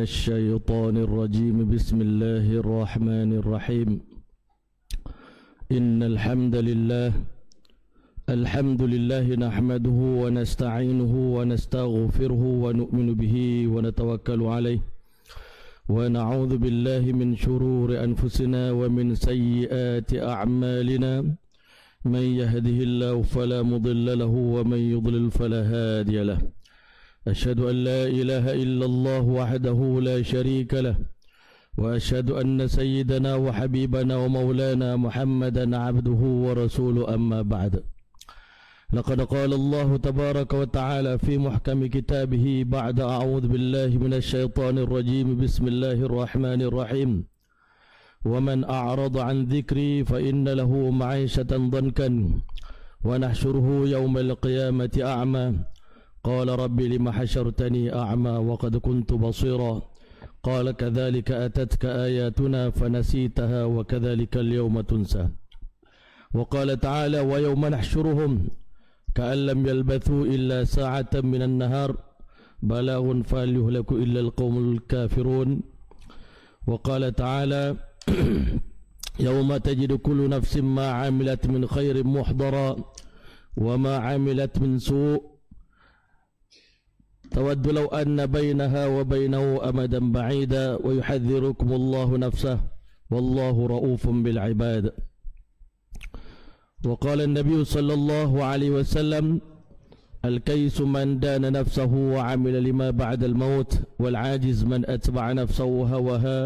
الشيطان الرجيم. بسم الله الرحمن الرحيم. إن الحمد لله نحمده ونستعينه ونستغفره ونؤمن به ونتوكل عليه ونعوذ بالله من شرور أنفسنا ومن سيئات أعمالنا. من يهده الله فلا مضل له ومن يضلل فلا هادي له. أشهد أن لا إله إلا الله وحده لا شريك له وأشهد أن سيدنا وحبيبنا ومولانا محمدا عبده ورسوله. أما بعد، لقد قال الله تبارك وتعالى في محكم كتابه بعد أعوذ بالله من الشيطان الرجيم. بسم الله الرحمن الرحيم. ومن أعرض عن ذكري فإن له معيشة ضنكا ونحشره يوم القيامة أعمى قال رب لم حشرتني أعمى وقد كنت بصيرا قال كذلك أتتك آياتنا فنسيتها وكذلك اليوم تنسى. وقال تعالى ويوم نحشرهم كأن لم يلبثوا إلا ساعة من النهار بلاغ فهل يهلك إلا القوم الكافرون. وقال تعالى يوم تجد كل نفس ما عملت من خير محضرا وما عملت من سوء تود لو أن بينها وبينه أمدا بعيدا ويحذركم الله نفسه والله رؤوف بالعباد. وقال النبي صلى الله عليه وسلم الكيس من دان نفسه وعمل لما بعد الموت والعاجز من أتبع نفسه هواها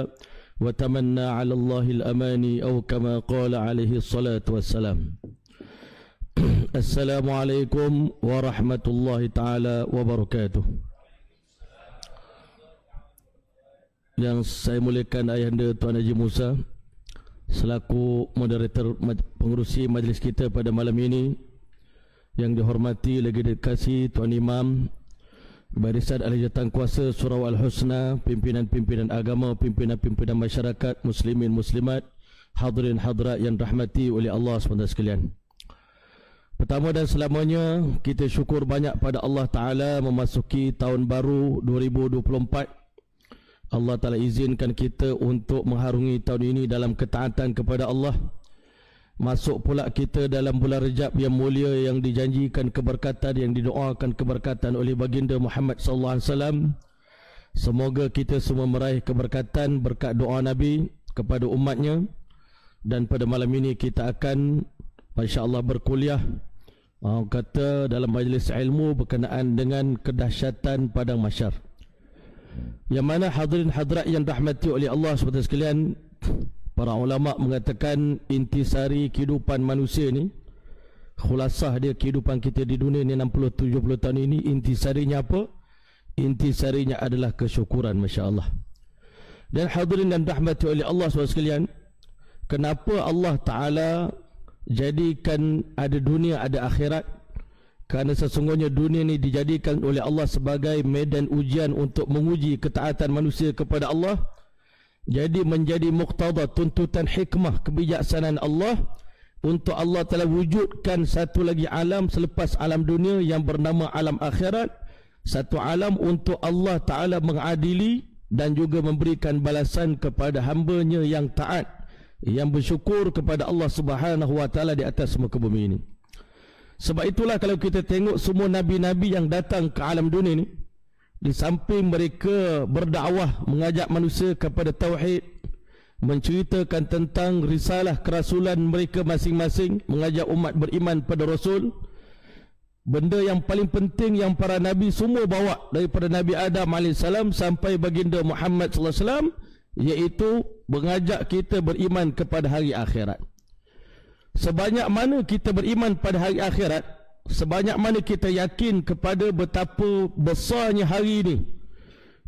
وتمنى على الله الأماني أو كما قال عليه الصلاة والسلام. Assalamualaikum warahmatullahi ta'ala wabarakatuh. Yang saya muliakan Ayahanda Tuan Haji Musa selaku moderator pengerusi majlis kita pada malam ini, yang dihormati lagi dikasih Tuan Imam Barisan Ahli Jawatankuasa Surau Al-Husna, pimpinan-pimpinan agama, pimpinan-pimpinan masyarakat, muslimin muslimat, hadirin hadirat yang rahmati oleh Allah SWT sekalian. Pertama dan selamanya kita syukur banyak pada Allah Ta'ala memasuki tahun baru 2024. Allah Ta'ala izinkan kita untuk mengharungi tahun ini dalam ketaatan kepada Allah. Masuk pula kita dalam bulan Rejab yang mulia, yang dijanjikan keberkatan, yang didoakan keberkatan oleh baginda Muhammad SAW. Semoga kita semua meraih keberkatan berkat doa Nabi kepada umatnya. Dan pada malam ini kita akan insya-Allah berkuliah kata dalam majlis ilmu berkenaan dengan kedahsyatan padang mahsyar, yang mana hadirin hadirat yang rahmati oleh Allah SWT sekalian, para ulama mengatakan intisari kehidupan manusia ni, khulasah dia kehidupan kita di dunia ni 60-70 tahun ini, intisarinya apa? Intisarinya adalah kesyukuran, Masya Allah. Dan hadirin dan rahmati oleh Allah SWT sekalian, kenapa Allah Ta'ala jadikan ada dunia ada akhirat? Kerana sesungguhnya dunia ni dijadikan oleh Allah sebagai medan ujian untuk menguji ketaatan manusia kepada Allah. Jadi menjadi muqtada, tuntutan hikmah kebijaksanaan Allah untuk Allah telah wujudkan satu lagi alam selepas alam dunia yang bernama alam akhirat. Satu alam untuk Allah Ta'ala mengadili dan juga memberikan balasan kepada hamba-Nya yang taat, yang bersyukur kepada Allah Subhanahu wa Ta'ala di atas muka bumi ini. Sebab itulah kalau kita tengok semua nabi-nabi yang datang ke alam dunia ni, di samping mereka berdakwah mengajak manusia kepada tauhid, menceritakan tentang risalah kerasulan mereka masing-masing, mengajak umat beriman pada Rasul, benda yang paling penting yang para nabi semua bawa daripada Nabi Adam AS sampai baginda Muhammad SAW, iaitu mengajak kita beriman kepada hari akhirat. Sebanyak mana kita beriman pada hari akhirat, sebanyak mana kita yakin kepada betapa besarnya hari ini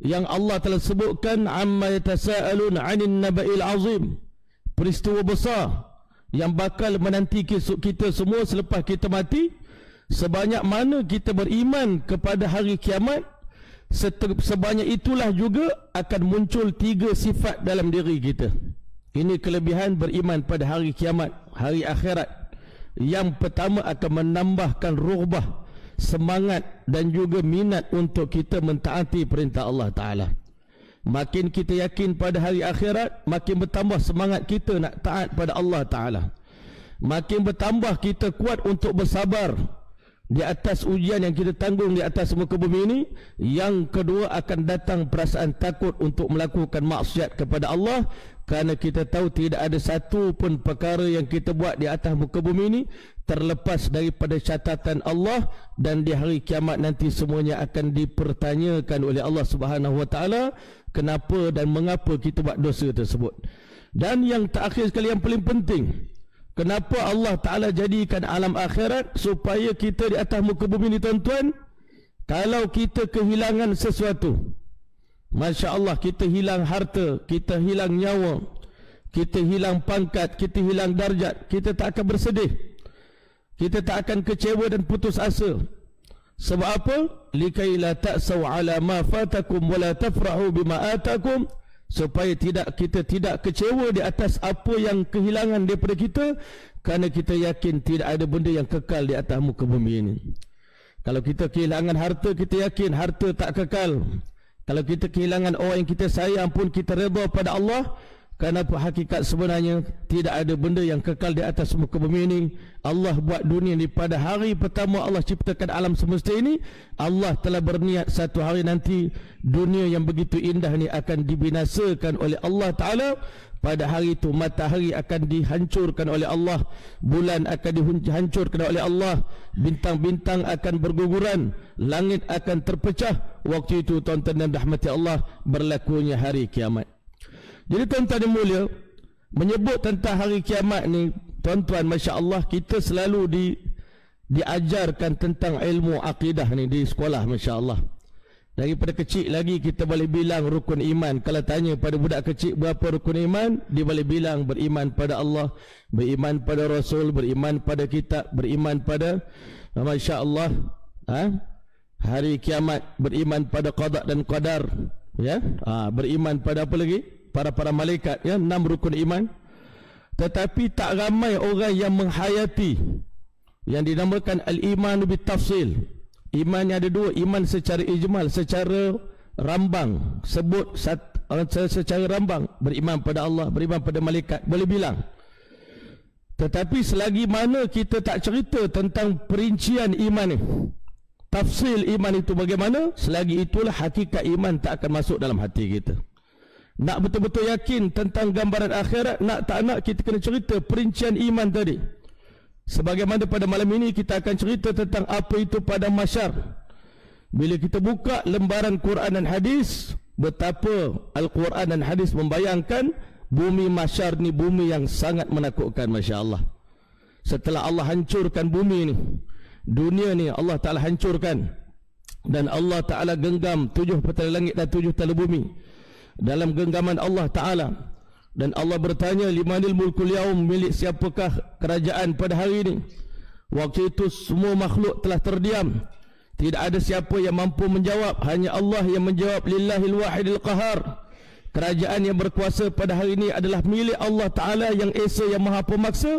yang Allah telah sebutkan amma yatasaalun 'anil naba'il azim, peristiwa besar yang bakal menanti kita semua selepas kita mati. Sebanyak mana kita beriman kepada hari kiamat, sebanyak itulah juga akan muncul 3 sifat dalam diri kita. Ini kelebihan beriman pada hari kiamat, hari akhirat. Yang pertama akan menambahkan rughbah, semangat dan juga minat untuk kita mentaati perintah Allah Ta'ala. makin kita yakin pada hari akhirat, makin bertambah semangat kita nak taat pada Allah Ta'ala. Makin bertambah kita kuat untuk bersabar di atas ujian yang kita tanggung di atas muka bumi ini. Yang kedua, akan datang perasaan takut untuk melakukan maksiat kepada Allah, kerana kita tahu tidak ada satu pun perkara yang kita buat di atas muka bumi ini terlepas daripada catatan Allah, dan di hari kiamat nanti semuanya akan dipertanyakan oleh Allah Subhanahu Wa Taala kenapa dan mengapa kita buat dosa tersebut. Dan yang terakhir sekali, yang paling penting, kenapa Allah Ta'ala jadikan alam akhirat? Supaya kita di atas muka bumi ni, tuan-tuan, kalau kita kehilangan sesuatu, Masya Allah, kita hilang harta, kita hilang nyawa, kita hilang pangkat, kita hilang darjat, kita tak akan bersedih, kita tak akan kecewa dan putus asa. Sebab apa? Likai la ta'saw ala ma fatakum wa la tafrahu bima atakum, supaya kita tidak kecewa di atas apa yang kehilangan daripada kita, kerana kita yakin tidak ada benda yang kekal di atas muka bumi ini. Kalau kita kehilangan harta, kita yakin harta tak kekal. Kalau kita kehilangan orang yang kita sayang pun, kita redha pada Allah, kerana hakikat sebenarnya tidak ada benda yang kekal di atas muka bumi ini. Allah buat dunia ini pada hari pertama Allah ciptakan alam semesta ini. Allah telah berniat satu hari nanti dunia yang begitu indah ini akan dibinasakan oleh Allah Ta'ala. Pada hari itu matahari akan dihancurkan oleh Allah, bulan akan dihancurkan oleh Allah, bintang-bintang akan berguguran, langit akan terpecah. Waktu itu, tuan-tuan dan rahmati Allah, berlakunya hari kiamat. Jadi tuan-tuan yang mulia, menyebut tentang hari kiamat ni, tuan-tuan, Masya Allah, kita selalu diajarkan tentang ilmu akidah ni di sekolah, Masya Allah. Daripada kecil lagi kita boleh bilang rukun iman. Kalau tanya pada budak kecil berapa rukun iman, dia boleh bilang beriman pada Allah, beriman pada Rasul, beriman pada kitab, beriman pada Masya Allah, hari kiamat, beriman pada qada dan qadar, ya, beriman pada apa lagi? Para malaikat, ya, 6 rukun iman. Tetapi tak ramai orang yang menghayati yang dinamakan al-iman bitafsil. Iman yang ada dua, iman secara ijmal, secara rambang, sebut secara rambang, beriman pada Allah, beriman pada malaikat, boleh bilang. Tetapi selagi mana kita tak cerita tentang perincian iman ni, tafsil iman itu bagaimana, selagi itulah hakikat iman tak akan masuk dalam hati kita. Nak betul-betul yakin tentang gambaran akhirat, nak tak nak kita kena cerita perincian iman tadi. Sebagaimana pada malam ini kita akan cerita tentang apa itu padang mahsyar. Bila kita buka lembaran Quran dan hadis, betapa Al-Quran dan hadis membayangkan bumi mahsyar ni bumi yang sangat menakutkan, Masya Allah. Setelah Allah hancurkan bumi ni, dunia ni Allah Ta'ala hancurkan, dan Allah Ta'ala genggam 7 petala langit dan 7 tala bumi dalam genggaman Allah Ta'ala. Dan Allah bertanya, limanil mulkul yaum, milik siapakah kerajaan pada hari ini? Waktu itu semua makhluk telah terdiam, tidak ada siapa yang mampu menjawab, hanya Allah yang menjawab, lillahil wahidil qahar. Kerajaan yang berkuasa pada hari ini adalah milik Allah Ta'ala yang esa, yang maha pemaksa.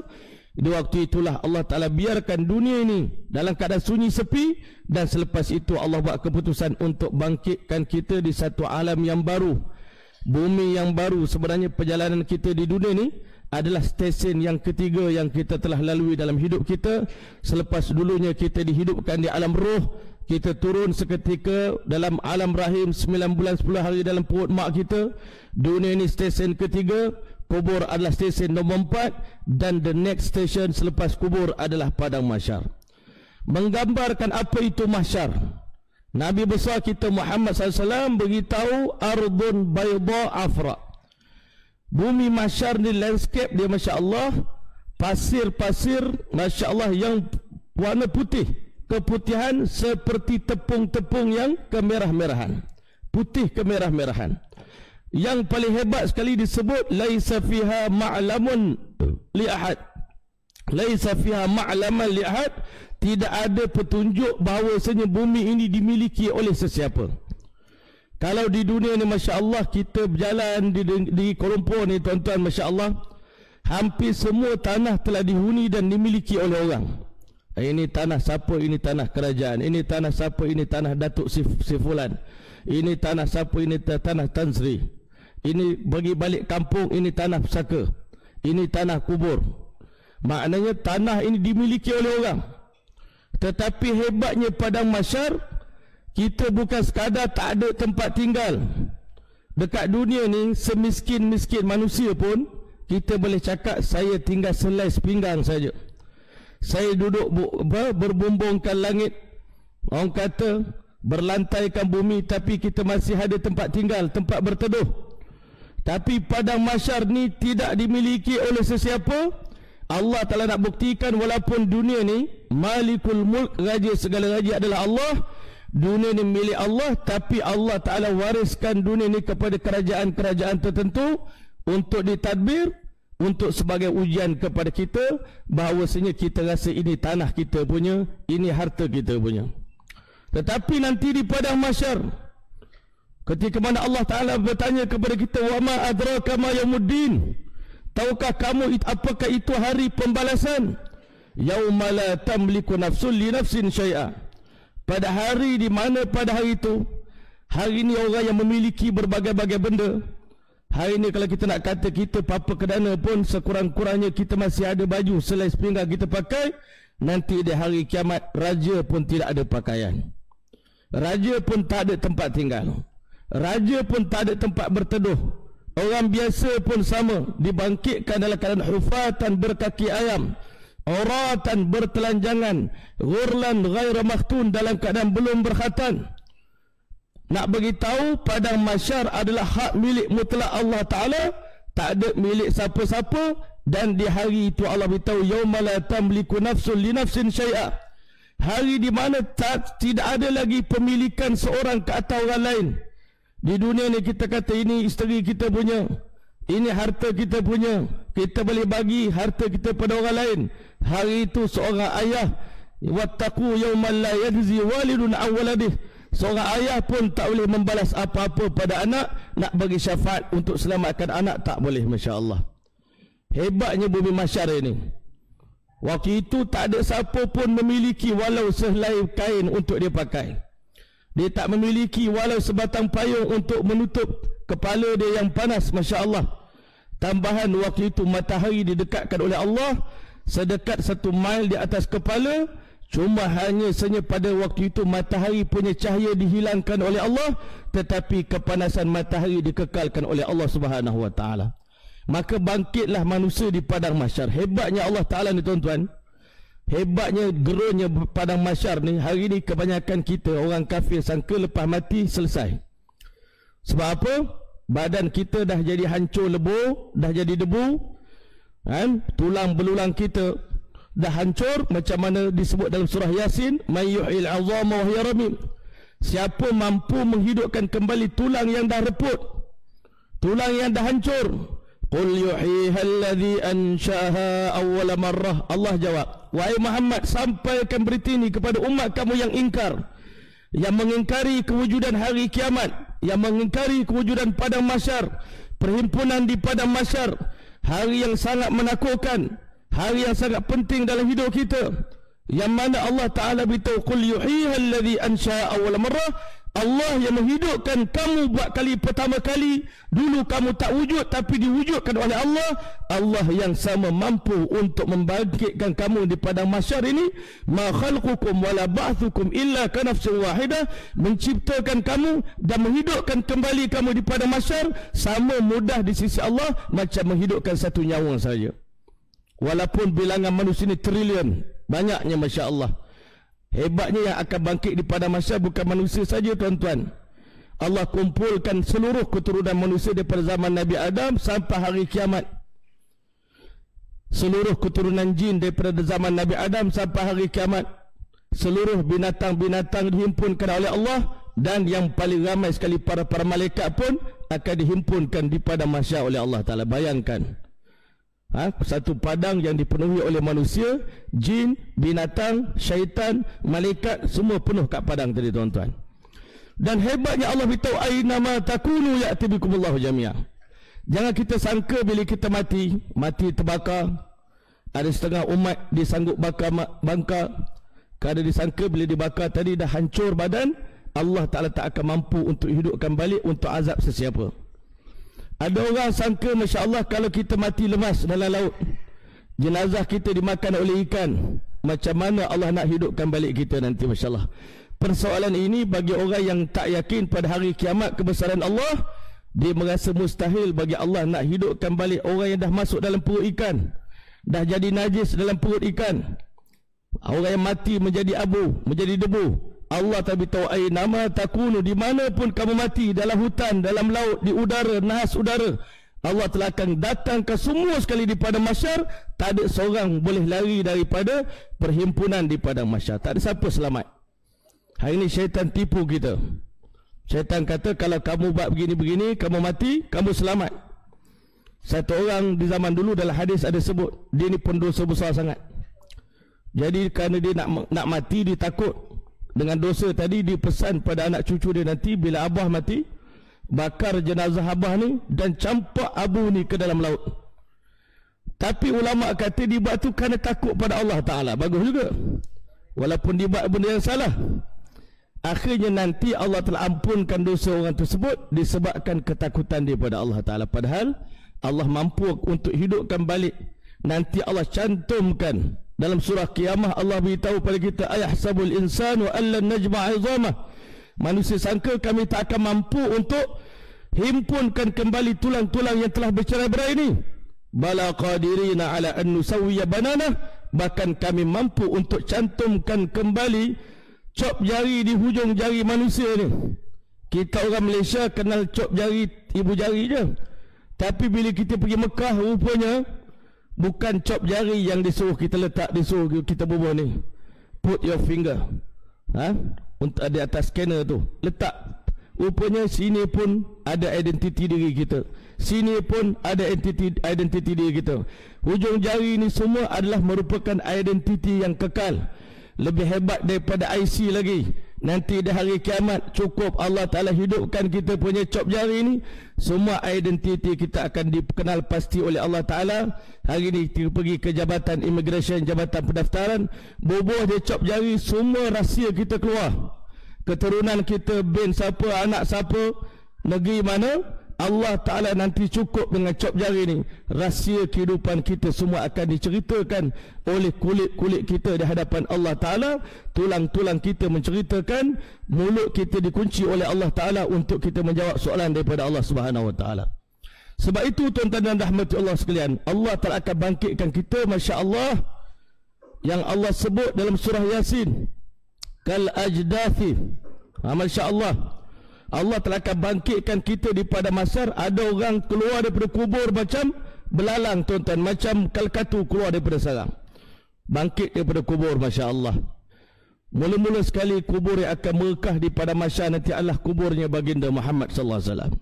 Di waktu itulah Allah Ta'ala biarkan dunia ini dalam keadaan sunyi sepi, dan selepas itu Allah buat keputusan untuk bangkitkan kita di satu alam yang baru, bumi yang baru. Sebenarnya perjalanan kita di dunia ni adalah stesen yang ketiga yang kita telah lalui dalam hidup kita. Selepas dulunya kita dihidupkan di alam roh, kita turun seketika dalam alam rahim 9 bulan 10 hari dalam perut mak kita. Dunia ini stesen ketiga, kubur adalah stesen nombor 4, dan the next station selepas kubur adalah padang mahsyar. Menggambarkan apa itu mahsyar, Nabi besar kita Muhammad SAW beritahu, ardun bayda afra. Bumi mahsyar ni landscape dia, Masya Allah, pasir-pasir, Masya Allah, yang warna putih, keputihan seperti tepung-tepung yang kemerah-merahan, putih kemerah-merahan. Yang paling hebat sekali disebut, laisa fiha ma'lamun li ahad, laisa fiha ma'laman li ahad. Tidak ada petunjuk bahawasanya bumi ini dimiliki oleh sesiapa. Kalau di dunia ni, Masya Allah, kita berjalan di Kuala Lumpur ni, tuan-tuan, Masya Allah, hampir semua tanah telah dihuni dan dimiliki oleh orang. Ini tanah siapa? Ini tanah kerajaan. Ini tanah siapa? Ini tanah Datuk si Fulan. Ini tanah siapa? Ini tanah Tan Sri. Ini bagi balik kampung, ini tanah pusaka. Ini tanah kubur. Maknanya tanah ini dimiliki oleh orang. Tetapi hebatnya padang mahsyar, kita bukan sekadar tak ada tempat tinggal. Dekat dunia ni, semiskin-miskin manusia pun, kita boleh cakap saya tinggal selai sepinggang saja. Saya duduk berbumbungkan langit. Orang kata berlantaikan bumi, tapi kita masih ada tempat tinggal, tempat berteduh. Tapi padang mahsyar ni tidak dimiliki oleh sesiapa. Allah Ta'ala nak buktikan walaupun dunia ni Malikul Mulk, raja segala raja adalah Allah. Dunia ni milik Allah, tapi Allah Ta'ala wariskan dunia ni kepada kerajaan-kerajaan tertentu untuk ditadbir, untuk sebagai ujian kepada kita, bahawasanya kita rasa ini tanah kita punya, ini harta kita punya. Tetapi nanti di padang mahsyar, ketika mana Allah Ta'ala bertanya kepada kita, wa ma adraka ma yaumuddin, tahukah kamu apakah itu hari pembalasan? Yauma la tamliku nafsun li nafsin syai'a. Pada hari di mana pada hari itu, hari ini orang yang memiliki berbagai-bagai benda. Hari ini kalau kita nak kata kita apa kedana pun, sekurang-kurangnya kita masih ada baju selai sepinggang kita pakai. Nanti di hari kiamat, raja pun tidak ada pakaian. Raja pun tak ada tempat tinggal. Raja pun tak ada tempat berteduh. Orang biasa pun sama, dibangkitkan dalam keadaan hufatan, berkaki ayam, uratan, bertelanjangan, ghurlan ghaira makhtun, dalam keadaan belum berkhatan. Nak beritahu padang mahsyar adalah hak milik mutlak Allah Ta'ala, tak ada milik siapa-siapa. Dan di hari itu Allah beritahu, yauma la tamliku nafsun li nafsin syai'a. Hari di mana tidak ada lagi pemilikan seorang ke atas orang lain. Di dunia ni kita kata ini isteri kita punya, ini harta kita punya, kita boleh bagi harta kita pada orang lain. Hari itu seorang ayah, wattaqu yawman la yajzi walidun an waladih, seorang ayah pun tak boleh membalas apa-apa pada anak. Nak bagi syafaat untuk selamatkan anak tak boleh. Masya Allah, hebatnya bumi mahsyar ini. Waktu itu tak ada siapa pun memiliki walau sehelai kain untuk dia pakai. Dia tak memiliki walau sebatang payung untuk menutup kepala dia yang panas. Masya Allah. Tambahan waktu itu matahari didekatkan oleh Allah sedekat 1 mil di atas kepala. Cuma hanya saja pada waktu itu matahari punya cahaya dihilangkan oleh Allah, tetapi kepanasan matahari dikekalkan oleh Allah Subhanahu Wa Taala. Maka bangkitlah manusia di padang mahsyar. Hebatnya Allah Ta'ala ni tuan-tuan, hebatnya gerunnya padang mahsyar ni. Hari ni kebanyakan kita orang kafir sangka lepas mati selesai. Sebab apa? Badan kita dah jadi hancur lebur, dah jadi debu, kan? Tulang belulang kita dah hancur, macam mana disebut dalam surah Yasin, may yuhil azama wa hiya ramim. Siapa mampu menghidupkan kembali tulang yang dah reput, tulang yang dah hancur? Qul yuhiha alladhi ansha'aha awwala marrah. Allah jawab, wahai Muhammad, sampaikan berita ini kepada umat kamu yang ingkar, yang mengingkari kewujudan hari kiamat, yang mengingkari kewujudan padang mahsyar, perhimpunan di padang mahsyar, hari yang sangat menakutkan, hari yang sangat penting dalam hidup kita, yang mana Allah Ta'ala beritahu, qul yuhiha alladhi ansha'a awwala marrah, Allah yang menghidupkan kamu buat kali pertama kali. Dulu kamu tak wujud, tapi diwujudkan oleh Allah. Allah yang sama mampu untuk membangkitkan kamu di padang mahsyar ini. Ma khalqukum wala ba'thukum illa ka nafsin wahidah. Menciptakan kamu dan menghidupkan kembali kamu di padang mahsyar sama mudah di sisi Allah macam menghidupkan satu nyawa saja. Walaupun bilangan manusia ini trilion, banyaknya, Masya Allah. Hebatnya yang akan bangkit di padang mahsyar bukan manusia saja, tuan-tuan. Allah kumpulkan seluruh keturunan manusia daripada zaman Nabi Adam sampai hari kiamat. Seluruh keturunan jin daripada zaman Nabi Adam sampai hari kiamat. Seluruh binatang-binatang dihimpunkan oleh Allah. Dan yang paling ramai sekali para malaikat pun akan dihimpunkan di padang mahsyar oleh Allah Ta'ala. Bayangkan, satu padang yang dipenuhi oleh manusia, jin, binatang, syaitan, malaikat, semua penuh kat padang tadi, tuan-tuan. Dan hebatnya Allah beritahu, aynama takunu ya'ti bikumullahu jami'a. Jangan kita sangka bila kita mati terbakar. Ada setengah umat disanggup bakar bangka. Kerana disangka bila dibakar tadi dah hancur badan, Allah Ta'ala tak akan mampu untuk hidupkan balik untuk azab sesiapa. Ada orang sangka Masya Allah kalau kita mati lemas dalam laut, jenazah kita dimakan oleh ikan, macam mana Allah nak hidupkan balik kita nanti? Masya Allah. Persoalan ini bagi orang yang tak yakin pada hari kiamat kebesaran Allah, dia merasa mustahil bagi Allah nak hidupkan balik orang yang dah masuk dalam perut ikan, dah jadi najis dalam perut ikan. Orang yang mati menjadi abu, menjadi debu. Allah tak beritahu aina ma takunu, di mana pun kamu mati, dalam hutan, dalam laut, di udara, nahas udara, Allah telah akan datang ke semua sekali di padang mahsyar. Tak ada seorang boleh lari daripada perhimpunan di padang mahsyar. Tak ada siapa selamat. Hari ini syaitan tipu kita. Syaitan kata kalau kamu buat begini-begini, kamu mati, kamu selamat. Satu orang di zaman dulu dalam hadis ada sebut, dia ni pendosa besar sangat. Jadi kerana dia nak mati, dia takut dengan dosa tadi, dia pesan pada anak cucu dia nanti bila abah mati, bakar jenazah abah ni dan campak abu ni ke dalam laut. Tapi ulama kata dia buat tu kerana takut pada Allah Ta'ala. Bagus juga, walaupun dia buat benda yang salah. Akhirnya nanti Allah telah ampunkan dosa orang tersebut disebabkan ketakutan dia pada Allah Ta'ala. Padahal Allah mampu untuk hidupkan balik. Nanti Allah cantumkan dalam surah Qiyamah, Allah beritahu pada kita, ayahsabul insanu allan najma'a 'idhamah. Manusia sangka kami tak akan mampu untuk himpunkan kembali tulang-tulang yang telah bercerai-berai ini. Bala qadirina ala an nusawwiya banana. Bahkan kami mampu untuk cantumkan kembali cop jari di hujung jari manusia ni. Kita orang Malaysia kenal cop jari ibu jari je. Tapi bila kita pergi Mekah, rupanya bukan cop jari yang disuruh kita letak, disuruh kita bubuh ni. Put your finger, untuk di atas scanner tu, letak. Rupanya sini pun ada identiti diri kita, sini pun ada identiti diri kita. Hujung jari ni semua adalah merupakan identiti yang kekal. Lebih hebat daripada IC lagi. Nanti di hari kiamat cukup Allah Ta'ala hidupkan kita punya cop jari ni, semua identiti kita akan dikenal pasti oleh Allah Ta'ala. Hari ni kita pergi ke jabatan immigration, jabatan pendaftaran, bubuh dia cop jari, semua rahsia kita keluar. Keturunan kita, bin siapa, anak siapa, negeri mana, Allah Ta'ala nanti cukup dengan cop jari ni. Rahsia kehidupan kita semua akan diceritakan oleh kulit-kulit kita di hadapan Allah Ta'ala. Tulang-tulang kita menceritakan, mulut kita dikunci oleh Allah Ta'ala untuk kita menjawab soalan daripada Allah Subhanahu Wa Ta'ala. Sebab itu tuan-tuan dan rahmati Allah sekalian, Allah Ta'ala akan bangkitkan kita, Masya Allah, yang Allah sebut dalam surah Yasin, kal ajdathi. Masya Allah, Allah telah akan bangkitkan kita di pada mahsyar. Ada orang keluar daripada kubur macam belalang, tuan-tuan, macam kalkatu keluar daripada sarang, bangkit daripada kubur. Masya Allah. Mula-mula sekali kubur yang akan merekah di pada mahsyar nanti adalah kuburnya baginda Muhammad sallallahu alaihi wasallam.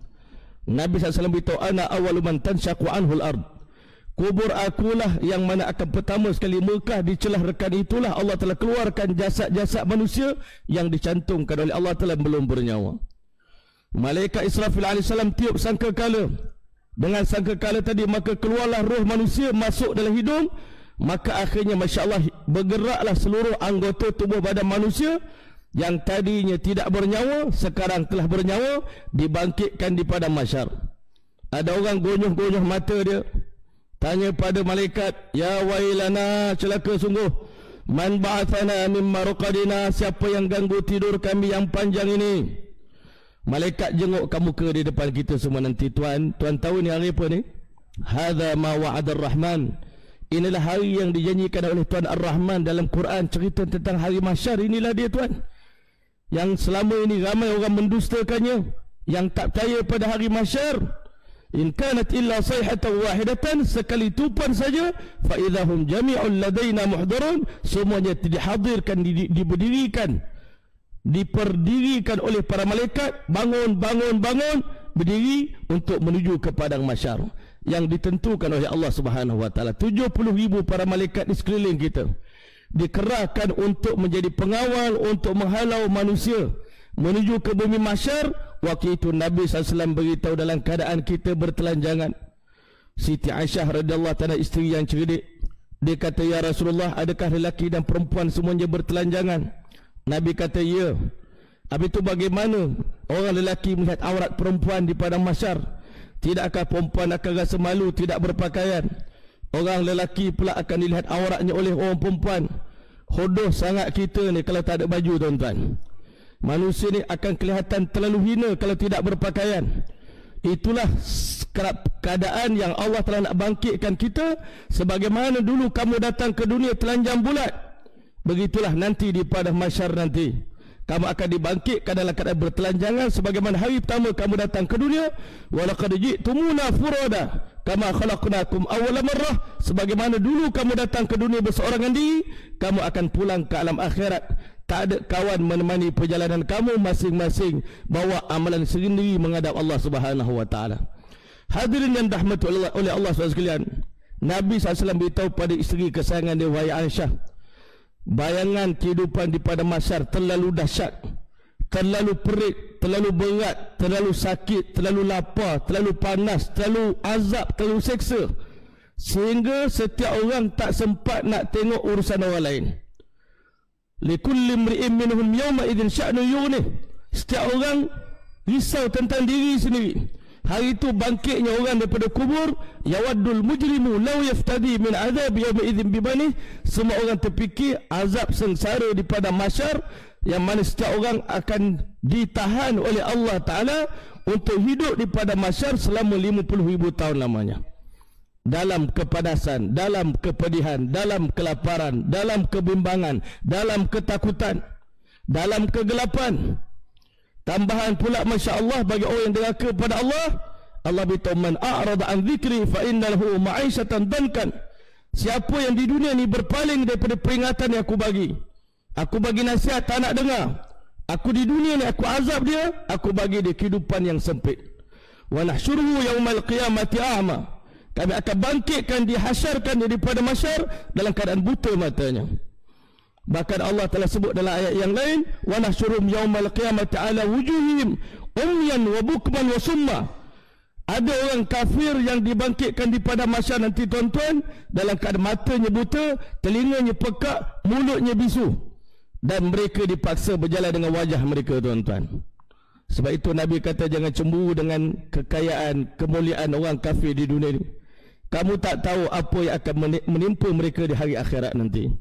Nabi SAW beritahu, ana awwalu man tanshaqu anhul ard. Kubur akulah yang mana akan pertama sekali merekah. Di celah rekan itulah Allah telah keluarkan jasad-jasad manusia yang dicantumkan oleh Allah Ta'ala belum bernyawa. Malaikat Israfil AS tiup sangkakala. Dengan sangkakala tadi maka keluarlah roh manusia masuk dalam hidung. Maka akhirnya Masya Allah bergeraklah seluruh anggota tubuh badan manusia yang tadinya tidak bernyawa, sekarang telah bernyawa, dibangkitkan di padang mahsyar. Ada orang gonyuh-gonyuh mata dia, tanya pada malaikat, ya wailana, celaka sungguh, man ba'athana min marqadina, siapa yang ganggu tidur kami yang panjang ini. Malaikat jenguk ke muka di depan kita semua nanti, tuan tahu ni hari apa ni? Hadza ma wa'ada ar-Rahman. Inilah hari yang dijanjikan oleh Tuhan Ar-Rahman dalam Quran, cerita tentang hari mahsyar. Inilah dia, tuan, yang selama ini ramai orang mendustakannya, yang tak percaya pada hari mahsyar. In kanat illa sayhatan wahidatan, sekali tupan saja, fa idahum jami'un ladaina muhdarun, semuanya dihadirkan, diberdirikan, diperdirikan oleh para malaikat, bangun, berdiri untuk menuju ke padang mahsyar yang ditentukan oleh Allah Subhanahu Wa Taala. 70,000 para malaikat di sekeliling kita dikerahkan untuk menjadi pengawal, untuk menghalau manusia menuju ke bumi mahsyar. Waktu itu Nabi SAW beritahu dalam keadaan kita bertelanjangan. Siti Aisyah radhiyallahu ta'ala, isteri yang cerdik, dia kata, ya Rasulullah, adakah lelaki dan perempuan semuanya bertelanjangan? Nabi kata, ya. Habis itu bagaimana orang lelaki melihat aurat perempuan di padang mahsyar? Tidakkah perempuan akan rasa malu tidak berpakaian? Orang lelaki pula akan dilihat auratnya oleh orang perempuan. Hodoh sangat kita ni kalau tak ada baju, tuan-tuan. Manusia ni akan kelihatan terlalu hina kalau tidak berpakaian. Itulah keadaan yang Allah telah nak bangkitkan kita. Sebagaimana dulu kamu datang ke dunia telanjang bulat, begitulah nanti di padang mahsyar nanti kamu akan dibangkitkan dalam keadaan bertelanjangan sebagaimana hari pertama kamu datang ke dunia. Walaqad ji'tumuna furada kama khalaqnakum awwala marrah. Sebagaimana dulu kamu datang ke dunia berseorangan diri, kamu akan pulang ke alam akhirat. Tak ada kawan menemani perjalanan kamu, masing-masing bawa amalan sendiri menghadap Allah Subhanahu wa taala. Hadirin yang dirahmati oleh Allah SWT sekalian, Nabi SAW beritahu pada isteri kesayangan dia, wahai Aisyah, bayangan kehidupan di padang mahsyar terlalu dahsyat, terlalu perit, terlalu berat, terlalu sakit, terlalu lapar, terlalu panas, terlalu azab, terlalu seksa, sehingga setiap orang tak sempat nak tengok urusan orang lain. Likulli imri'in minhum yawma idzin sya'nu yughnih. Setiap orang risau tentang diri sendiri. Hari itu bangkitnya orang daripada kubur. Yawaddul mujrimu law yaftadi min azab yawma idzin bibani. Semua orang terfikir azab sengsara di padang mahsyar, yang mana setiap orang akan ditahan oleh Allah Ta'ala untuk hidup di padang mahsyar selama 50,000 tahun lamanya. Dalam kepanasan, dalam kepedihan, dalam kelaparan, dalam kebimbangan, dalam ketakutan, dalam kegelapan. Tambahan pula Masya Allah bagi orang yang deraka pada Allah, Allah beritahu, man a'rada an dzikri fa innahu ma'isyatan dankan. Siapa yang di dunia ni berpaling daripada peringatan yang aku bagi nasihat tak nak dengar, aku di dunia ni aku azab dia, aku bagi dia kehidupan yang sempit. Wa nahsyuruhu yaumal qiyamati a'ma. Kami akan bangkitkan, dihasyarkan dia daripada mahsyar dalam keadaan buta matanya. Bahkan Allah telah sebut dalam ayat yang lain, wa nahsyurum yaumal qiyamati ala wujuhihim umyan wa bukman wa summa. Ada orang kafir yang dibangkitkan di padang mahsyar nanti, tuan-tuan, dalam keadaan matanya buta, telinganya pekak, mulutnya bisu, dan mereka dipaksa berjalan dengan wajah mereka, tuan-tuan. Sebab itu Nabi kata jangan cemburu dengan kekayaan, kemuliaan orang kafir di dunia ini. Kamu tak tahu apa yang akan menimpa mereka di hari akhirat nanti.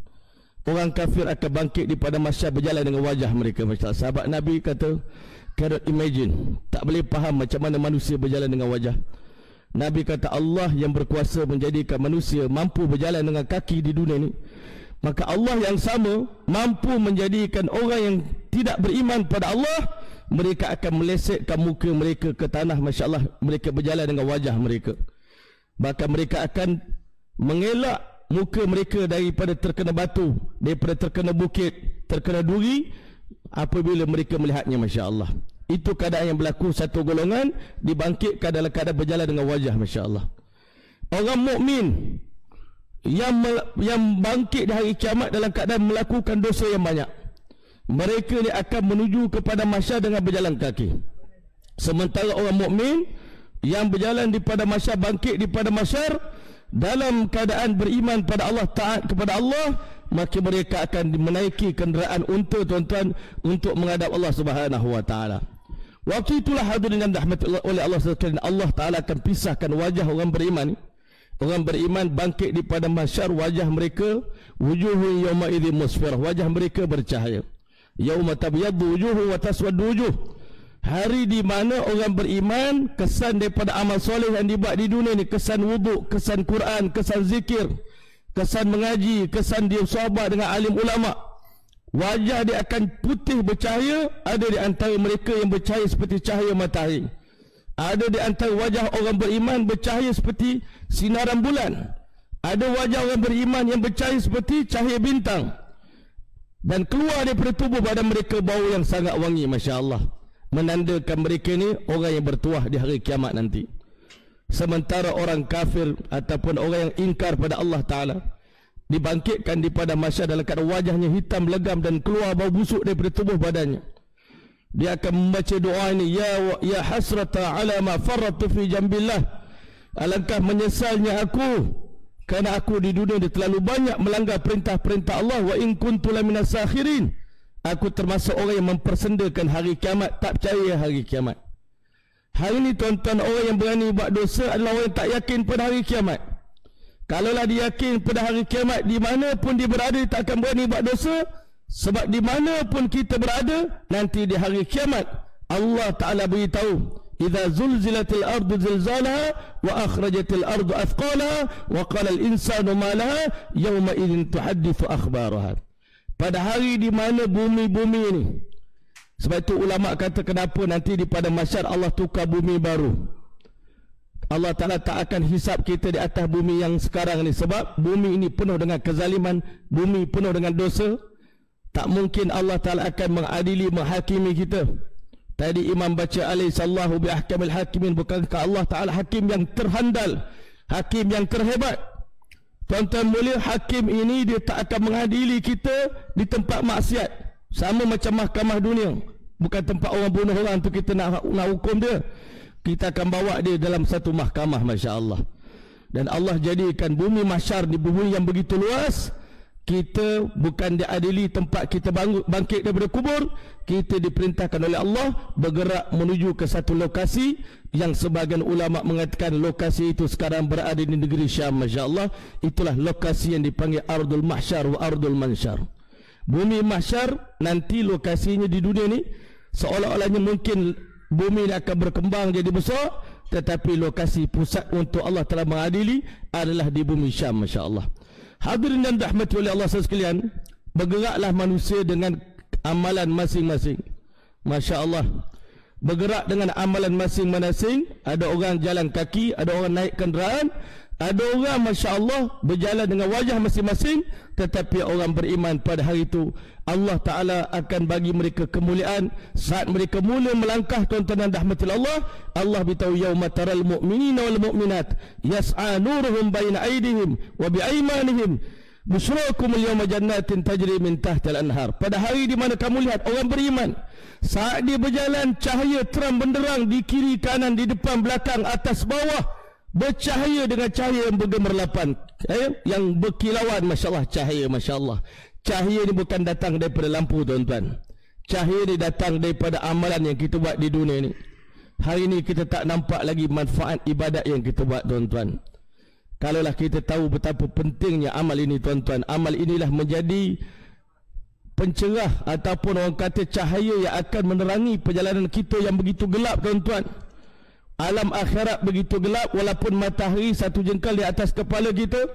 Orang kafir akan bangkit di padang mahsyar berjalan dengan wajah mereka. Sahabat Nabi kata, cannot imagine, tak boleh faham macam mana manusia berjalan dengan wajah. Nabi kata Allah yang berkuasa menjadikan manusia mampu berjalan dengan kaki di dunia ini, maka Allah yang sama mampu menjadikan orang yang tidak beriman pada Allah, mereka akan melesetkan muka mereka ke tanah. Masya Allah, mereka berjalan dengan wajah mereka. Bahkan mereka akan mengelak muka mereka daripada terkena batu, daripada terkena bukit, terkena duri, apabila mereka melihatnya. Masya Allah, itu keadaan yang berlaku. Satu golongan dibangkitkan dalam keadaan berjalan dengan wajah. Masya Allah. Orang mukmin yang bangkit di hari kiamat dalam keadaan melakukan dosa yang banyak, mereka ni akan menuju kepada mahsyar dengan berjalan kaki. Sementara orang mukmin yang berjalan di pada mahsyar, bangkit di pada mahsyar dalam keadaan beriman pada Allah, taat kepada Allah, maka mereka akan menaiki kenderaan unta, tuan-tuan, untuk menghadap Allah Subhanahu wa taala. Waktu itulah hadirin yang dirahmati oleh Allah sekalian, Allah Taala akan pisahkan wajah orang beriman. Orang beriman bangkit di pada mahsyar, wajah mereka wujuhun yawma idzin musfirah, wajah mereka bercahaya. Yauma tabyaddu wujuhun wa taswaddu wujuh. Hari di mana orang beriman, kesan daripada amal soleh yang dibuat di dunia ni, kesan wuduk, kesan Quran, kesan zikir, kesan mengaji, kesan dia sahabat dengan alim ulama, wajah dia akan putih bercahaya. Ada di antara mereka yang bercahaya seperti cahaya matahari. Ada di antara wajah orang beriman bercahaya seperti sinaran bulan. Ada wajah orang beriman yang bercahaya seperti cahaya bintang. Dan keluar daripada tubuh badan mereka bau yang sangat wangi. Masya Allah, menandakan mereka ni orang yang bertuah di hari kiamat nanti. Sementara orang kafir ataupun orang yang ingkar pada Allah Ta'ala dibangkitkan di pada mahsyar dalam keadaan wajahnya hitam legam dan keluar bau busuk daripada tubuh badannya. Dia akan membaca doa ini, ya hasrata ala ma farratu fi jambillah. Alangkah menyesalnya aku kerana aku di dunia ini terlalu banyak melanggar perintah-perintah Allah. Wa in kuntu laminas sakhirin. aku termasuk orang yang mempersendakan hari kiamat, tak percaya hari kiamat. Hari ini tuan-tuan, orang yang berani buat dosa adalah orang yang tak yakin pada hari kiamat. Kalaulah dia yakin pada hari kiamat, di mana pun dia berada, dia tak akan berani buat dosa. Sebab di mana pun kita berada, nanti di hari kiamat Allah Ta'ala beritahu, idza zulzilatil ardu zilzalaha wa akhrajatil ardu athqalaha wa qala al insanu ma laha yawma idzin tuhaddithu akhbaraha. Pada hari di mana bumi-bumi ini, sebab itu ulama kata kenapa nanti di pada mahsyar Allah tukar bumi baru. Allah Ta'ala tak akan hisap kita di atas bumi yang sekarang ni, sebab bumi ini penuh dengan kezaliman, bumi penuh dengan dosa. Tak mungkin Allah Ta'ala akan mengadili, menghakimi kita. Tadi imam baca alaihissallahu bi ahkamil hakimin. Bukankah Allah Ta'ala hakim yang terhandal, hakim yang terhebat? Tuan-tuan mulia, hakim ini dia tak akan mengadili kita di tempat maksiat. Sama macam mahkamah dunia, bukan tempat orang bunuh orang tu kita nak hukum dia. Kita akan bawa dia dalam satu mahkamah, Masya Allah. Dan Allah jadikan bumi mahsyar di bumi yang begitu luas. Kita bukan diadili tempat kita bangkit daripada kubur. Kita diperintahkan oleh Allah bergerak menuju ke satu lokasi yang sebagian ulama mengatakan lokasi itu sekarang berada di negeri Syam, Masya Allah. Itulah lokasi yang dipanggil Ardul Mahsyar wa Ardul Mansyar. Bumi mahsyar nanti lokasinya di dunia ni seolah-olahnya mungkin bumi ini akan berkembang jadi besar, tetapi lokasi pusat untuk Allah telah mengadili adalah di bumi Syam, Masya Allah. Hadirin dan rahmati oleh Allah sekalian, bergeraklah manusia dengan amalan masing-masing. Masya Allah, bergerak dengan amalan masing-masing. Ada orang jalan kaki, ada orang naik kenderaan, ada orang Masya Allah berjalan dengan wajah masing-masing. Tetapi orang beriman pada hari itu Allah Ta'ala akan bagi mereka kemuliaan. Saat mereka mula melangkah, tuan-tuan dan rahmati Allah, Allah beritahu yauma taral mu'minina wal mu'minat yas'a nuruhum baina aydihim wa bi'aymanihim busyrakum al-yawma jannatin tajri min tahtil anhar. Pada hari di mana kamu lihat orang beriman, saat dia berjalan, cahaya terang benderang di kiri kanan, di depan belakang, atas bawah, bercahaya dengan cahaya yang bergemerlapan, yang berkilauan. Masya Allah, cahaya, Masya Allah. Cahaya ini bukan datang daripada lampu, tuan-tuan. Cahaya ini datang daripada amalan yang kita buat di dunia ini. Hari ini kita tak nampak lagi manfaat ibadat yang kita buat, tuan-tuan. Kalaulah kita tahu betapa pentingnya amal ini, tuan-tuan, amal inilah menjadi pencerah ataupun orang kata cahaya yang akan menerangi perjalanan kita yang begitu gelap, tuan-tuan. Alam akhirat begitu gelap, walaupun matahari satu jengkal di atas kepala kita.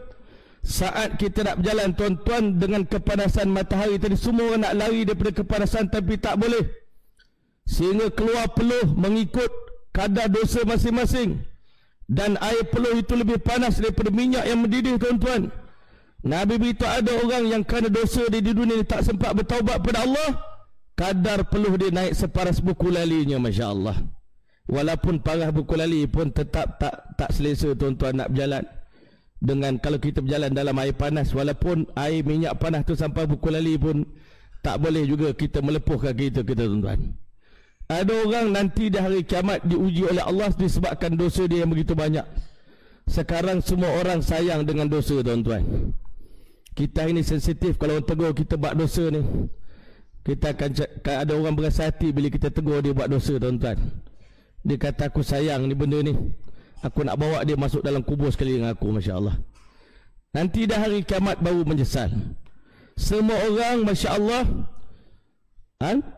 Saat kita nak berjalan, tuan-tuan, dengan kepanasan matahari tadi, semua orang nak lari daripada kepanasan, tapi tak boleh, sehingga keluar peluh mengikut kadar dosa masing-masing. Dan air peluh itu lebih panas daripada minyak yang mendidih, tuan-tuan. Nabi beritahu ada orang yang kerana dosa dia di dunia ini tak sempat bertaubat pada Allah, kadar peluh dia naik separas buku lalinya, Masya Allah. Walaupun parah buku lali pun tetap tak selesa, tuan-tuan, nak berjalan. Dengan kalau kita berjalan dalam air panas, walaupun air minyak panas tu sampai buku lali pun tak boleh juga kita melepuh kaki kita, tuan-tuan. Ada orang nanti di hari kiamat diuji oleh Allah disebabkan dosa dia yang begitu banyak. Sekarang semua orang sayang dengan dosa, tuan-tuan. Kita ini sensitif, kalau orang tegur kita buat dosa ni, kita akan ada orang berasa hati bila kita tegur dia buat dosa, tuan-tuan. Dia kata aku sayang ni benda ni, aku nak bawa dia masuk dalam kubur sekali dengan aku, Masya Allah. Nanti dah hari kiamat baru menyesal. Semua orang, Masya Allah,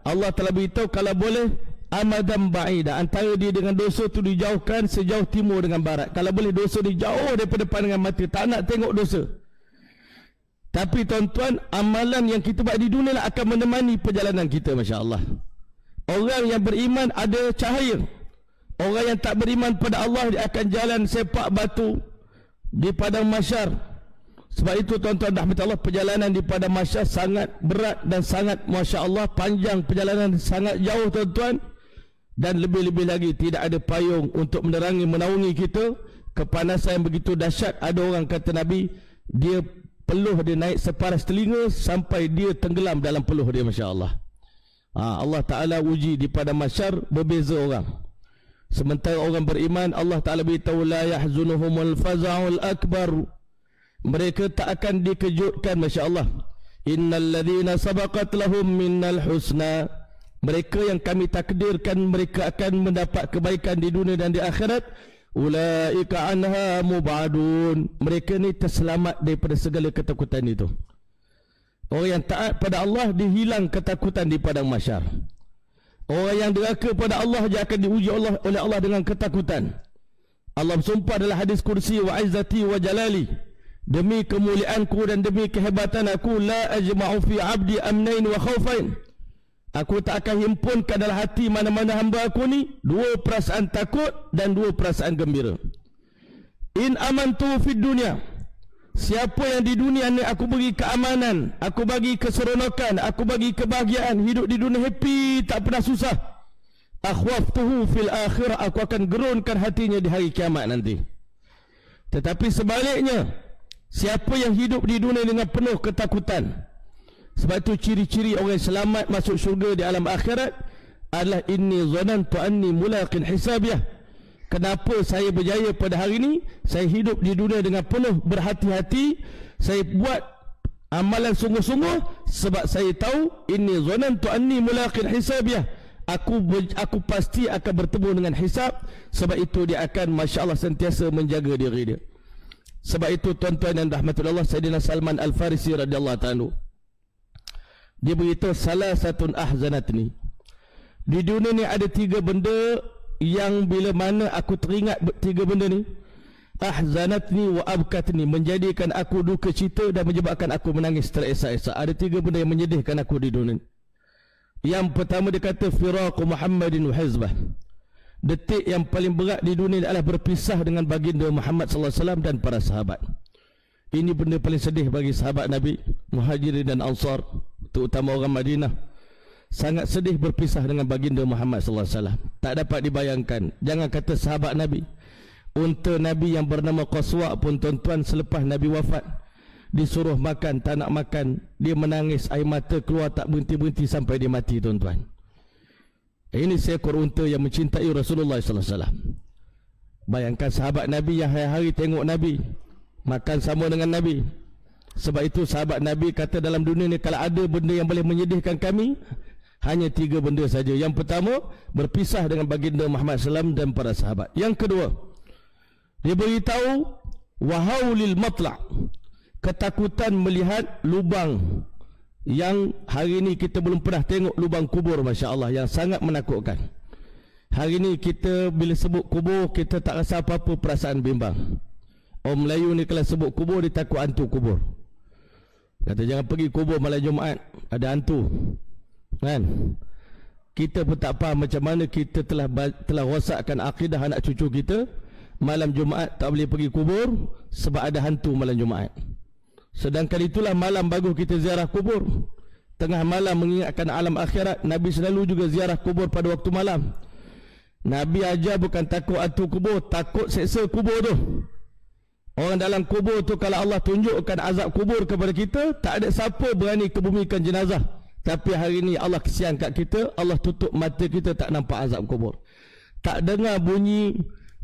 Allah telah beritahu kalau boleh amadam ba'ida, antara dia dengan dosa tu dijauhkan sejauh timur dengan barat. Kalau boleh dosa dijauh daripada pandangan mata, tak nak tengok dosa. Tapi tuan-tuan, amalan yang kita buat di dunia lah akan menemani perjalanan kita, Masya Allah. Orang yang beriman ada cahaya. Orang yang tak beriman pada Allah, dia akan jalan sepak batu di padang mahsyar. Sebab itu, tuan-tuan rahmat Allah, perjalanan di padang mahsyar sangat berat dan sangat, Masya Allah, panjang. Perjalanan sangat jauh, tuan-tuan. Dan lebih-lebih lagi tidak ada payung untuk menerangi, menaungi kita. Kepanasan yang begitu dahsyat. Ada orang kata Nabi, dia peluh dia naik separas telinga sampai dia tenggelam dalam peluh dia, Masya Allah. Allah Ta'ala uji di padang mahsyar berbeza orang. Sementara orang beriman, Allah Ta'ala beritahu la yahzunuhumul faza'ul akbar. Mereka tak akan dikejutkan, Masya Allah. innal ladzina sabaqat lahum minnal husna, mereka yang kami takdirkan mereka akan mendapat kebaikan di dunia dan di akhirat, ulaika anha mubadun, mereka ni terselamat daripada segala ketakutan itu. Orang yang taat pada Allah dihilang ketakutan di padang mahsyar. Orang yang deraka pada Allah dia akan diuji oleh Allah dengan ketakutan. Allah bersumpah dalam hadis kursi, wa izzati wa jalali, demi kemuliaanku dan demi kehebatan aku, la ajma'u fi 'abdi amnain wa khaufain, aku tak akan himpunkan dalam hati mana-mana hamba aku ni dua perasaan takut dan dua perasaan gembira. In amantu fid dunya, siapa yang di dunia ni aku bagi keamanan, aku bagi keseronokan, aku bagi kebahagiaan, hidup di dunia happy, tak pernah susah, akhwaftuhu fil akhirah, aku akan gerunkan hatinya di hari kiamat nanti. Tetapi sebaliknya, siapa yang hidup di dunia dengan penuh ketakutan, sebab itu ciri-ciri orang selamat masuk syurga di alam akhirat adalah inni zanantu anni mulaqin hisabiyah. Kenapa saya berjaya pada hari ini? Saya hidup di dunia dengan penuh berhati-hati, saya buat amalan sungguh-sungguh sebab saya tahu inni zanantu anni mulaqin hisabiyah. Aku pasti akan bertemu dengan hisab, sebab itu dia akan masya-Allah sentiasa menjaga diri dia. Sebab itu tuan-tuan dan rahmatullah, Sayyidina Salman Al-Farisi radhiyallahu ta'ala, dia beritahu salah satu ahzanatni, di dunia ni ada tiga benda yang bila mana aku teringat tiga benda ni, ahzanatni wa abkatni, menjadikan aku duka cita dan menyebabkan aku menangis teresak-esak. Ada tiga benda yang menyedihkan aku di dunia ni. Yang pertama dia kata firaqu Muhammadin wa hizbah, detik yang paling berat di dunia adalah berpisah dengan baginda Muhammad sallallahu alaihi wasallam dan para sahabat. Ini benda paling sedih bagi sahabat Nabi, Muhajirin dan Ansar, terutama orang Madinah. Sangat sedih berpisah dengan baginda Muhammad sallallahu alaihi wasallam. Tak dapat dibayangkan. Jangan kata sahabat Nabi, unta Nabi yang bernama Qaswa pun tuan-tuan selepas Nabi wafat disuruh makan, tak nak makan, dia menangis, air mata keluar tak berhenti-berhenti sampai dia mati tuan-tuan. Ini seekor unta yang mencintai Rasulullah sallallahu alaihi wasallam. Bayangkan sahabat Nabi yang hari-hari tengok Nabi, makan sama dengan Nabi. Sebab itu sahabat Nabi kata dalam dunia ni kalau ada benda yang boleh menyedihkan kami, hanya tiga benda saja. Yang pertama, berpisah dengan baginda Muhammad SAW dan para sahabat. Yang kedua, dia beritahu wahaulil matla', ketakutan melihat lubang yang hari ini kita belum pernah tengok, lubang kubur, Masya Allah, yang sangat menakutkan. Hari ini kita bila sebut kubur, kita tak rasa apa-apa, perasaan bimbang. Orang Melayu ni kalau sebut kubur, dia takut hantu kubur. Kata jangan pergi kubur malam Jumaat, ada hantu, kan? Kita pun tak faham macam mana kita telah rosakkan akidah anak cucu kita. Malam Jumaat tak boleh pergi kubur sebab ada hantu malam Jumaat. Sedangkan itulah malam bagus kita ziarah kubur. Tengah malam mengingatkan alam akhirat. Nabi selalu juga ziarah kubur pada waktu malam. Nabi ajar bukan takut hantu kubur, takut seksa kubur tu. Orang dalam kubur tu kalau Allah tunjukkan azab kubur kepada kita, tak ada siapa berani kebumikan jenazah. Tapi hari ini Allah kesian kat kita, Allah tutup mata kita, tak nampak azab kubur. Tak dengar bunyi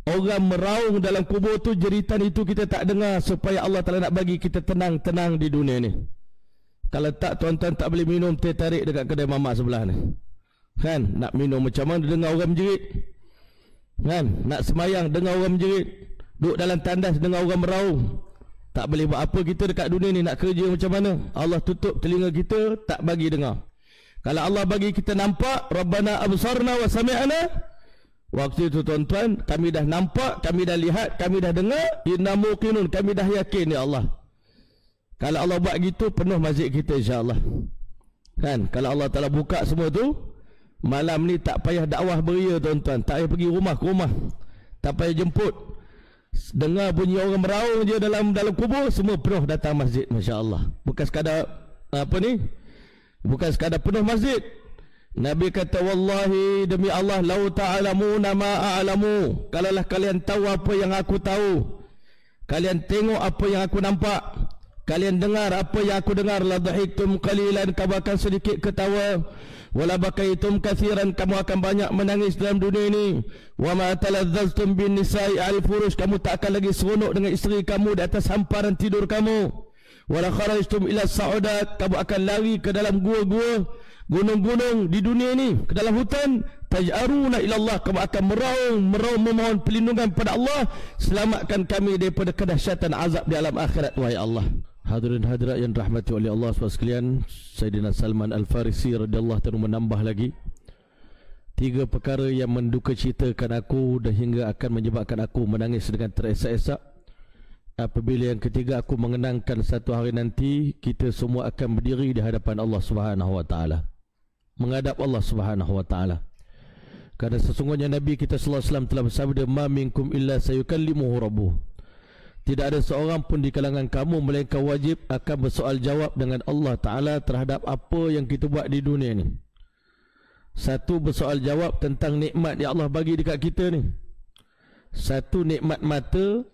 orang meraung dalam kubur tu, jeritan itu kita tak dengar, supaya Allah Ta'ala nak bagi kita tenang-tenang di dunia ni. Kalau tak, tuan-tuan tak boleh minum teh tarik dekat kedai mamak sebelah ni, kan? Nak minum macam mana dengar orang menjerit, kan? Nak semayang dengar orang menjerit, duduk dalam tandas dengar orang meraung. Tak boleh buat apa kita dekat dunia ni. Nak kerja macam mana, Allah tutup telinga kita, tak bagi dengar. Kalau Allah bagi kita nampak, Rabbana absarna wa sami'na, waktu itu tuan-tuan kami dah nampak, kami dah lihat, kami dah dengar, inna muqinun, kami dah yakin ya Allah. Kalau Allah buat gitu, penuh masjid kita insya-Allah, kan? Kalau Allah Ta'ala buka semua tu, malam ni tak payah dakwah beria tuan-tuan, tak payah pergi rumah ke rumah, tak payah jemput. Dengar bunyi orang meraung je dalam kubur, semua penuh datang masjid, masya-Allah. Bukan sekadar apa ni, bukan sekadar penuh masjid. Nabi kata wallahi, demi Allah, lau ta'lamuna ma a'lamu, kalaulah kalian tahu apa yang aku tahu, kalian tengok apa yang aku nampak, kalian dengar apa yang aku dengar, la dhahiktum qalilan, kamu akan sedikit ketawa, wala bakaitum kathiran, kamu akan banyak menangis dalam dunia ini, wa ma taladzaztum bin nisa'i al furush, kamu tak akan lagi seronok dengan isteri kamu di atas hamparan tidur kamu, Wala kharajtum ila sa'udat, kamu akan lari ke dalam gua-gua, gunung-gunung di dunia ini, ke dalam hutan. Taj'aruna ila Allah, kamu akan meraung memohon perlindungan pada Allah, selamatkan kami daripada kedahsyatan azab di alam akhirat, wahai Allah. Hadirin hadirat yang rahmati oleh Allah sekalian, Sayyidina Salman Al-Farisi radhiyallahu anhu menambah lagi 3 perkara yang mendukacitakan aku dan hingga akan menyebabkan aku menangis dengan teresak-esak. Apabila yang ketiga, aku mengenangkan satu hari nanti kita semua akan berdiri di hadapan Allah Subhanahu wa taala, menghadap Allah Subhanahu wa taala. Karena sesungguhnya Nabi kita sallallahu alaihi wasallam telah bersabda, "Ma minkum illa sayukallimuhu rabbuh." Tidak ada seorang pun di kalangan kamu melainkan wajib akan bersoal jawab dengan Allah Taala terhadap apa yang kita buat di dunia ni. Satu, bersoal jawab tentang nikmat yang Allah bagi dekat kita ni. Satu, nikmat mata.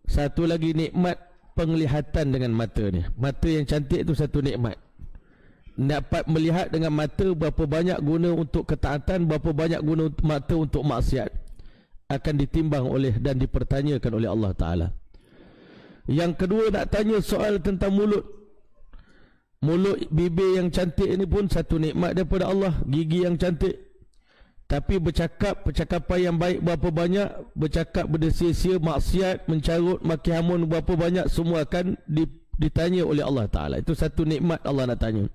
Satu lagi, nikmat penglihatan dengan mata ni. Mata yang cantik tu satu nikmat. Dapat melihat dengan mata, berapa banyak guna untuk ketaatan, berapa banyak guna mata untuk maksiat, akan ditimbang oleh dan dipertanyakan oleh Allah Ta'ala. Yang kedua, nak tanya soal tentang mulut. Mulut, bibir yang cantik ini pun satu nikmat daripada Allah. Gigi yang cantik. Tapi bercakap, percakapan yang baik berapa banyak, bercakap bersia-sia, maksiat, mencarut, maki hamun berapa banyak, semua akan ditanya oleh Allah Ta'ala. Itu satu nikmat Allah nak tanya.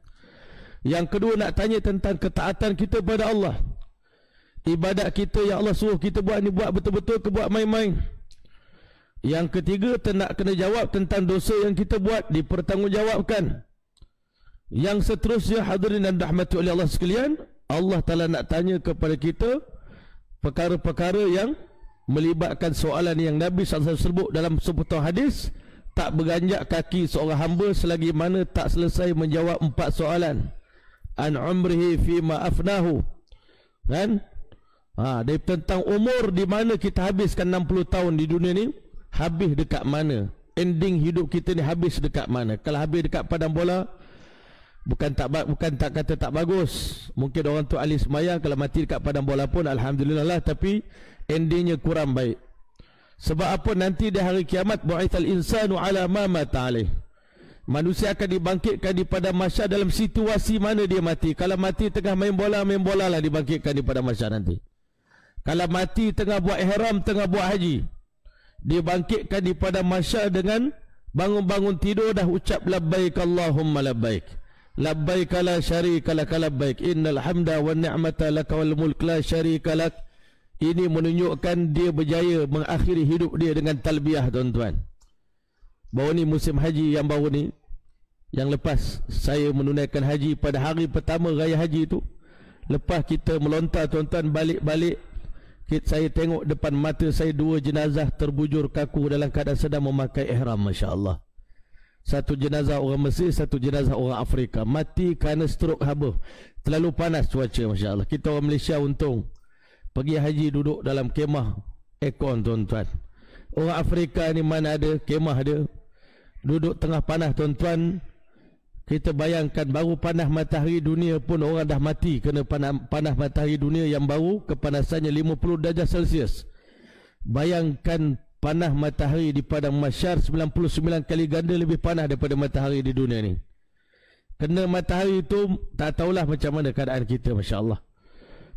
Yang kedua, nak tanya tentang ketaatan kita pada Allah. Ibadat kita yang Allah suruh kita buat ni, buat betul-betul ke buat main-main. Yang ketiga, nak kena jawab tentang dosa yang kita buat, dipertanggungjawabkan. Yang seterusnya, hadirin dan rahmati oleh Allah sekalian, Allah Ta'ala nak tanya kepada kita perkara-perkara yang melibatkan soalan yang Nabi SAW sebut dalam sebuah hadis, tak berganjak kaki seorang hamba selagi mana tak selesai menjawab 4 soalan. An umrihi fima afnahu, kan? Dari tentang umur di mana kita habiskan 60 tahun di dunia ni, habis dekat mana? Ending hidup kita ni habis dekat mana? Kalau habis dekat padang bola, bukan tak kata tak bagus. Mungkin orang tu ahli semayang, kalau mati dekat padang bola pun alhamdulillah lah, tapi endingnya kurang baik. Sebab apa? Nanti di hari kiamat, bu'ithal insanu ala ma mata alaih. Manusia akan dibangkitkan di padang mahsyar dalam situasi mana dia mati. Kalau mati tengah main bola lah dibangkitkan di padang mahsyar nanti. Kalau mati tengah buat ihram, tengah buat haji, dibangkitkan di padang mahsyar dengan bangun-bangun tidur dah ucap labbaik Allahumma labbaik. Labbaik la syarika lak labbaik. Innal hamda wan ni'mata lak wal mulk la syarika lak. Ini menunjukkan dia berjaya mengakhiri hidup dia dengan talbiyah, tuan-tuan. Baru ni musim haji yang baru ni, yang lepas saya menunaikan haji pada hari pertama raya haji tu. Lepas kita melontar, tuan-tuan, balik-balik, saya tengok depan mata saya 2 jenazah terbujur kaku dalam keadaan sedang memakai ihram, masya-Allah. Satu jenazah orang Mesir, satu jenazah orang Afrika. Mati kerana strok haba. Terlalu panas cuaca, masya-Allah. Kita orang Malaysia untung pergi haji duduk dalam kemah aircon, tuan-tuan. Orang Afrika ni mana ada kemah dia, duduk tengah panas, tuan-tuan. Kita bayangkan baru panas matahari dunia pun orang dah mati kena panas matahari dunia yang baru kepanasannya 50 darjah Celsius. Bayangkan panas matahari di padang mahsyar 99 kali ganda lebih panas daripada matahari di dunia ni. Kena matahari itu tak tahulah macam mana keadaan kita, masya-Allah.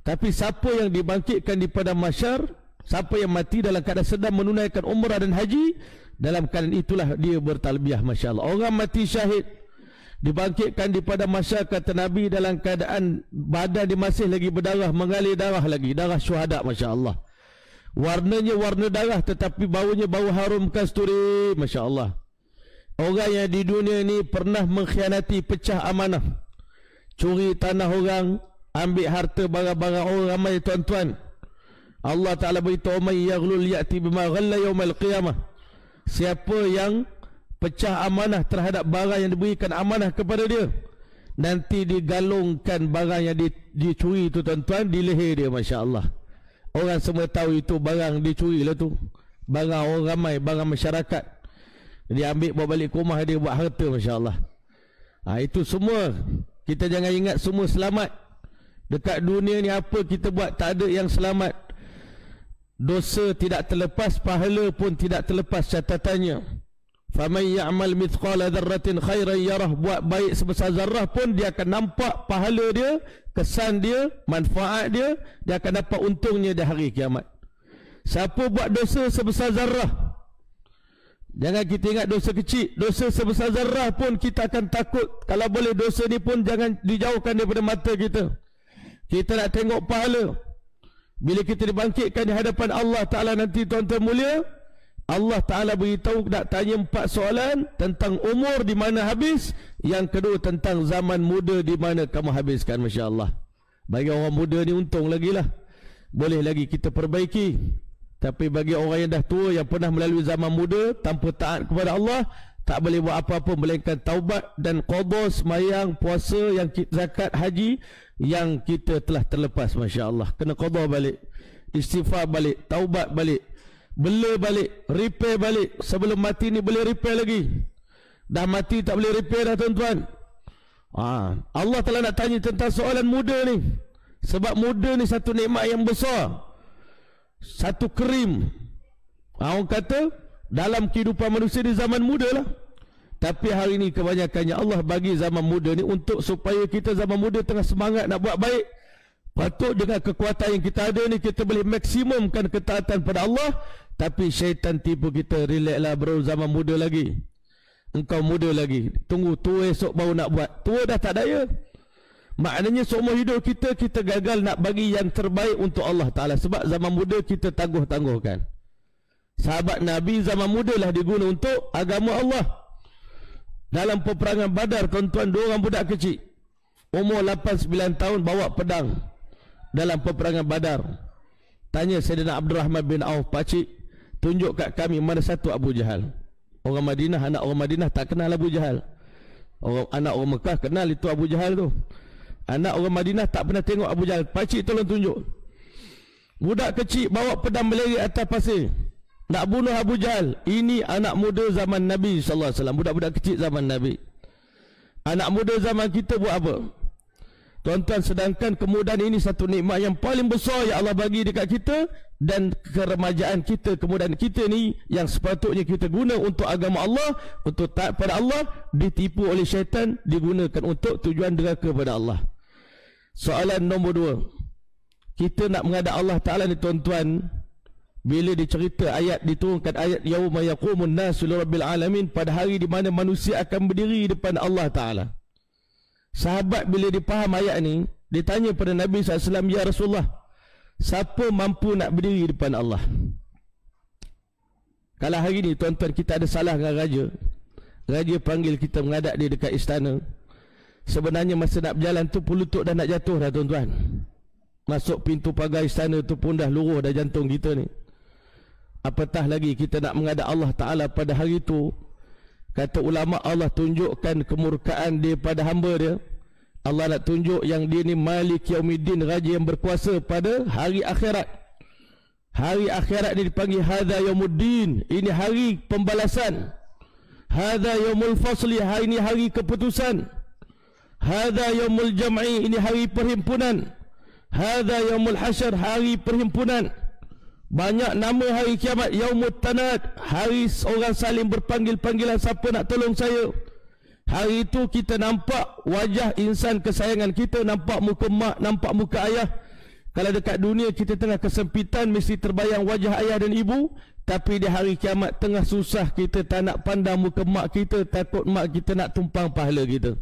Tapi siapa yang dibangkitkan di padang mahsyar, siapa yang mati dalam keadaan sedang menunaikan umrah dan haji, dalam keadaan itulah dia bertalbiyah, masya-Allah. Orang mati syahid dibangkitkan di padang mahsyar, kata Nabi, dalam keadaan badan dia masih lagi berdarah, mengalir darah lagi, darah syuhada, masya-Allah. Warnanya warna darah tetapi baunya bau harum kasturi, masya-Allah. Orang yang di dunia ni pernah mengkhianati, pecah amanah, curi tanah orang, ambil harta barang-barang orang ramai, tuan-tuan. Allah Ta'ala beritahu, "Man yaghlul ya'ti bima ghalla yaumal qiyamah." Siapa yang pecah amanah terhadap barang yang diberikan amanah kepada dia, nanti digalungkan barang yang dicuri itu, tuan-tuan, di leher dia, masya-Allah. Orang semua tahu itu barang dicuri lah tu. Barang orang ramai, barang masyarakat. Dia ambil bawa balik ke rumah dia buat harta, masya-Allah. Itu semua kita jangan ingat semua selamat. Dekat dunia ni apa kita buat tak ada yang selamat. Dosa tidak terlepas, pahala pun tidak terlepas catatannya. Faman ya'mal mithqala dzarratin khairan yarah, buat baik sebesar zarah pun dia akan nampak pahala dia, kesan dia, manfaat dia, dia akan dapat untungnya di hari kiamat. Siapa buat dosa sebesar zarah, jangan kita ingat dosa kecil, dosa sebesar zarah pun kita akan takut. Kalau boleh dosa ni pun jangan dijauhkan daripada mata kita. Kita nak tengok pahala. Bila kita dibangkitkan di hadapan Allah Ta'ala nanti, tuan-tuan mulia, Allah Ta'ala beritahu nak tanya 4 soalan tentang umur di mana habis, yang kedua tentang zaman muda di mana kamu habiskan. Masya Allah. Bagi orang muda ni untung lagi lah, boleh lagi kita perbaiki. Tapi bagi orang yang dah tua, yang pernah melalui zaman muda tanpa taat kepada Allah, tak boleh buat apa-apa melainkan taubat dan qada, semayang, puasa, yang zakat, haji yang kita telah terlepas. Masya Allah. Kena qada balik, istighfar balik, taubat balik, bela balik, repair balik. Sebelum mati ni boleh repair lagi. Dah mati tak boleh repair dah, tuan-tuan. Allah telah nak tanya tentang soalan muda ni. Sebab muda ni satu nikmat yang besar, satu krim. Orang kata dalam kehidupan manusia di zaman muda lah. Tapi hari ni kebanyakannya Allah bagi zaman muda ni untuk supaya kita zaman muda tengah semangat nak buat baik. Patut dengan kekuatan yang kita ada ni kita boleh maksimumkan ketaatan pada Allah. Tapi syaitan tipu kita, relax lah bro, zaman muda lagi, engkau muda lagi, tunggu tua esok baru nak buat. Tua dah tak daya. Maknanya seumur hidup kita, kita gagal nak bagi yang terbaik untuk Allah Ta'ala. Sebab zaman muda kita tangguh-tangguhkan. Sahabat Nabi zaman muda lah diguna untuk agama Allah. Dalam peperangan Badar, tuan-tuan, 2 orang budak kecil umur 8-9 tahun bawa pedang dalam peperangan Badar. Tanya Sayyidina Abdurrahman bin Auf, pakcik, tunjuk kat kami mana satu Abu Jahal. Orang Madinah, anak orang Madinah tak kenal Abu Jahal. Anak orang Mekah kenal itu Abu Jahal tu. Anak orang Madinah tak pernah tengok Abu Jahal. Pakcik tolong tunjuk. Budak kecil bawa pedang melerik atas pasir nak bunuh Abu Jahal. Ini anak muda zaman Nabi SAW. Budak-budak kecil zaman Nabi. Anak muda zaman kita buat apa? Tuan-tuan, sedangkan kemudahan ini satu nikmat yang paling besar yang Allah bagi dekat kita. Dan keremajaan kita, kemudahan kita ni yang sepatutnya kita guna untuk agama Allah, untuk taat pada Allah, ditipu oleh syaitan, digunakan untuk tujuan deraka pada Allah. Soalan nombor 2, kita nak menghadap Allah Ta'ala ni, tuan-tuan. Bila dicerita ayat, diturunkan ayat yauma yaqumun nasu lirabbil alamin, pada hari di mana manusia akan berdiri depan Allah Ta'ala. Sahabat bila dipaham ayat ni, ditanya pada Nabi SAW, ya Rasulullah, siapa mampu nak berdiri depan Allah? Kalau hari ni, tuan-tuan, kita ada salah dengan raja, raja panggil kita menghadap dia dekat istana, sebenarnya masa nak berjalan tu pelutut dah nak jatuh dah, tuan-tuan. Masuk pintu pagar istana tu pun dah luruh dah jantung kita ni. Apatah lagi kita nak menghadap Allah Ta'ala pada hari itu. Kata ulama, Allah tunjukkan kemurkaan dia pada hamba dia. Allah nak tunjuk yang dia ni Malik Yaumiddin, raja yang berkuasa pada hari akhirat. Hari akhirat ni dipanggil Hadha Yaumuddin, ini hari pembalasan. Hadha Yaumul Fasli, hari ini hari keputusan. Hadha Yaumul Jam'i, ini hari perhimpunan. Hadha Yaumul Hasyr, hari perhimpunan. Banyak nama hari kiamat. Yaumut Tanad, hari orang saling berpanggil-panggilan, siapa nak tolong saya. Hari itu kita nampak wajah insan kesayangan kita, nampak muka mak, nampak muka ayah. Kalau dekat dunia kita tengah kesempitan, mesti terbayang wajah ayah dan ibu. Tapi di hari kiamat tengah susah, kita tak nak pandang muka mak kita, takut mak kita nak tumpang pahala kita.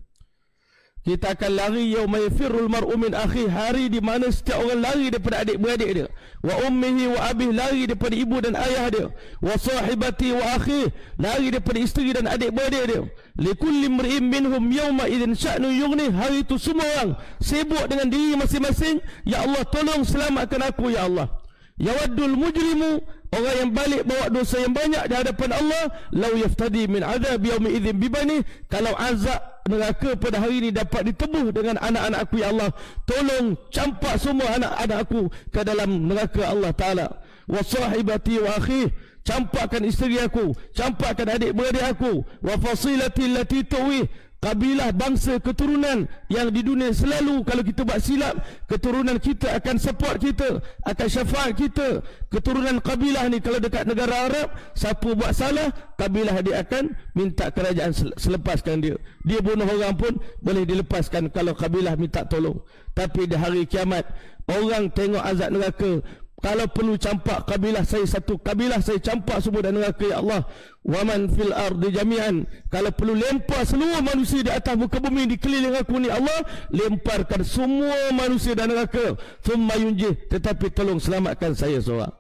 Kita akan lari yauma yafirrul mar'u min akhi, hari di mana setiap orang lari daripada adik-beradik dia. Wa ummihi wa abih, lari daripada ibu dan ayah dia. Wa sahibati wa akhi, lari daripada isteri dan adik-beradik dia. Likulli imri'in minhum yawma idzin sya'nu yughni, hari itu semua orang sibuk dengan diri masing-masing. Ya Allah, tolong selamatkan aku ya Allah. Yawaddul mujrimu, orang yang balik bawa dosa yang banyak di hadapan Allah, lau yaftadi min azab yaumi idzin bibani, kalau azab neraka pada hari ini dapat ditebuh dengan anak-anak aku ya Allah, tolong campak semua anak-anak aku ke dalam neraka Allah Ta'ala. Wa sahibati wa akhi, campakkan isteri aku, campakkan adik-beradik aku. Wa fasilati allati tuwi, kabilah, bangsa, keturunan yang di dunia selalu kalau kita buat silap, keturunan kita akan support kita, akan syafaat kita. Keturunan kabilah ni kalau dekat negara Arab, siapa buat salah, kabilah dia akan minta kerajaan selepaskan dia. Dia bunuh orang pun boleh dilepaskan kalau kabilah minta tolong. Tapi di hari kiamat, orang tengok azab neraka, kalau perlu campak kabilah saya, satu kabilah saya campak semua dalam neraka, ya Allah. Waman fil ardi jami'an, kalau perlu lempar seluruh manusia di atas muka bumi dikeliling aku ni Allah, lemparkan semua manusia dalam neraka, thumma yunjih, tetapi tolong selamatkan saya seorang.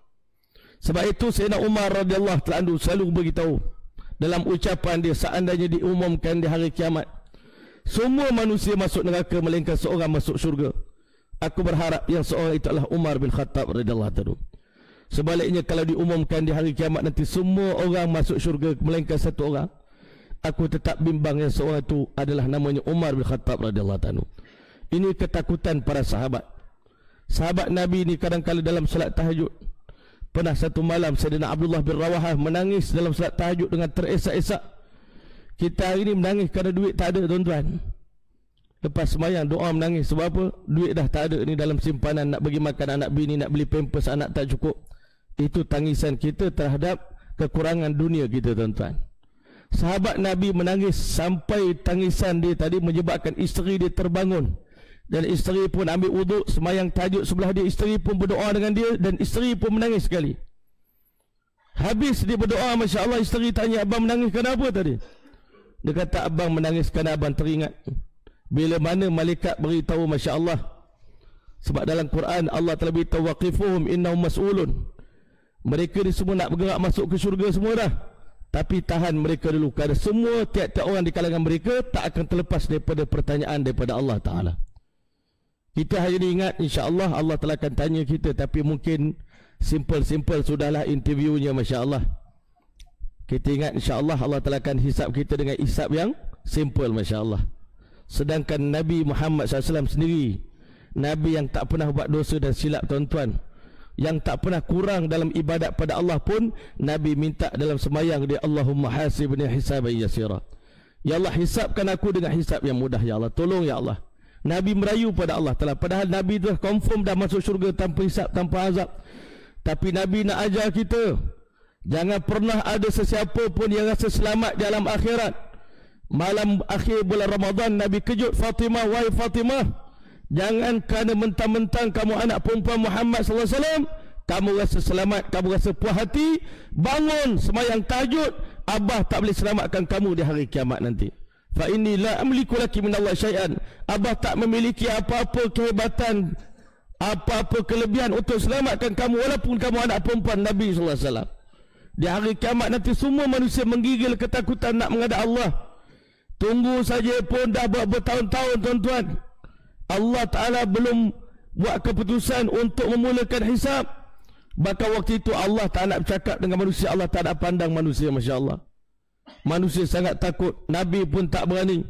Sebab itu Sayyidina Umar radhiyallahu ta'ala anhu selalu beritahu dalam ucapan dia, seandainya diumumkan di hari kiamat semua manusia masuk neraka melainkan seorang masuk syurga, aku berharap yang seorang itu adalah Umar bin Khattab radhiyallahu ta'ala. Sebaliknya kalau diumumkan di hari kiamat nanti semua orang masuk syurga melainkan satu orang, aku tetap bimbang yang seorang itu adalah namanya Umar bin Khattab radhiyallahu ta'ala. Ini ketakutan para sahabat. Sahabat Nabi ini kadang-kadang dalam salat tahajud, pernah satu malam Sayyidina Abdullah bin Rawahah menangis dalam salat tahajud dengan teresak-esak. Kita hari ini menangis kerana duit tak ada, tuan-tuan. Lepas sembahyang doa menangis sebab apa? Duit dah tak ada ni dalam simpanan, nak bagi makan anak bini, nak beli pampers anak tak cukup. Itu tangisan kita terhadap kekurangan dunia kita, tuan-tuan. Sahabat Nabi menangis sampai tangisan dia tadi menyebabkan isteri dia terbangun, dan isteri pun ambil wuduk sembahyang tahajud sebelah dia, isteri pun berdoa dengan dia dan isteri pun menangis sekali. Habis dia berdoa, Masya Allah, isteri tanya, abang menangis kenapa tadi? Dia kata, abang menangis kerana abang teringat bila mana malaikat beritahu, Masya Allah. Sebab dalam Quran Allah telah beritahu, waqifuhum innahum mas'ulun. Mereka ni semua nak bergerak masuk ke syurga semua dah, tapi tahan mereka dulu, kerana semua tiap-tiap orang di kalangan mereka tak akan terlepas daripada pertanyaan daripada Allah Ta'ala. Kita hari ini ingat, Insya Allah Allah telah akan tanya kita, tapi mungkin simple-simple sudahlah interviewnya, Masya Allah. Kita ingat Insya Allah Allah telah akan hisap kita dengan hisap yang simple, Masya Allah. Sedangkan Nabi Muhammad SAW sendiri, Nabi yang tak pernah buat dosa dan silap, tuan-tuan, yang tak pernah kurang dalam ibadat pada Allah pun, Nabi minta dalam sembahyang dia, Allahumma hasibni hisaban yasira. Ya Allah, hisapkan aku dengan hisap yang mudah, ya Allah, tolong ya Allah. Nabi merayu pada Allah Ta'ala, padahal Nabi dah confirm dah masuk syurga tanpa hisap, tanpa azab. Tapi Nabi nak ajar kita, jangan pernah ada sesiapa pun yang rasa selamat di alam akhirat. Malam akhir bulan Ramadan, Nabi kejut Fatimah, wahai Fatimah, jangan kerana mentang-mentang kamu anak perempuan Muhammad SAW, kamu rasa selamat, kamu rasa puas hati, bangun sembahyang tahajud, Abah tak boleh selamatkan kamu di hari kiamat nanti. Fa inni la amliku laki minallahi syai'an. Abah tak memiliki apa-apa kehebatan, apa-apa kelebihan untuk selamatkan kamu, walaupun kamu anak perempuan Nabi SAW. Di hari kiamat nanti semua manusia menggigil ketakutan nak menghadap Allah. Tunggu saja pun dah bertahun-tahun, tuan-tuan. Allah Ta'ala belum buat keputusan untuk memulakan hisab. Bahkan waktu itu Allah tak nak bercakap dengan manusia, Allah tak nak pandang manusia, Masya Allah. Manusia sangat takut, Nabi pun tak berani.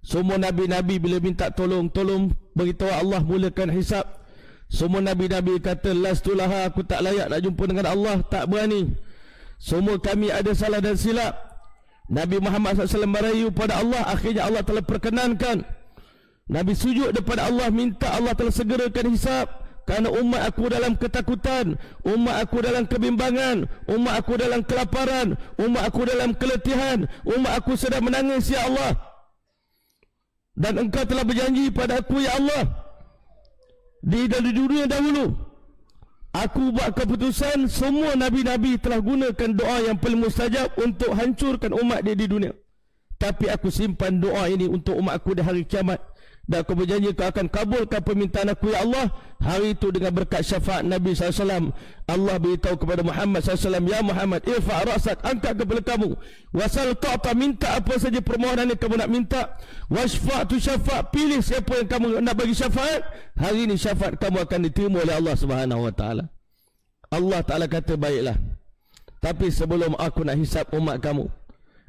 Semua Nabi-Nabi bila minta tolong beritahu Allah mulakan hisab. Semua Nabi-Nabi kata, lastulaha, aku tak layak nak jumpa dengan Allah, tak berani. Semua kami ada salah dan silap. Nabi Muhammad SAW merayu pada Allah, akhirnya Allah telah perkenankan. Nabi sujud kepada Allah, minta Allah telah segerakan hisab. Kerana umat aku dalam ketakutan, umat aku dalam kebimbangan, umat aku dalam kelaparan, umat aku dalam keletihan, umat aku sedang menangis, ya Allah. Dan engkau telah berjanji pada aku, ya Allah, di dunia dahulu, aku buat keputusan, semua Nabi-Nabi telah gunakan doa yang paling mustajab untuk hancurkan umat dia di dunia. Tapi aku simpan doa ini untuk umat aku di hari kiamat. Dan aku berjanji kau akan kabulkan permintaan aku, ya Allah. Hari itu dengan berkat syafaat Nabi SAW, Allah beritahu kepada Muhammad SAW, ya Muhammad, irfa' ra'sak, angkat kepala kamu, wasal ta'ta, minta apa saja permohonan yang kamu nak minta, wasfa' tu syafa', pilih siapa yang kamu nak bagi syafaat. Hari ini syafaat kamu akan diterima oleh Allah Subhanahu Wa Ta'ala. Allah Ta'ala kata, baiklah, tapi sebelum aku nak hisap umat kamu,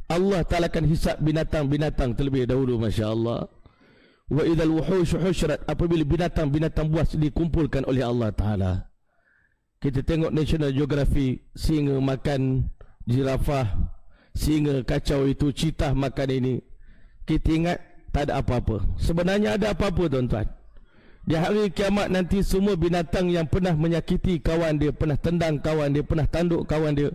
Allah Ta'ala akan hisap binatang-binatang terlebih dahulu, Masya Allah. Wa idzal wuhush husyrat, apabila binatang-binatang buas dikumpulkan oleh Allah Ta'ala. Kita tengok National Geographic, singa makan jirafah, singa kacau itu, citah makan ini. kita ingat tak ada apa-apa. Sebenarnya ada apa-apa tuan-tuan. Di hari kiamat nanti semua binatang yang pernah menyakiti kawan dia, pernah tendang kawan dia, pernah tanduk kawan dia,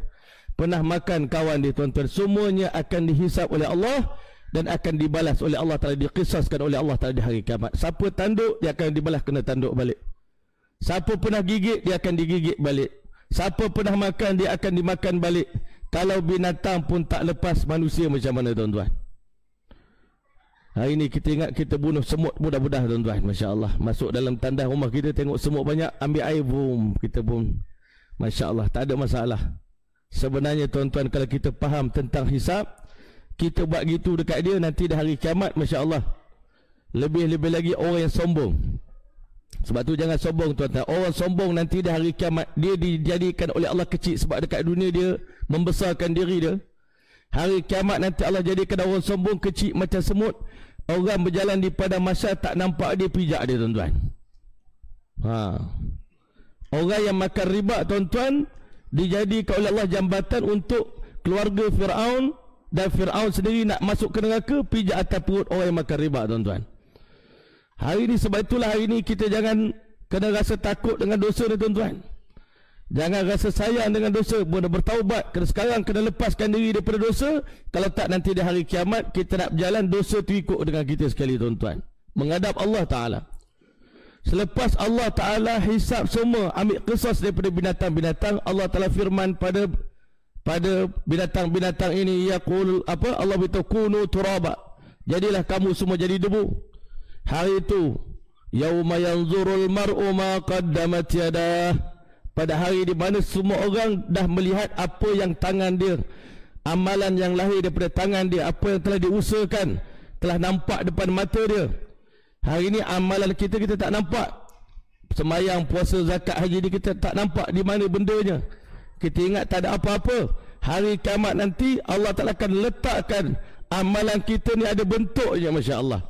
pernah makan kawan dia tuan-tuan, semuanya akan dihisap oleh Allah dan akan dibalas oleh Allah Ta'ala, diqisaskan oleh Allah Ta'ala di hari kiamat. Siapa tanduk, dia akan dibalas kena tanduk balik. Siapa pernah gigit, dia akan digigit balik. Siapa pernah makan, dia akan dimakan balik. Kalau binatang pun tak lepas, manusia macam mana tuan-tuan? Hari ini kita ingat kita bunuh semut mudah-mudah tuan-tuan. Masya Allah. Masuk dalam tandas rumah kita, tengok semut banyak, ambil air, boom, kita pun Masya Allah, tak ada masalah. Sebenarnya tuan-tuan, kalau kita faham tentang hisab, kita buat gitu dekat dia, nanti di hari kiamat, Masya Allah, lebih-lebih lagi orang yang sombong. Sebab tu jangan sombong tuan-tuan. Orang sombong nanti di hari kiamat, dia dijadikan oleh Allah kecil. Sebab dekat dunia dia membesarkan diri dia. Hari kiamat nanti Allah jadikan orang sombong kecil macam semut. Orang berjalan di padang mahsyar tak nampak dia, pijak dia tuan-tuan. Orang yang makan riba tuan-tuan, dijadikan oleh Allah jambatan untuk keluarga Fir'aun, dan Fir'aun sendiri nak masuk ke neraka, pijak atas perut orang yang makan riba tuan-tuan. Hari ini, sebab itulah hari ini kita jangan kena rasa takut dengan dosa ni tuan-tuan. Jangan rasa sayang dengan dosa, boleh bertaubat. Kena sekarang kena lepaskan diri daripada dosa. Kalau tak, nanti di hari kiamat kita nak berjalan, dosa tu ikut dengan kita sekali tuan-tuan, menghadap Allah Ta'ala. Selepas Allah Ta'ala hisap semua, ambil qisas daripada binatang-binatang, Allah Ta'ala firman pada binatang-binatang ini, yaqul apa? Allah beritahu, kunu turaba, jadilah kamu semua jadi debu. Hari itu, yauma yanzurul mar'u ma qaddamat yadah, pada hari di mana semua orang dah melihat apa yang tangan dia, amalan yang lahir daripada tangan dia, apa yang telah diusahakan, telah nampak depan mata dia. Hari ini amalan kita tak nampak. Semayang, puasa, zakat, haji ni kita tak nampak di mana bendanya. Kita ingat tak ada apa-apa. Hari kiamat nanti Allah Ta'ala akan letakkan amalan kita ni ada bentuknya, Masya Allah.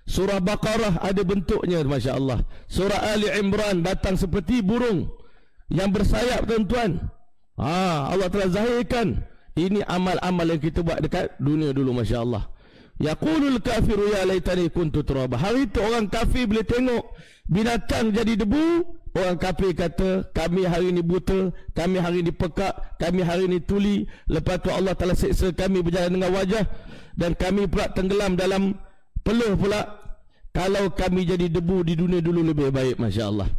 Surah Baqarah ada bentuknya, Masya Allah. Surah Ali Imran datang seperti burung yang bersayap tuan-tuan. Allah telah zahirkan. Ini amal-amal yang kita buat dekat dunia dulu, Masya Allah. Yaqulul kafiru ya laitani kuntu turaba. Hari itu orang kafir bila tengok binatang jadi debu, orang kafir kata, kami hari ini buta, kami hari ini pekak, kami hari ini tuli. Lepas tu Allah telah seksa kami berjalan dengan wajah, dan kami pula tenggelam dalam peluh pula. Kalau kami jadi debu di dunia dulu lebih baik, Masya Allah.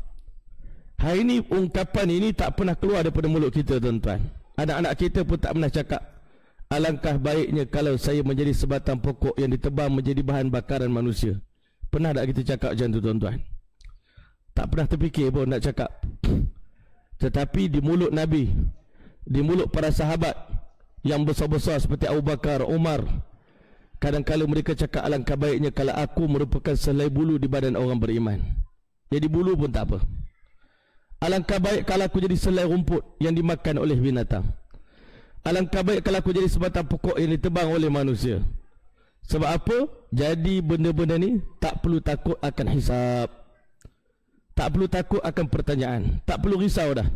Hari ini ungkapan ini tak pernah keluar daripada mulut kita tuan-tuan. Anak-anak kita pun tak pernah cakap, alangkah baiknya kalau saya menjadi sebatang pokok yang ditebang menjadi bahan bakaran manusia. Pernah tak kita cakap macam tu tuan-tuan? Tak pernah terfikir pun nak cakap. Tetapi di mulut Nabi, di mulut para sahabat yang besar-besar seperti Abu Bakar, Umar, kadang-kadang mereka cakap, alangkah baiknya kalau aku merupakan selai bulu di badan orang beriman. Jadi bulu pun tak apa. Alangkah baik kalau aku jadi selai rumput yang dimakan oleh binatang. Alangkah baik kalau aku jadi sebatang pokok yang ditebang oleh manusia. Sebab apa? Jadi benda-benda ni tak perlu takut akan hisab, tak perlu takut akan pertanyaan, tak perlu risau dah.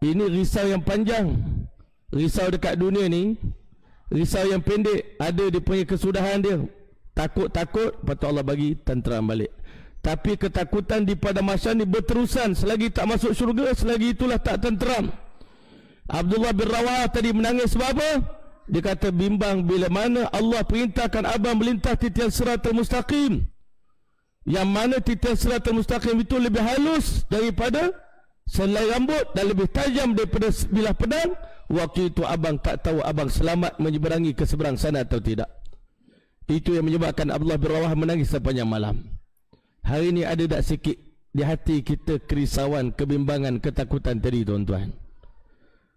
Ini risau yang panjang. Risau dekat dunia ni, risau yang pendek, ada dia punya kesudahan dia. Takut-takut, lepas tu Allah bagi tenteram balik. Tapi ketakutan di pada masa ni berterusan. Selagi tak masuk syurga, selagi itulah tak tenteram. Abdullah bin Rawah tadi menangis sebab apa? Dia kata, bimbang bila mana Allah perintahkan abang melintas titian siratal mustaqim, yang mana titian siratal mustaqim itu lebih halus daripada selai rambut dan lebih tajam daripada bilah pedang. Waktu itu abang tak tahu abang selamat menyeberangi ke seberang sana atau tidak. Itu yang menyebabkan Abdullah bin Rawah menangis sepanjang malam. Hari ini ada tak sikit di hati kita kerisauan, kebimbangan, ketakutan tadi tuan-tuan?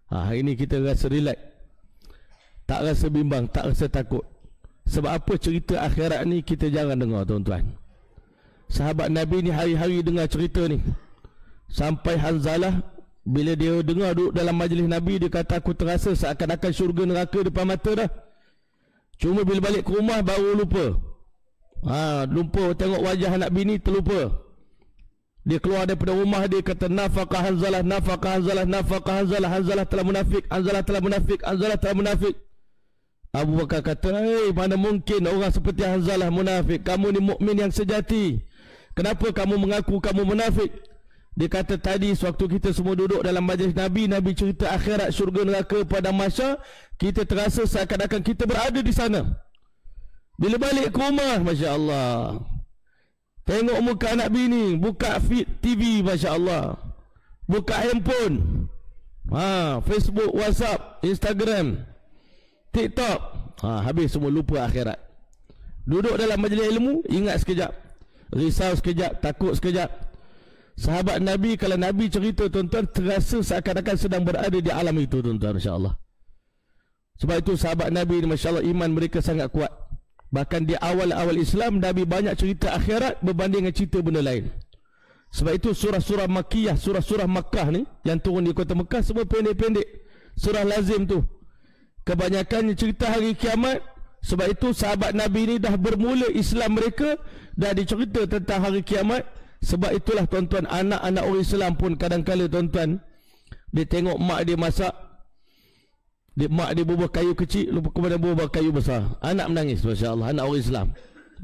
Hari ini kita rasa relax, tak rasa bimbang, tak rasa takut. Sebab apa? Cerita akhirat ni kita jarang dengar tuan-tuan. Sahabat Nabi ni hari-hari dengar cerita ni. Sampai Hanzalah bila dia dengar duduk dalam majlis Nabi, dia kata, aku terasa seakan-akan syurga neraka depan mata dah. Cuma bila balik ke rumah baru lupa. Lupa tengok wajah anak bini, terlupa. Dia keluar daripada rumah, dia kata, nafaqah Hanzalah, nafaqah Hanzalah, nafaqah Hanzalah, Hanzalah telah munafik, Hanzalah telah munafik, Hanzalah telah munafik. Abu Bakar kata, mana mungkin orang seperti Hanzalah munafik? Kamu ni mukmin yang sejati. Kenapa kamu mengaku kamu munafik? Dia kata, tadi sewaktu kita semua duduk dalam majlis Nabi, Nabi cerita akhirat, syurga neraka pada masa, kita terasa seakan-akan kita berada di sana. Bila balik ke rumah, Masya Allah, tengok muka anak bini, buka feed TV, Masya Allah, buka handphone, Facebook, WhatsApp, Instagram, TikTok, habis semua lupa akhirat. Duduk dalam majlis ilmu, ingat sekejap, risau sekejap, takut sekejap. Sahabat Nabi, kalau Nabi cerita, tuan-tuan, terasa seakan-akan sedang berada di alam itu, tuan-tuan, insya-Allah. Sebab itu sahabat Nabi ni, masya-Allah, iman mereka sangat kuat. Bahkan di awal-awal Islam, Nabi banyak cerita akhirat berbanding dengan cerita benda lain. Sebab itu surah-surah Makkiyah, surah-surah Makkah ni yang turun di kota Mekah, semua pendek-pendek. Surah lazim tu, kebanyakannya cerita hari kiamat. Sebab itu sahabat Nabi ni dah bermula Islam mereka dah dicerita tentang hari kiamat. Sebab itulah tuan-tuan, anak-anak orang Islam pun kadang-kala, tuan-tuan, dia tengok mak dia masak, mak dia bubuh kayu kecil, lupa kepada bubuh kayu besar, anak menangis. Masya Allah, anak orang Islam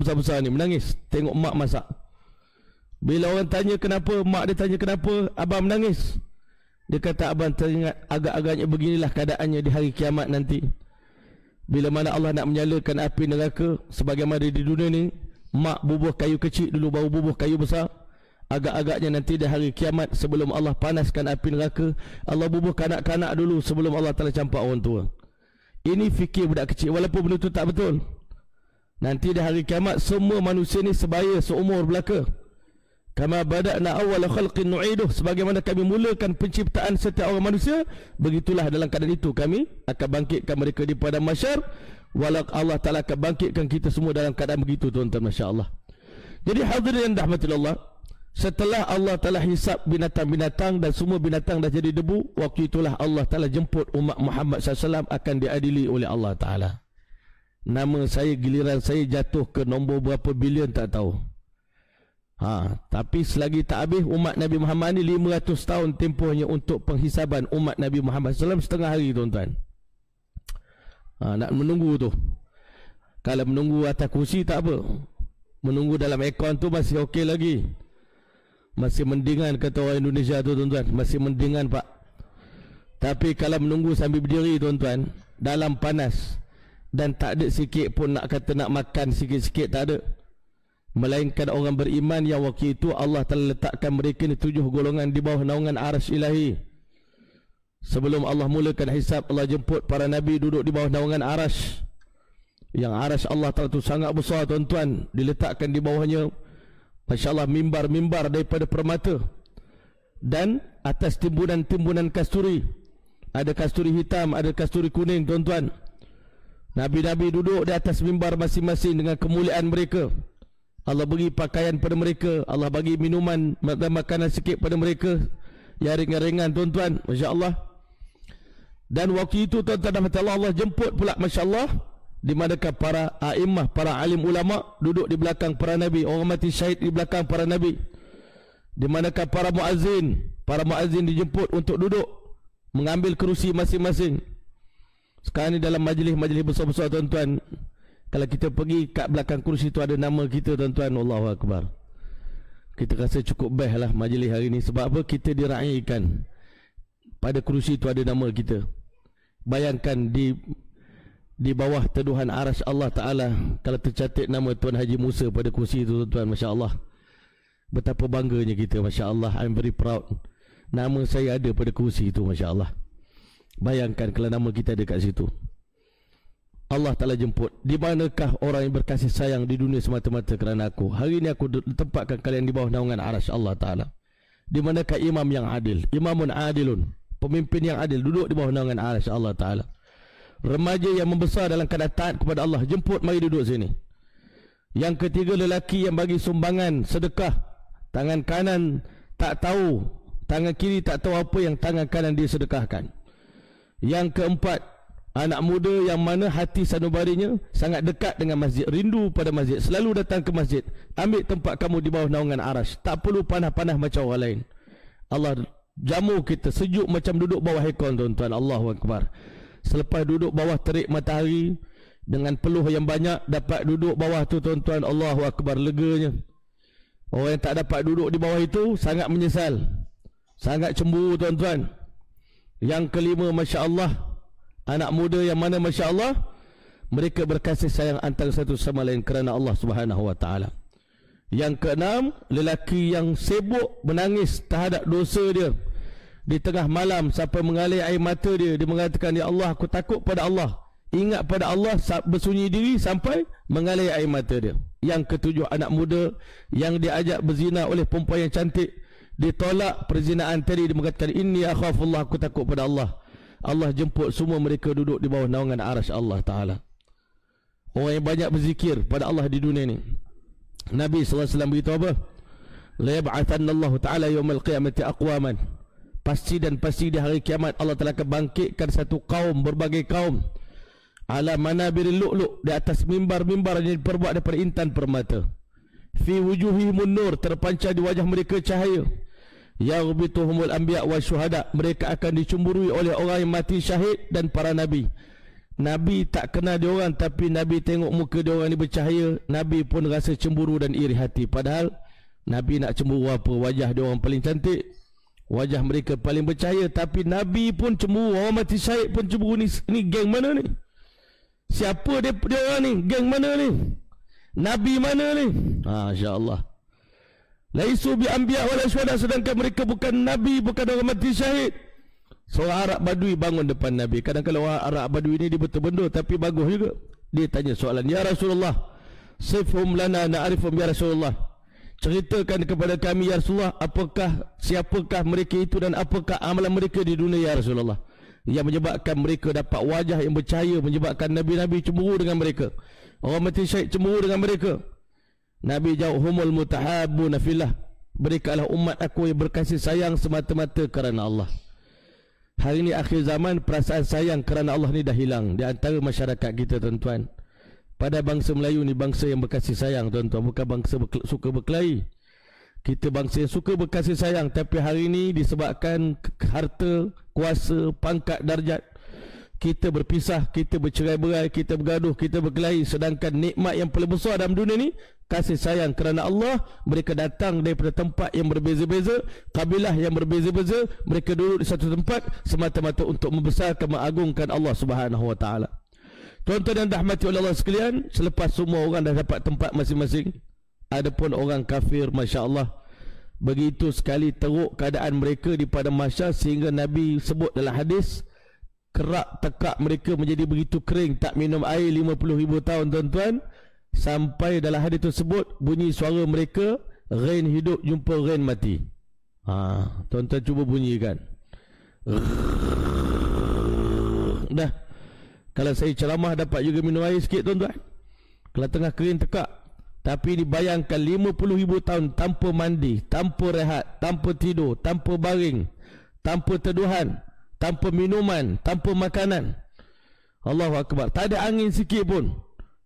besar-besar ni menangis tengok mak masak. Bila orang tanya kenapa, mak dia tanya kenapa abang menangis, dia kata, abang teringat agak-agaknya beginilah keadaannya di hari kiamat nanti. Bila mana Allah nak menyalakan api neraka, sebagaimana di dunia ni, mak bubuh kayu kecil dulu, baru bubuh kayu besar. Agak-agaknya nanti di hari kiamat, sebelum Allah panaskan api neraka, Allah bubuh kanak-kanak dulu sebelum Allah Ta'ala campak orang tua. Ini fikir budak kecil, walaupun benda itu tak betul. Nanti di hari kiamat, semua manusia ni sebaya, seumur belaka. Kama bada'na awwala khalqin nu'iduh, sebagaimana kami mulakan penciptaan setiap orang manusia, begitulah dalam keadaan itu kami akan bangkitkan mereka di padang mahsyar. Walau Allah Ta'ala akan bangkitkan kita semua dalam keadaan begitu, tuan-tuan, Masya Allah. Jadi hadirin yang rahmatillah, setelah Allah Ta'ala hisap binatang-binatang dan semua binatang dah jadi debu, waktu itulah Allah Ta'ala jemput umat Muhammad SAW akan diadili oleh Allah Ta'ala. Nama saya, giliran saya jatuh ke nombor berapa bilion tak tahu. Tapi selagi tak habis, umat Nabi Muhammad ni 500 tahun tempohnya untuk penghisaban umat Nabi Muhammad SAW, setengah hari, tuan-tuan. Nak menunggu tu. Kalau menunggu atas kursi tak apa, menunggu dalam aircon tu masih okey lagi, masih mendingan, kata orang Indonesia tu, tuan-tuan, masih mendingan pak. Tapi kalau menunggu sambil berdiri, tuan-tuan, dalam panas, dan tak ada sikit pun nak kata nak makan sikit-sikit, tak ada. Melainkan orang beriman yang waktu itu Allah telah letakkan mereka ni 7 golongan di bawah naungan arsy ilahi. Sebelum Allah mulakan hisab, Allah jemput para Nabi duduk di bawah naungan arsy. Yang arsy Allah Ta'ala itu sangat besar, tuan-tuan, diletakkan di bawahnya, Masya Allah, mimbar-mimbar daripada permata. Dan atas timbunan-timbunan kasturi, ada kasturi hitam, ada kasturi kuning, tuan-tuan. Nabi-Nabi duduk di atas mimbar masing-masing dengan kemuliaan mereka. Allah bagi pakaian pada mereka, Allah bagi minuman dan makanan sikit pada mereka, yang ringan-ringan, tuan-tuan, Masya Allah. Dan waktu itu, tuan-tuan, Allah jemput pula, Masya Allah, di manakah para a'immah, para alim ulama duduk di belakang para Nabi, orang mati syahid di belakang para Nabi. Di manakah para muazzin dijemput untuk duduk mengambil kerusi masing-masing. Sekarang ni dalam majlis-majlis besar-besar, tuan-tuan, kalau kita pergi kat belakang kerusi tu ada nama kita, tuan-tuan, Allahu Akbar. Kita rasa cukup best lah majlis hari ni. Sebab apa? Kita diraikan, pada kerusi tu ada nama kita. Bayangkan di bawah teduhan arsy Allah Ta'ala, kalau tercatat nama Tuan Haji Musa pada kursi itu, tuan-tuan, Masya Allah, betapa bangganya kita, Masya Allah. I'm very proud, nama saya ada pada kursi itu, Masya Allah. Bayangkan kalau nama kita ada kat situ. Allah Ta'ala jemput, di manakah orang yang berkasih sayang di dunia semata-mata kerana aku? Hari ini aku tempatkan kalian di bawah naungan arsy Allah Ta'ala. Di manakah imam yang adil? Imamun adilun, pemimpin yang adil, duduk di bawah naungan arsy Allah Ta'ala. Remaja yang membesar dalam keadaan taat kepada Allah, jemput, mari duduk sini. Yang ketiga, lelaki yang bagi sumbangan sedekah, tangan kanan tak tahu, tangan kiri tak tahu apa yang tangan kanan dia sedekahkan. Yang keempat, anak muda yang mana hati sanubarinya sangat dekat dengan masjid, rindu pada masjid, selalu datang ke masjid. Ambil tempat kamu di bawah naungan arsy, tak perlu panah-panah macam orang lain. Allah jamu kita sejuk macam duduk bawah aircon, tuan-tuan. Allahu Akbar. Selepas duduk bawah terik matahari, dengan peluh yang banyak dapat duduk bawah tu tuan-tuan, Allahu Akbar, leganya. Orang yang tak dapat duduk di bawah itu sangat menyesal, sangat cemburu tuan-tuan. Yang kelima, Masya Allah, anak muda yang mana Masya Allah mereka berkasih sayang antara satu sama lain kerana Allah Subhanahu Wa Taala. Yang keenam, lelaki yang sibuk menangis terhadap dosa dia di tengah malam sampai mengalir air mata dia. Dia mengatakan, ya Allah, aku takut pada Allah, ingat pada Allah, bersunyi diri sampai mengalir air mata dia. Yang ketujuh, anak muda yang diajak berzina oleh perempuan yang cantik, ditolak perzinaan tadi, dia mengatakan, inni akhafullah, aku takut pada Allah. Allah jemput semua mereka duduk di bawah naungan arasy Allah Ta'ala. Orang yang banyak berzikir pada Allah di dunia ni. Nabi SAW beritahu apa? La yab'athanna Allah Ta'ala yawmal qiyamati aqwaman. Pasti dan pasti di hari kiamat Allah telah akan bangkitkan satu kaum, berbagai kaum, ala manabiril lu'lu', di atas mimbar-mimbar yang diperbuat daripada intan permata. Fi wujuhihimun nur, terpancar di wajah mereka cahaya. Yaghbituhumul anbiya wa syuhada, mereka akan dicemburui oleh orang yang mati syahid dan para nabi. Nabi tak kenal dia orang, tapi Nabi tengok muka dia orang ni bercahaya, Nabi pun rasa cemburu dan iri hati. Padahal Nabi nak cemburu apa? Wajah dia orang paling cantik, wajah mereka paling bercahaya, tapi Nabi pun cemburu. Orang mati syahid pun cemburu. Ni geng mana ni? Siapa dia orang ni? Geng mana ni? Nabi mana ni? InsyaAllah laisu bi anbiya wala syuhada, sedangkan mereka bukan Nabi, bukan orang mati syahid. Seorang Arab Badui bangun depan Nabi. Kadang-kadang orang Arab Badui ni dia betul-betul tapi bagus juga. Dia tanya soalan, ya Rasulullah, sifhum lana na'rifum ya Rasulullah, ceritakan kepada kami ya Rasulullah, siapakah mereka itu dan apakah amalan mereka di dunia ya Rasulullah, yang menyebabkan mereka dapat wajah yang bercahaya, menyebabkan Nabi-Nabi cemburu dengan mereka, orang mati syahid cemburu dengan mereka. Nabi jawab, humul mutahabuna fillah, mereka adalah umat aku yang berkasih sayang semata-mata kerana Allah. Hari ini akhir zaman, perasaan sayang kerana Allah ni dah hilang di antara masyarakat kita tuan-tuan. Pada bangsa Melayu ni bangsa yang berkasih sayang tuan-tuan, bukan bangsa suka berkelahi. Kita bangsa yang suka berkasih sayang, tapi hari ini disebabkan harta, kuasa, pangkat, darjat, kita berpisah, kita bercerai-berai, kita bergaduh, kita berkelahi. Sedangkan nikmat yang paling besar dalam dunia ni kasih sayang kerana Allah. Mereka datang daripada tempat yang berbeza-beza, kabilah yang berbeza-beza, mereka duduk di satu tempat semata-mata untuk membesarkan, mengagungkan Allah Subhanahu Wa Taala. Tuan-tuan yang dirahmati oleh Allah sekalian, selepas semua orang dah dapat tempat masing-masing, adapun orang kafir, masya-Allah, begitu sekali teruk keadaan mereka di padang mahsyar sehingga Nabi sebut dalam hadis, kerak tekak mereka menjadi begitu kering, tak minum air 50,000 tahun tuan-tuan. Sampai dalam hadis tersebut bunyi suara mereka, rain hidup jumpa rain mati. Tuan-tuan cuba bunyikan. Dah. Kalau saya ceramah dapat juga minum air sikit tuan-tuan. Kalau tengah kering tekak. Tapi dibayangkan 50,000 tahun tanpa mandi, tanpa rehat, tanpa tidur, tanpa baring, tanpa teduhan, tanpa minuman, tanpa makanan. Allahu Akbar. Tak ada angin sikit pun.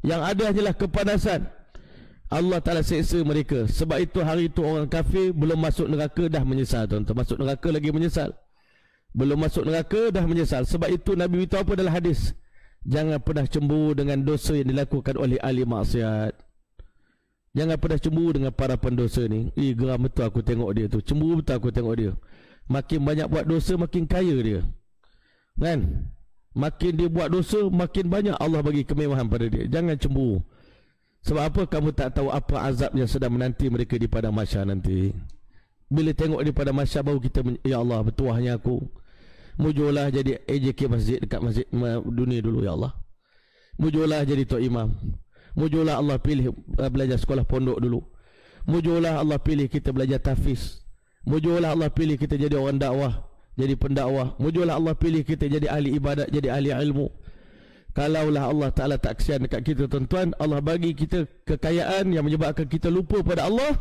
Yang ada hanyalah kepanasan. Allah Ta'ala seksa mereka. Sebab itu hari itu orang kafir belum masuk neraka dah menyesal tuan-tuan. Masuk neraka lagi menyesal. Belum masuk neraka dah menyesal. Sebab itu Nabi beritahu apa dalam hadis, jangan pernah cemburu dengan dosa yang dilakukan oleh ahli maksiat. Jangan pernah cemburu dengan para pendosa ni. Geram betul aku tengok dia tu, cemburu betul aku tengok dia. Makin banyak buat dosa makin kaya dia, kan? Makin dia buat dosa makin banyak Allah bagi kemewahan pada dia. Jangan cemburu. Sebab apa? Kamu tak tahu apa azab yang sedang menanti mereka di padang mahsyar nanti. Bila tengok di padang mahsyar baru kita, ya Allah, bertuahnya aku, mujurlah jadi AJK masjid dekat masjid dunia dulu ya Allah. Mujurlah jadi tok imam. Mujurlah Allah pilih belajar sekolah pondok dulu. Mujurlah Allah pilih kita belajar tahfiz. Mujurlah Allah pilih kita jadi orang dakwah, jadi pendakwah. Mujurlah Allah pilih kita jadi ahli ibadat, jadi ahli ilmu. Kalaulah Allah Ta'ala tak kesian dekat kita tuan-tuan, Allah bagi kita kekayaan yang menyebabkan kita lupa pada Allah.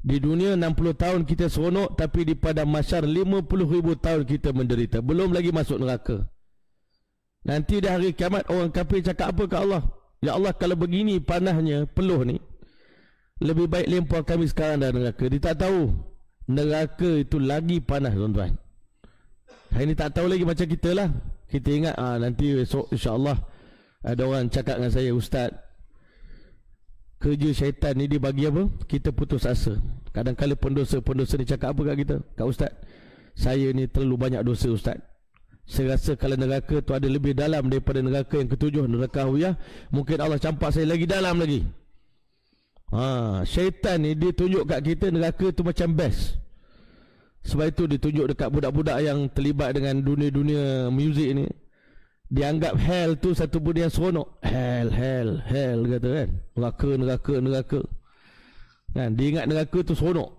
Di dunia 60 tahun kita seronok, tapi di padang mahsyar 50,000 tahun kita menderita. Belum lagi masuk neraka. Nanti di hari kiamat orang kafir cakap apa ke Allah? Ya Allah, kalau begini panahnya peluh ni, lebih baik lempar kami sekarang dalam neraka. Dia tak tahu neraka itu lagi panas tuan-tuan. Hari ni tak tahu lagi macam kita lah. Kita ingat nanti esok insya-Allah Ada orang cakap dengan saya, Ustaz, kerja syaitan ni dia bagi apa? Kita putus asa. Kadang-kadang pendosa-pendosa ni cakap apa kat kita? Kak Ustaz, saya ni terlalu banyak dosa Ustaz. Saya rasa kalau neraka tu ada lebih dalam daripada neraka yang ketujuh, neraka Hawiyah, mungkin Allah campak saya lagi dalam lagi. Syaitan ni dia tunjuk kat kita neraka tu macam best. Sebab itu dia tunjuk dekat budak-budak yang terlibat dengan dunia-dunia muzik ni. Dia anggap hell tu satu benda yang seronok. Hell kata kan. Neraka kan. Dia ingat neraka tu seronok.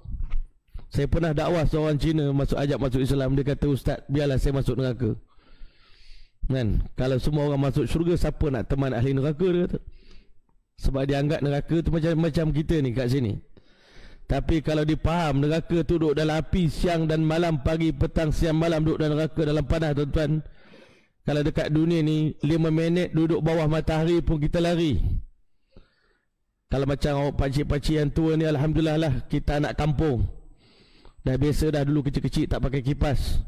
Saya pernah dakwah seorang Cina ajak masuk Islam. Dia kata, Ustaz, biarlah saya masuk neraka kan. Kalau semua orang masuk syurga, siapa nak teman ahli neraka, dia kata. Sebab dia anggap neraka tu macam kita ni kat sini. Tapi kalau dia faham neraka tu duduk dalam api siang dan malam, pagi, petang, siang, malam, duduk dalam neraka, dalam panas, tuan-tuan. Kalau dekat dunia ni 5 minit duduk bawah matahari pun kita lari. Kalau macam pakcik-pakcik yang tua ni, alhamdulillah lah, kita anak kampung. Dah biasa dah, dulu kecil-kecil tak pakai kipas,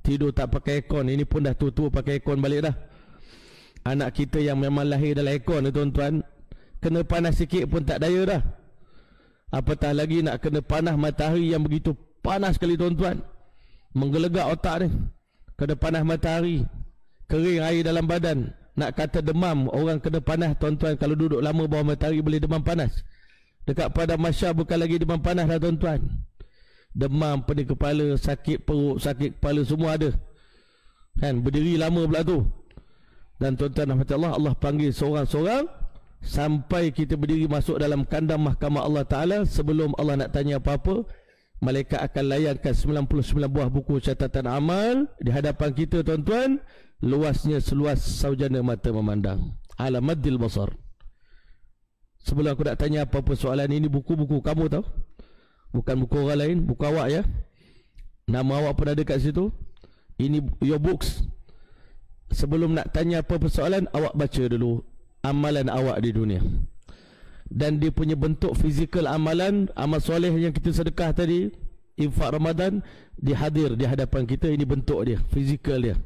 tidur tak pakai aircon. Ini pun dah tua-tua pakai aircon balik dah. Anak kita yang memang lahir dalam aircon ni, tuan-tuan, kena panas sikit pun tak daya dah. Apatah lagi nak kena panas matahari yang begitu panas sekali, tuan-tuan. Menggelegak otak ni. Kena panas matahari, kering air dalam badan. Nak kata demam, orang kena panas, tuan-tuan. Kalau duduk lama bawah matahari boleh demam panas. Dekat padang mahsyar bukan lagi demam panas dah, tuan-tuan. Demam, pening kepala, sakit perut, sakit kepala, semua ada kan. Berdiri lama pula tu. Dan tuan-tuan rahmatullah, Allah panggil seorang-seorang sampai kita berdiri masuk dalam kandang mahkamah Allah Ta'ala. Sebelum Allah nak tanya apa-apa, malaikat akan layangkan 99 buah buku catatan amal di hadapan kita, tuan-tuan. Luasnya seluas saujana mata memandang. Ala maddil basar. Sebelum aku nak tanya apa-apa soalan ini, buku-buku kamu tahu, bukan buku orang lain, buku awak ya. Nama awak pun ada kat situ. Ini your books. Sebelum nak tanya apa-apa soalan, awak baca dulu amalan awak di dunia. Dan dia punya bentuk fizikal amalan, amal soleh yang kita sedekah tadi, infak Ramadan, dia hadir di hadapan kita. Ini bentuk dia, fizikal dia.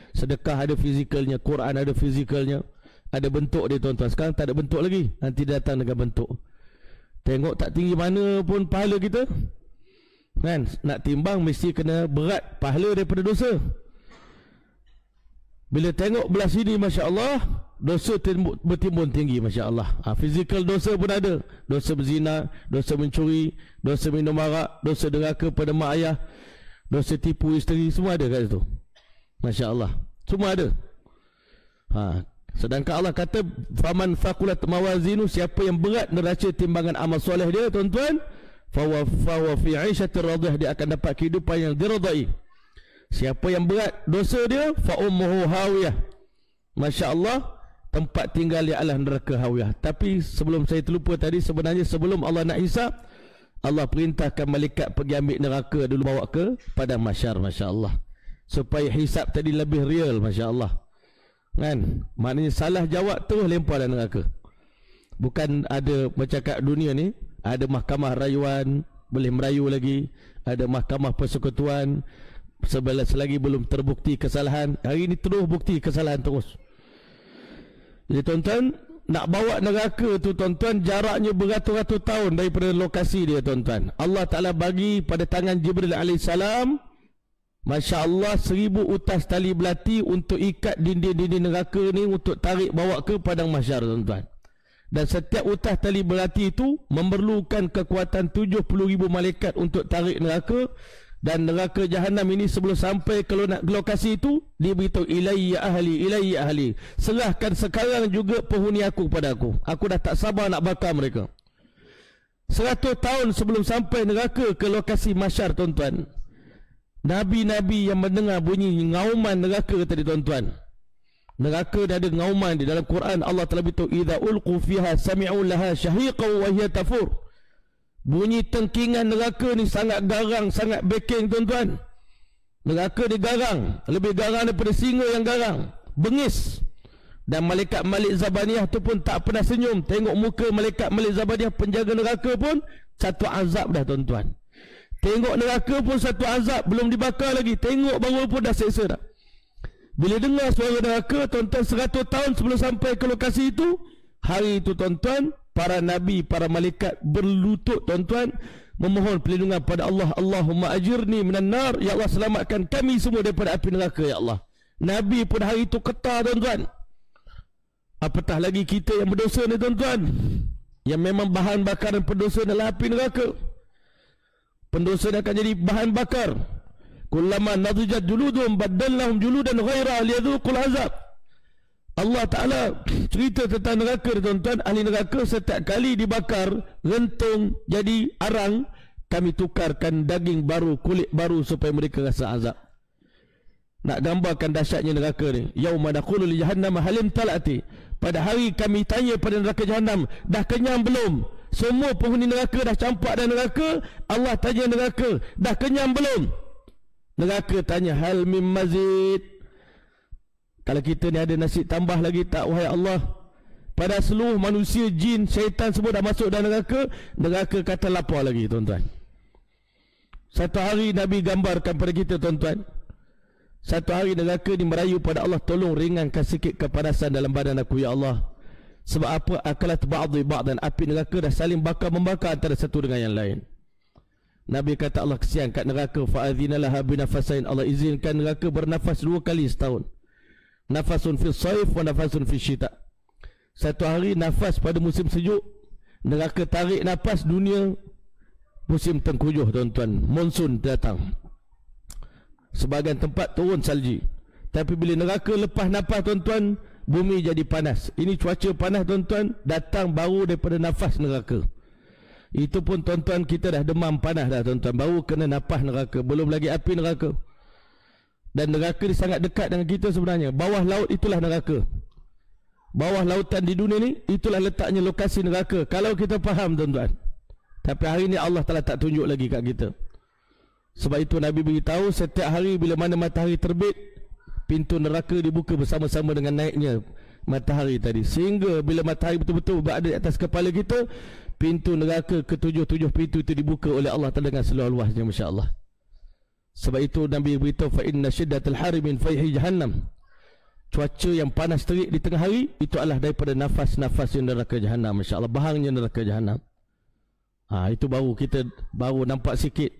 Sedekah ada fizikalnya, Quran ada fizikalnya, ada bentuk dia, tuan-tuan. Sekarang tak ada bentuk lagi, nanti datang dengan bentuk. Tengok tak tinggi mana pun pahala kita kan. Nak timbang mesti kena berat pahala daripada dosa. Bila tengok belah sini, Masya Allah, dosa bertimbun tinggi, Masya Allah. Fizikal dosa pun ada. Dosa berzina, dosa mencuri, dosa minum arak, dosa deraka pada mak ayah, dosa tipu isteri, semua ada kat situ. Masya Allah, semua ada. Sedangkan Allah kata, faman faqulat mawazinu, siapa yang berat neraca timbangan amal soleh dia, tuan-tuan, fawa fi 'aisyatir radhiyah, dia akan dapat kehidupan yang diradai. Siapa yang berat dosa dia, fa ummuhu hawiyah, Masya Allah, tempat tinggal dia adalah neraka hawiyah. Tapi sebelum saya terlupa tadi, sebenarnya sebelum Allah nak hisab, Allah perintahkan malaikat pergi ambil neraka dulu, bawa ke padang mahsyar, Masya Allah, supaya hisab tadi lebih real, Masya Allah kan. Maknanya salah jawab terus lempar dalam neraka. Bukan ada macam kat dunia ni, ada mahkamah rayuan, boleh merayu lagi, ada mahkamah persekutuan, selagi belum terbukti kesalahan. Hari ni terus bukti kesalahan terus. Jadi tuan-tuan, nak bawa neraka tu, tuan-tuan, jaraknya beratus-ratus tahun daripada lokasi dia, tuan-tuan. Allah Ta'ala bagi pada tangan Jibril alaihissalam, Masya Allah, 1000 utas tali belati untuk ikat dinding-dinding neraka ni, untuk tarik bawa ke padang mahsyar, tuan-tuan. Dan setiap utas tali belati itu memerlukan kekuatan 70,000 malaikat untuk tarik neraka. Dan neraka jahanam ini sebelum sampai ke lokasi itu, dia beritahu, ilayya ahli, ilayya ahli, serahkan sekarang juga penghuni aku kepada aku. Aku dah tak sabar nak bakar mereka. 100 tahun sebelum sampai neraka ke lokasi mahsyar, tuan-tuan, Nabi-Nabi yang mendengar bunyi ngauman neraka tadi, tuan-tuan. Neraka dah ada ngauman di dalam Quran. Allah telah beritahu, idza ulqu fiha sami'u laha syahiqan wa hiya tafur. Bunyi tengkingan neraka ni sangat garang, sangat backing, tuan-tuan. Neraka dia garang, lebih garang daripada singa yang garang, bengis. Dan malaikat Malik Zabaniyah tu pun tak pernah senyum. Tengok muka malaikat Malik Zabaniyah, penjaga neraka pun satu azab dah, tuan-tuan. Tengok neraka pun satu azab, belum dibakar lagi. Tengok baru pun dah seksa dah. Bila dengar suara neraka, tuan-tuan, 100 tahun sebelum sampai ke lokasi itu, hari itu tuan-tuan, para nabi, para malaikat berlutut tuan-tuan, memohon perlindungan pada Allah. Allahumma ajirni minan nar, ya Allah selamatkan kami semua daripada api neraka ya Allah. Nabi pun hari itu kata tuan-tuan. Apatah lagi kita yang berdosa ni tuan-tuan, yang memang bahan bakaran pendosa adalah api neraka. Pendosa akan jadi bahan bakar. Kullama nadijat juludum badallahum juludan ghaira liyadhuqul azab. Allah Ta'ala cerita tentang neraka tuan-tuan. Ahli neraka setiap kali dibakar, rentung jadi arang, kami tukarkan daging baru, kulit baru supaya mereka rasa azab. Nak gambarkan dahsyatnya neraka ni. Yauma naqulu li jahannam halim talati. Pada hari kami tanya pada neraka jahanam, dah kenyang belum? Semua penghuni neraka dah campak dalam neraka. Allah tanya neraka, dah kenyang belum? Neraka tanya, hal mim mazid. Kalau kita ni ada nasi tambah lagi tak, wahai Allah? Pada seluruh manusia, jin, syaitan semua dah masuk dalam neraka. Neraka kata lapar lagi tuan-tuan. Satu hari Nabi gambarkan pada kita tuan-tuan, satu hari neraka ni merayu pada Allah, tolong ringankan sikit kepanasan dalam badan aku ya Allah. Sebab apa? Akalat ba'dhi ba'dan. Api neraka dah saling bakar-membakar antara satu dengan yang lain. Nabi kata, Allah kesian kat neraka. Fa'adhinalaha binafasain. Allah izinkan neraka bernafas 2 kali setahun. Nafasun fil saif wa nafasun fil syita. Satu hari nafas pada musim sejuk, neraka tarik nafas, dunia musim tengkujuh tuan-tuan, monsun datang. Sebahagian tempat turun salji. Tapi bila neraka lepas nafas tuan-tuan, bumi jadi panas. Ini cuaca panas tuan-tuan, datang baru daripada nafas neraka. Itu pun tuan-tuan kita dah demam panas dah tuan-tuan, baru kena nafas neraka, belum lagi api neraka. Dan neraka ni sangat dekat dengan kita sebenarnya. Bawah laut itulah neraka. Bawah lautan di dunia ni, itulah letaknya lokasi neraka, kalau kita faham tuan-tuan. Tapi hari ni Allah Ta'ala tak tunjuk lagi kat kita. Sebab itu Nabi beritahu, setiap hari bila mana matahari terbit, pintu neraka dibuka bersama-sama dengan naiknya matahari tadi. Sehingga bila matahari betul-betul berada di atas kepala kita, pintu neraka ke-7 pintu itu dibuka oleh Allah Ta'ala dengan seluas luasnya, masya-Allah. Sebab itu Nabi beritahu, fa inna syiddatal hari min fayhi jahannam. Cuaca yang panas terik di tengah hari itu adalah daripada nafas-nafas yang neraka jahanam, masya-Allah, bahangnya neraka jahanam. Itu baru kita baru nampak sikit.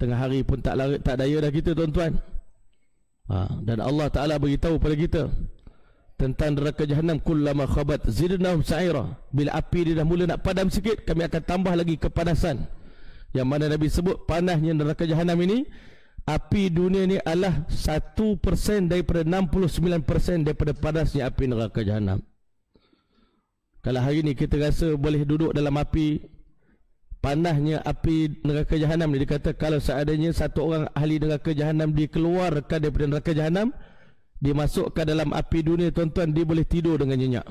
Tengah hari pun tak daya dah kita tuan-tuan. Dan Allah Ta'ala beritahu pada kita tentang neraka jahanam, kullama khabat zidnahum sa'ira. Bila api dia dah mula nak padam sikit, kami akan tambah lagi kepanasan. Yang mana Nabi sebut panasnya neraka jahanam ini, api dunia ni adalah 1% daripada 69% daripada panasnya api neraka jahanam. Kalau hari ni kita rasa boleh duduk dalam api, panasnya api neraka jahanam ni, dikata kalau seadanya satu orang ahli neraka jahanam dikeluarkan daripada neraka jahanam, dimasukkan dalam api dunia tuan-tuan, dia boleh tidur dengan nyenyak.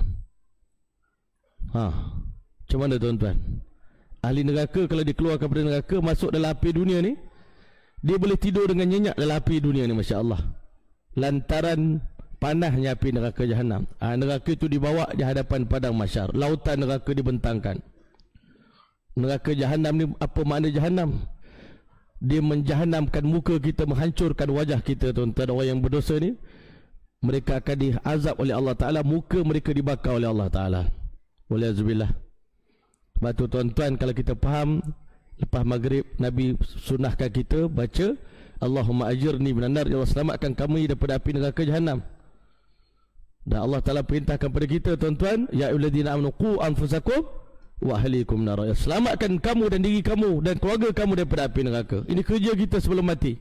Macam mana tuan-tuan? Ahli neraka kalau dikeluarkan daripada neraka, masuk dalam api dunia ni, dia boleh tidur dengan nyenyak dalam api dunia ni, masya-Allah. Lantaran panasnya api neraka jahanam. Neraka itu dibawa di hadapan padang mahsyar. Lautan neraka dibentangkan. Neraka jahanam ni, apa makna jahanam? Dia menjahanamkan muka kita, menghancurkan wajah kita tuan-tuan. Orang yang berdosa ni, mereka akan diazab oleh Allah Ta'ala, muka mereka dibakar oleh Allah Ta'ala. Waliyahzubillah. Sebab tu tuan-tuan, kalau kita faham, lepas maghrib Nabi sunnahkan kita baca Allahumma ajirni minan nar, ya Allah selamatkan kami daripada api neraka jahanam. Dan Allah Ta'ala perintahkan pada kita tuan-tuan, ya ayyuhallazina amanu qu anfusakum wa ahlikum nar, ya selamatkan kamu dan diri kamu dan keluarga kamu daripada api neraka. Ini kerja kita sebelum mati,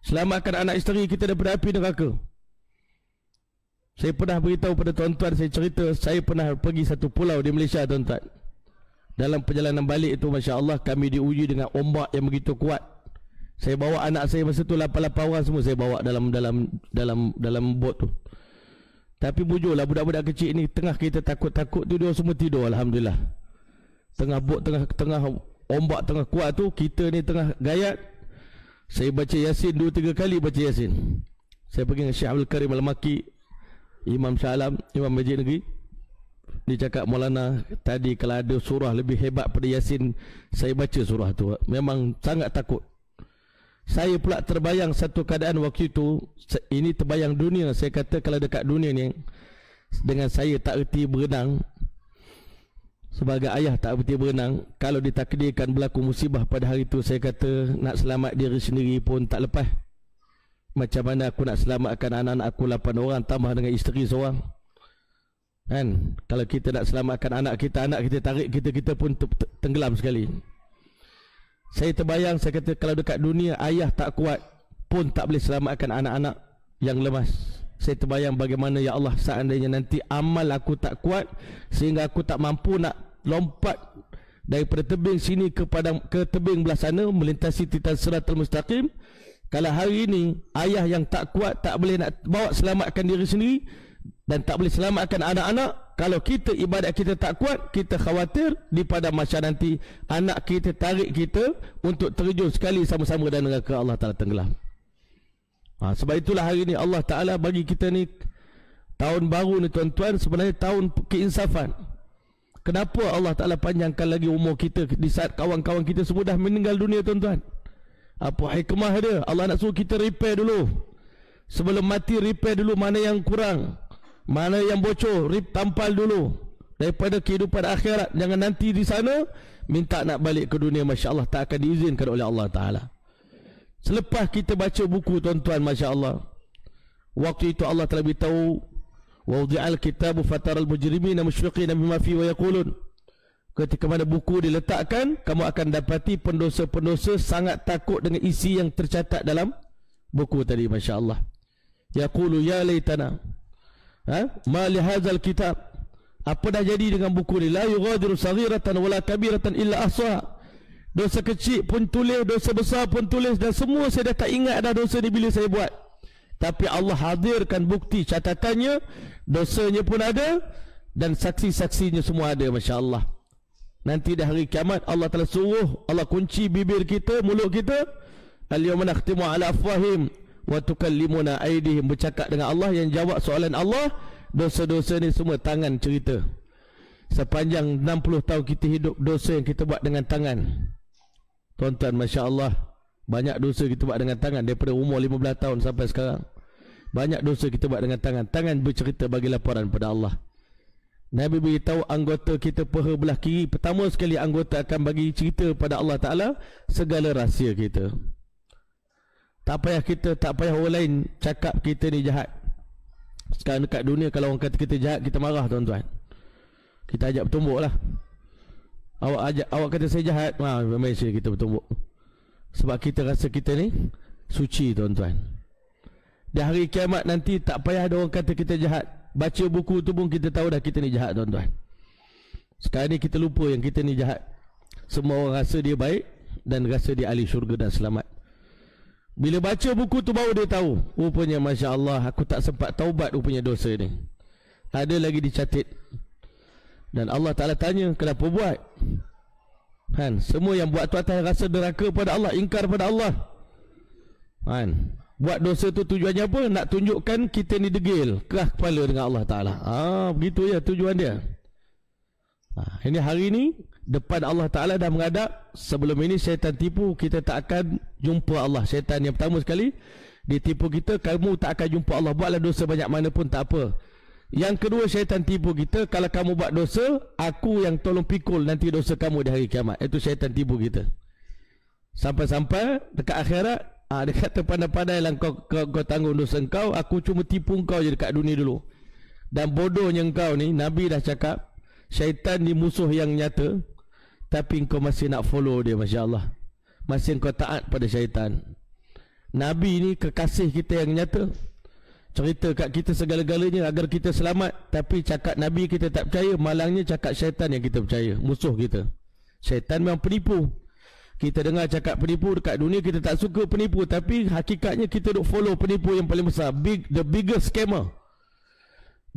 selamatkan anak isteri kita daripada api neraka. Saya pernah beritahu pada tuan-tuan, saya cerita, saya pernah pergi satu pulau di Malaysia tuan-tuan. Dalam perjalanan balik itu, masya-Allah, kami diuji dengan ombak yang begitu kuat. Saya bawa anak saya masa tu 8 orang semua saya bawa dalam bot tu. Tapi bujurlah budak-budak kecil ni, tengah kita takut-takut tu, dia semua tidur, alhamdulillah. Tengah bot, tengah ombak tengah kuat tu, kita ni tengah gayat. Saya baca Yasin 2-3 kali baca Yasin. Saya pergi dengan Syekh Abdul Karim Al-Maki, Imam Shah Alam, Imam Masjid Negeri. Dia cakap, Maulana, tadi kalau ada surah lebih hebat pada Yasin, saya baca surah tu. Memang sangat takut. Saya pula terbayang satu keadaan waktu itu, ini terbayang dunia. Saya kata kalau dekat dunia ni, dengan saya tak erti berenang, sebagai ayah tak erti berenang, kalau ditakdirkan berlaku musibah pada hari itu, saya kata nak selamat diri sendiri pun tak lepas. Macam mana aku nak selamatkan anak-anak aku 8 orang tambah dengan isteri seorang, kan? Kalau kita nak selamatkan anak kita tarik kita pun tenggelam sekali. Saya terbayang, saya kata kalau dekat dunia ayah tak kuat pun tak boleh selamatkan anak-anak yang lemas. Saya terbayang bagaimana ya Allah seandainya nanti amal aku tak kuat sehingga aku tak mampu nak lompat daripada tebing sini ke tebing belah sana melintasi titan siratal mustaqim. Kalau hari ini ayah yang tak kuat tak boleh nak bawa selamatkan diri sendiri dan tak boleh selamatkan anak-anak, kalau kita ibadat kita tak kuat, kita khawatir di pada masa nanti anak kita tarik kita untuk terjun sekali sama-sama dan neraka Allah Ta'ala tenggelam. Sebab itulah hari ini Allah Ta'ala bagi kita ni tahun baru ni tuan-tuan, sebenarnya tahun keinsafan. Kenapa Allah Ta'ala panjangkan lagi umur kita di saat kawan-kawan kita semua dah meninggal dunia tuan-tuan? Apa hikmah dia? Allah nak suruh kita repair dulu. Sebelum mati repair dulu mana yang kurang, mana yang bocor, tampal dulu daripada kehidupan akhirat. Jangan nanti di sana minta nak balik ke dunia, Masya Allah tak akan diizinkan oleh Allah Ta'ala. Selepas kita baca buku tuan-tuan, Masya Allah, waktu itu Allah telah beritahu, wa wudi'al kitabu fataral mujrimina musyfiqina mimma fi wa yaqulun. Ketika mana buku diletakkan, kamu akan dapati pendosa-pendosa sangat takut dengan isi yang tercatat dalam buku tadi, Masya Allah. Yaqulu ya laitana ma li hadzal kitab, apa dah jadi dengan buku ni? La yughadiru saghiratan wala kabiratan illa ahsaha. Dosa kecil pun tulis, dosa besar pun tulis, dan semua saya dah tak ingat dah dosa ni bila saya buat. Tapi Allah hadirkan bukti catatannya, dosanya pun ada dan saksi-saksinya semua ada, Masya Allah. Nanti dah hari kiamat Allah telah suruh, Allah kunci bibir kita, mulut kita. Al-yawma nakhtimu ala afwahim wa tukallimuna aydihim, bercakap dengan Allah, yang jawab soalan Allah. Dosa-dosa ni semua tangan cerita. Sepanjang 60 tahun kita hidup, dosa yang kita buat dengan tangan, tuan-tuan, Masya Allah, banyak dosa kita buat dengan tangan. Daripada umur 15 tahun sampai sekarang, banyak dosa kita buat dengan tangan. Tangan bercerita bagi laporan pada Allah. Nabi beritahu anggota kita paha belah kiri, pertama sekali anggota akan bagi cerita pada Allah Ta'ala segala rahsia kita. Tak payah orang lain cakap kita ni jahat. Sekarang dekat dunia kalau orang kata kita jahat, kita marah tuan-tuan. Kita ajak bertumbuk lah. Awak kata saya jahat, Malaysia kita bertumbuk. Sebab kita rasa kita ni suci tuan-tuan. Di hari kiamat nanti tak payah ada orang kata kita jahat. Baca buku tu pun kita tahu dah kita ni jahat tuan-tuan. Sekarang ni kita lupa yang kita ni jahat. Semua orang rasa dia baik dan rasa dia ahli syurga dan selamat. Bila baca buku tu baru dia tahu, rupanya Masya Allah aku tak sempat taubat rupanya dosa ni. Ada lagi dicatat. Dan Allah Ta'ala tanya, kenapa buat? Semua yang buat tu atas rasa deraka pada Allah, ingkar pada Allah. Buat dosa tu tujuannya apa? Nak tunjukkan kita ni degil, keras kepala dengan Allah Ta'ala. Begitu ya tujuan dia. Ini hari ni depan Allah Ta'ala dah menghadap. Sebelum ini syaitan tipu, kita tak akan jumpa Allah. Syaitan yang pertama sekali dia tipu kita, kamu tak akan jumpa Allah, buatlah dosa banyak mana pun tak apa. Yang kedua, syaitan tipu kita, kalau kamu buat dosa, aku yang tolong pikul nanti dosa kamu di hari kiamat. Itu syaitan tipu kita. Sampai-sampai dekat akhirat, dia kata pandai-pandailah kau tanggung dosa engkau, aku cuma tipu engkau je dekat dunia dulu. Dan bodohnya engkau ni, Nabi dah cakap syaitan ni musuh yang nyata, tapi engkau masih nak follow dia, Masya Allah. Masih engkau taat pada syaitan. Nabi ni kekasih kita yang nyata, cerita kat kita segala-galanya agar kita selamat. Tapi cakap Nabi kita tak percaya, malangnya cakap syaitan yang kita percaya, musuh kita. Syaitan memang penipu. Kita dengar cakap penipu dekat dunia, kita tak suka penipu, tapi hakikatnya kita duk follow penipu yang paling besar, the biggest scammer.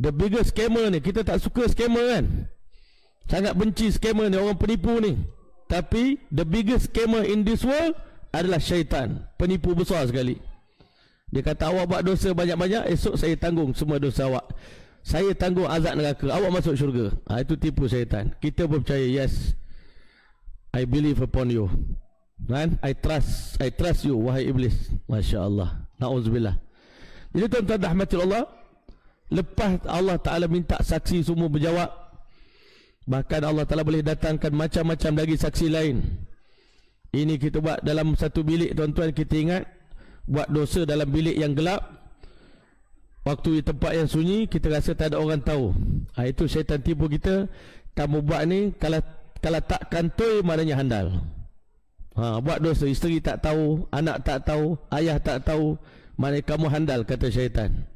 The biggest scammer ni, kita tak suka scammer kan, sangat benci scammer ni, orang penipu ni. Tapi the biggest scammer in this world adalah syaitan, penipu besar sekali. Dia kata awak buat dosa banyak-banyak, esok saya tanggung semua dosa awak, saya tanggung azab neraka, awak masuk syurga. Itu tipu syaitan. Kita pun percaya, yes, I believe upon you. Kan? I trust you wahai iblis. Masya-Allah. Nauzubillah. Jadi tuan-tuan rahmati Allah, lepas Allah Taala minta saksi semua berjawab, bahkan Allah Taala boleh datangkan macam-macam lagi saksi lain. Ini kita buat dalam satu bilik, tuan-tuan, kita ingat buat dosa dalam bilik yang gelap, waktu di tempat yang sunyi, kita rasa tak ada orang tahu. Itu syaitan tipu kita. Kamu buat ni, kalau tak kantoi maknanya handal. Buat dosa, isteri tak tahu, anak tak tahu, ayah tak tahu, maknanya kamu handal, kata syaitan.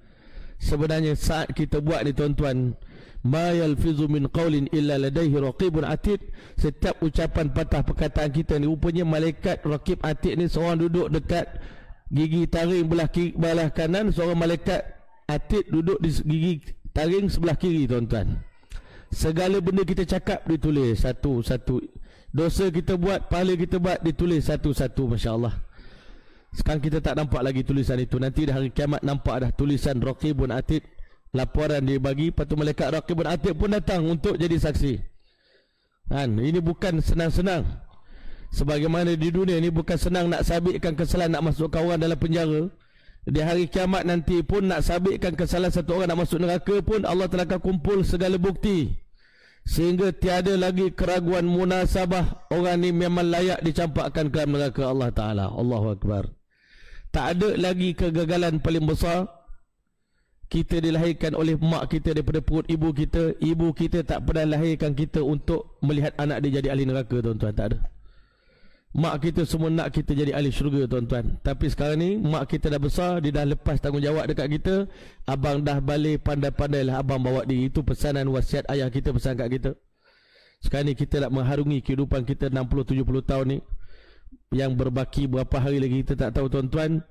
Sebenarnya saat kita buat ni, tuan-tuan, ma yalfizu min qawlin illa ladaihi raqibun atid. Setiap ucapan patah perkataan kita ni, rupanya malaikat raqib atid ni seorang duduk dekat gigi taring belah kanan, seorang malaikat atid duduk di gigi taring sebelah kiri, tuan-tuan. Segala benda kita cakap ditulis satu-satu. Dosa kita buat, pahala kita buat, ditulis satu-satu. Masya-Allah. Sekarang kita tak nampak lagi tulisan itu. Nanti dah hari kiamat nampak dah tulisan Raqibun Atid. Laporan dia bagi, lepas tu malaikat Raqibun Atid pun datang untuk jadi saksi. Ini bukan senang-senang. Sebagaimana di dunia ni bukan senang nak sabitkan kesalahan, nak masukkan orang dalam penjara. Di hari kiamat nanti pun nak sabitkan kesalahan satu orang nak masuk neraka pun, Allah telah akan kumpul segala bukti, sehingga tiada lagi keraguan munasabah orang ni memang layak dicampakkan ke dalam neraka Allah Ta'ala. Allahu Akbar. Tak ada lagi kegagalan paling besar. Kita dilahirkan oleh mak kita daripada perut ibu kita. Ibu kita tak pernah lahirkan kita untuk melihat anak dia jadi ahli neraka, tuan-tuan. Tak ada. Mak kita semua nak kita jadi ahli syurga, tuan-tuan. Tapi sekarang ni mak kita dah besar, dia dah lepas tanggungjawab dekat kita. Abang dah balik, pandai-pandailah abang bawa diri. Itu pesanan wasiat ayah kita pesan kat kita. Sekarang ni kita nak mengharungi kehidupan kita 60-70 tahun ni, yang berbaki berapa hari lagi kita tak tahu, tuan-tuan.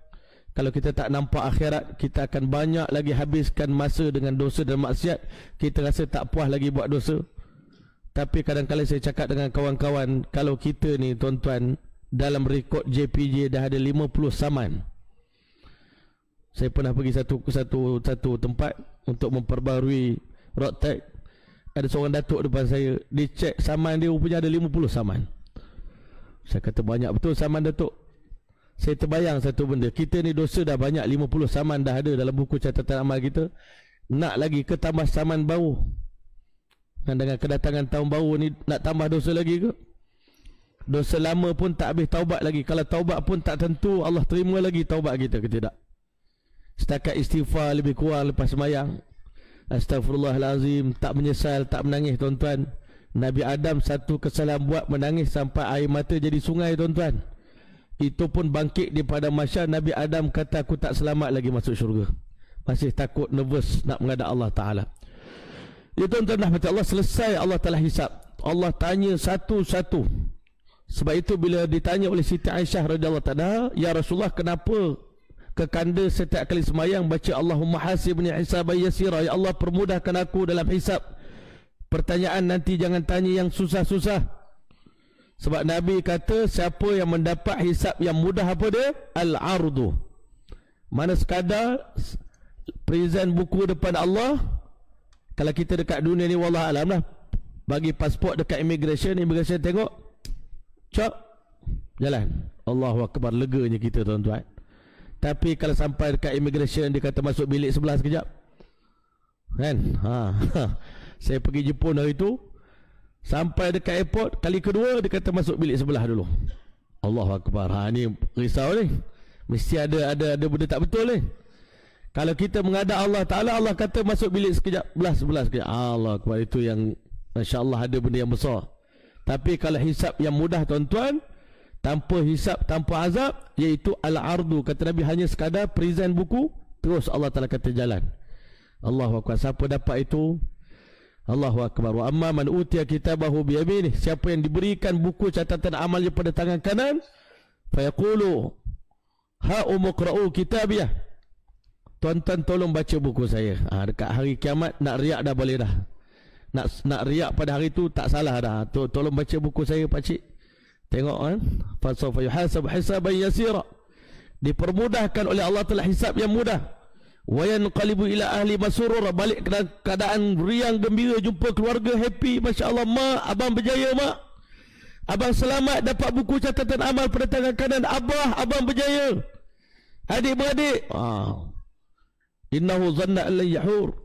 Kalau kita tak nampak akhirat, kita akan banyak lagi habiskan masa dengan dosa dan maksiat. Kita rasa tak puas lagi buat dosa. Tapi kadang-kadang saya cakap dengan kawan-kawan, kalau kita ni, tuan-tuan, dalam rekod JPJ dah ada 50 saman. Saya pernah pergi satu tempat untuk memperbarui road tag. Ada seorang datuk depan saya, dia cek saman dia, rupanya ada 50 saman. Saya kata banyak betul saman, datuk. Saya terbayang satu benda, kita ni dosa dah banyak, 50 saman dah ada dalam buku catatan amal kita. Nak lagi ke tambah saman baru? Dan dengan kedatangan tahun baru ni, nak tambah dosa lagi ke? Dosa lama pun tak habis taubat lagi. Kalau taubat pun tak tentu Allah terima lagi taubat kita ke tidak. Setakat istighfar lebih kurang lepas sembahyang, Astaghfirullahalazim, tak menyesal, tak menangis, tuan-tuan. Nabi Adam satu kesalahan buat, menangis sampai air mata jadi sungai, tuan-tuan. Itu pun bangkit daripada masyar. Nabi Adam kata, aku tak selamat lagi masuk syurga. Masih takut, nervous nak menghadap Allah Ta'ala. Ya, tuan-tuan rahmati Allah, selesai Allah telah hisap. Allah tanya satu-satu. Sebab itu bila ditanya oleh Siti Aisyah radhiyallahu ta'ala, ya Rasulullah, kenapa kekanda setiap kali semayang baca Allahumma hasibni hisaban yasira, ya Allah permudahkan aku dalam hisap. Pertanyaan nanti jangan tanya yang susah-susah. Sebab Nabi kata, siapa yang mendapat hisap yang mudah apa dia? Al-ardu. Mana sekadar present buku depan Allah. Kalau kita dekat dunia ni, wallah alam lah, bagi pasport dekat immigration tengok, cok, jalan. Allahu Akbar, leganya kita, tuan-tuan. Tapi kalau sampai dekat immigration, dia kata masuk bilik sebelah sekejap, kan? Saya pergi Jepun hari tu, sampai dekat airport, kali kedua dia kata masuk bilik sebelah dulu. Allahu Akbar. Ni risau ni. Mesti ada benda tak betul ni. Kalau kita menghadap Allah Ta'ala, Allah kata masuk bilik sekejap, sebelah sekejap. Allah Akbar, itu yang Masya Allah ada benda yang besar. Tapi kalau hisap yang mudah, tuan-tuan, tanpa hisap, tanpa azab, iaitu al-ardu, kata Nabi, hanya sekadar present buku, terus Allah Ta'ala kata jalan. Allahu Akbar. Siapa dapat itu? Allahu Akbar. Wa amma man utiya kitabahu biyaminih, siapa yang diberikan buku catatan amalnya pada tangan kanan, fayaqulu ha'umuqra'u kitabiyah, tuan-tuan tolong baca buku saya. Dekat hari kiamat nak riak dah boleh dah. Nak riak pada hari tu tak salah dah. Tolong baca buku saya, pakcik. Tengok kan. Fasawfa yuhasab hisaban yasira. Dipermudahkan oleh Allah telah hisab yang mudah. Wa yanqalibu ila ahli masurur, balik keadaan riang gembira, jumpa keluarga happy. Masya Allah, mak, abang berjaya mak. Abang selamat dapat buku catatan amal pada tangan kanan. Abang berjaya. Adik-beradik, innahu zanna an la yahur.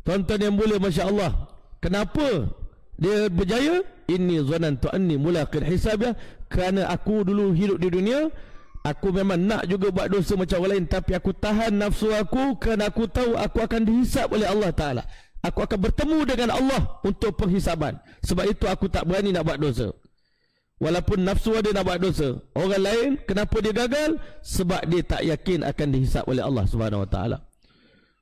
Tuan-tuan yang mulia, Masya Allah, kenapa dia berjaya? Inni zanantu anni mulaqin hisabah. Kerana aku dulu hidup di dunia, aku memang nak juga buat dosa macam orang lain, tapi aku tahan nafsu aku kerana aku tahu aku akan dihisab oleh Allah Ta'ala. Aku akan bertemu dengan Allah untuk penghisaban. Sebab itu aku tak berani nak buat dosa. Walaupun nafsu ada nak buat dosa. Orang lain, kenapa dia gagal? Sebab dia tak yakin akan dihisab oleh Allah Subhanahu Wa Ta'ala.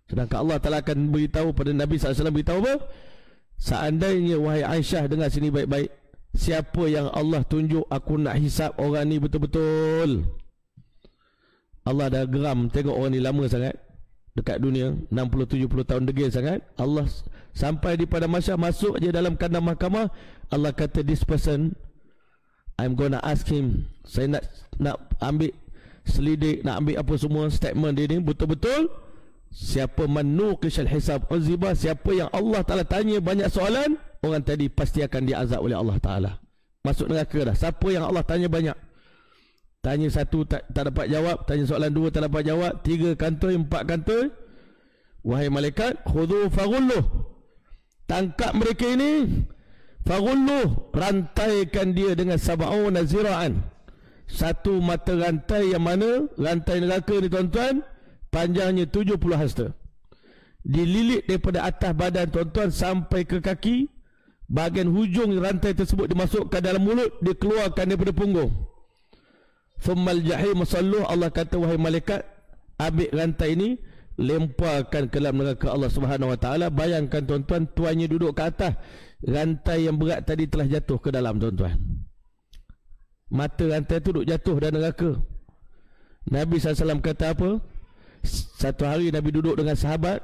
Sedangkan Allah Ta'ala akan beritahu pada Nabi SAW, beritahu apa? Seandainya wahai Aisyah, dengar sini baik-baik, siapa yang Allah tunjuk aku nak hisab orang ni betul-betul, Allah dah geram tengok orang ni lama sangat dekat dunia, 60-70 tahun degil sangat. Allah sampai di pada masa masuk je dalam kandang mahkamah, Allah kata, this person, I'm gonna ask him. Saya nak ambil selidik, nak ambil apa semua statement dia ni betul-betul. Siapa manuqishal hisab uzibah, siapa yang Allah Ta'ala tanya banyak soalan, orang tadi pasti akan diazab oleh Allah Ta'ala, masuk neraka dah. Siapa yang Allah tanya banyak, tanya satu tak dapat jawab, tanya soalan dua tak dapat jawab, 3 kantoi, 4 kantoi, wahai malaikat, khudhu faghulluh, tangkap mereka ini, faghulluh, rantaikan dia dengan sab'una zira'an, satu mata rantai, yang mana rantai neraka ni tuan-tuan panjangnya 70 hasta, dililit daripada atas badan tuan-tuan sampai ke kaki. Bahagian hujung rantai tersebut dimasukkan dalam mulut, dikeluarkan daripada punggung. Thummal jahim salluh, Allah kata, wahai malaikat, ambil rantai ini, lemparkan ke dalam neraka Allah Subhanahu Wa Ta'ala. Bayangkan tuan-tuan, tuannya duduk ke atas, rantai yang berat tadi telah jatuh ke dalam tuan-tuan. Mata rantai tu duduk jatuh dalam neraka. Nabi SAW kata apa? Satu hari Nabi duduk dengan sahabat,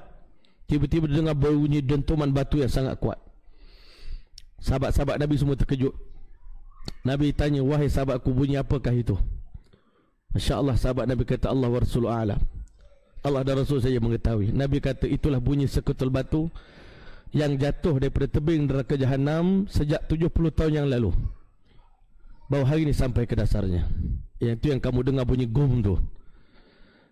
tiba-tiba dengar bunyi dentuman batu yang sangat kuat. Sahabat-sahabat Nabi semua terkejut. Nabi tanya, wahai sahabatku, bunyi apakah itu? Masya Allah, sahabat Nabi kata, Allah wa Rasuluh a'lam. Allah dan Rasul saja mengetahui. Nabi kata, itulah bunyi sekutul batu yang jatuh daripada tebing neraka Jahannam sejak 70 tahun yang lalu, baru hari ini sampai ke dasarnya. Yang itu yang kamu dengar bunyi gum tu.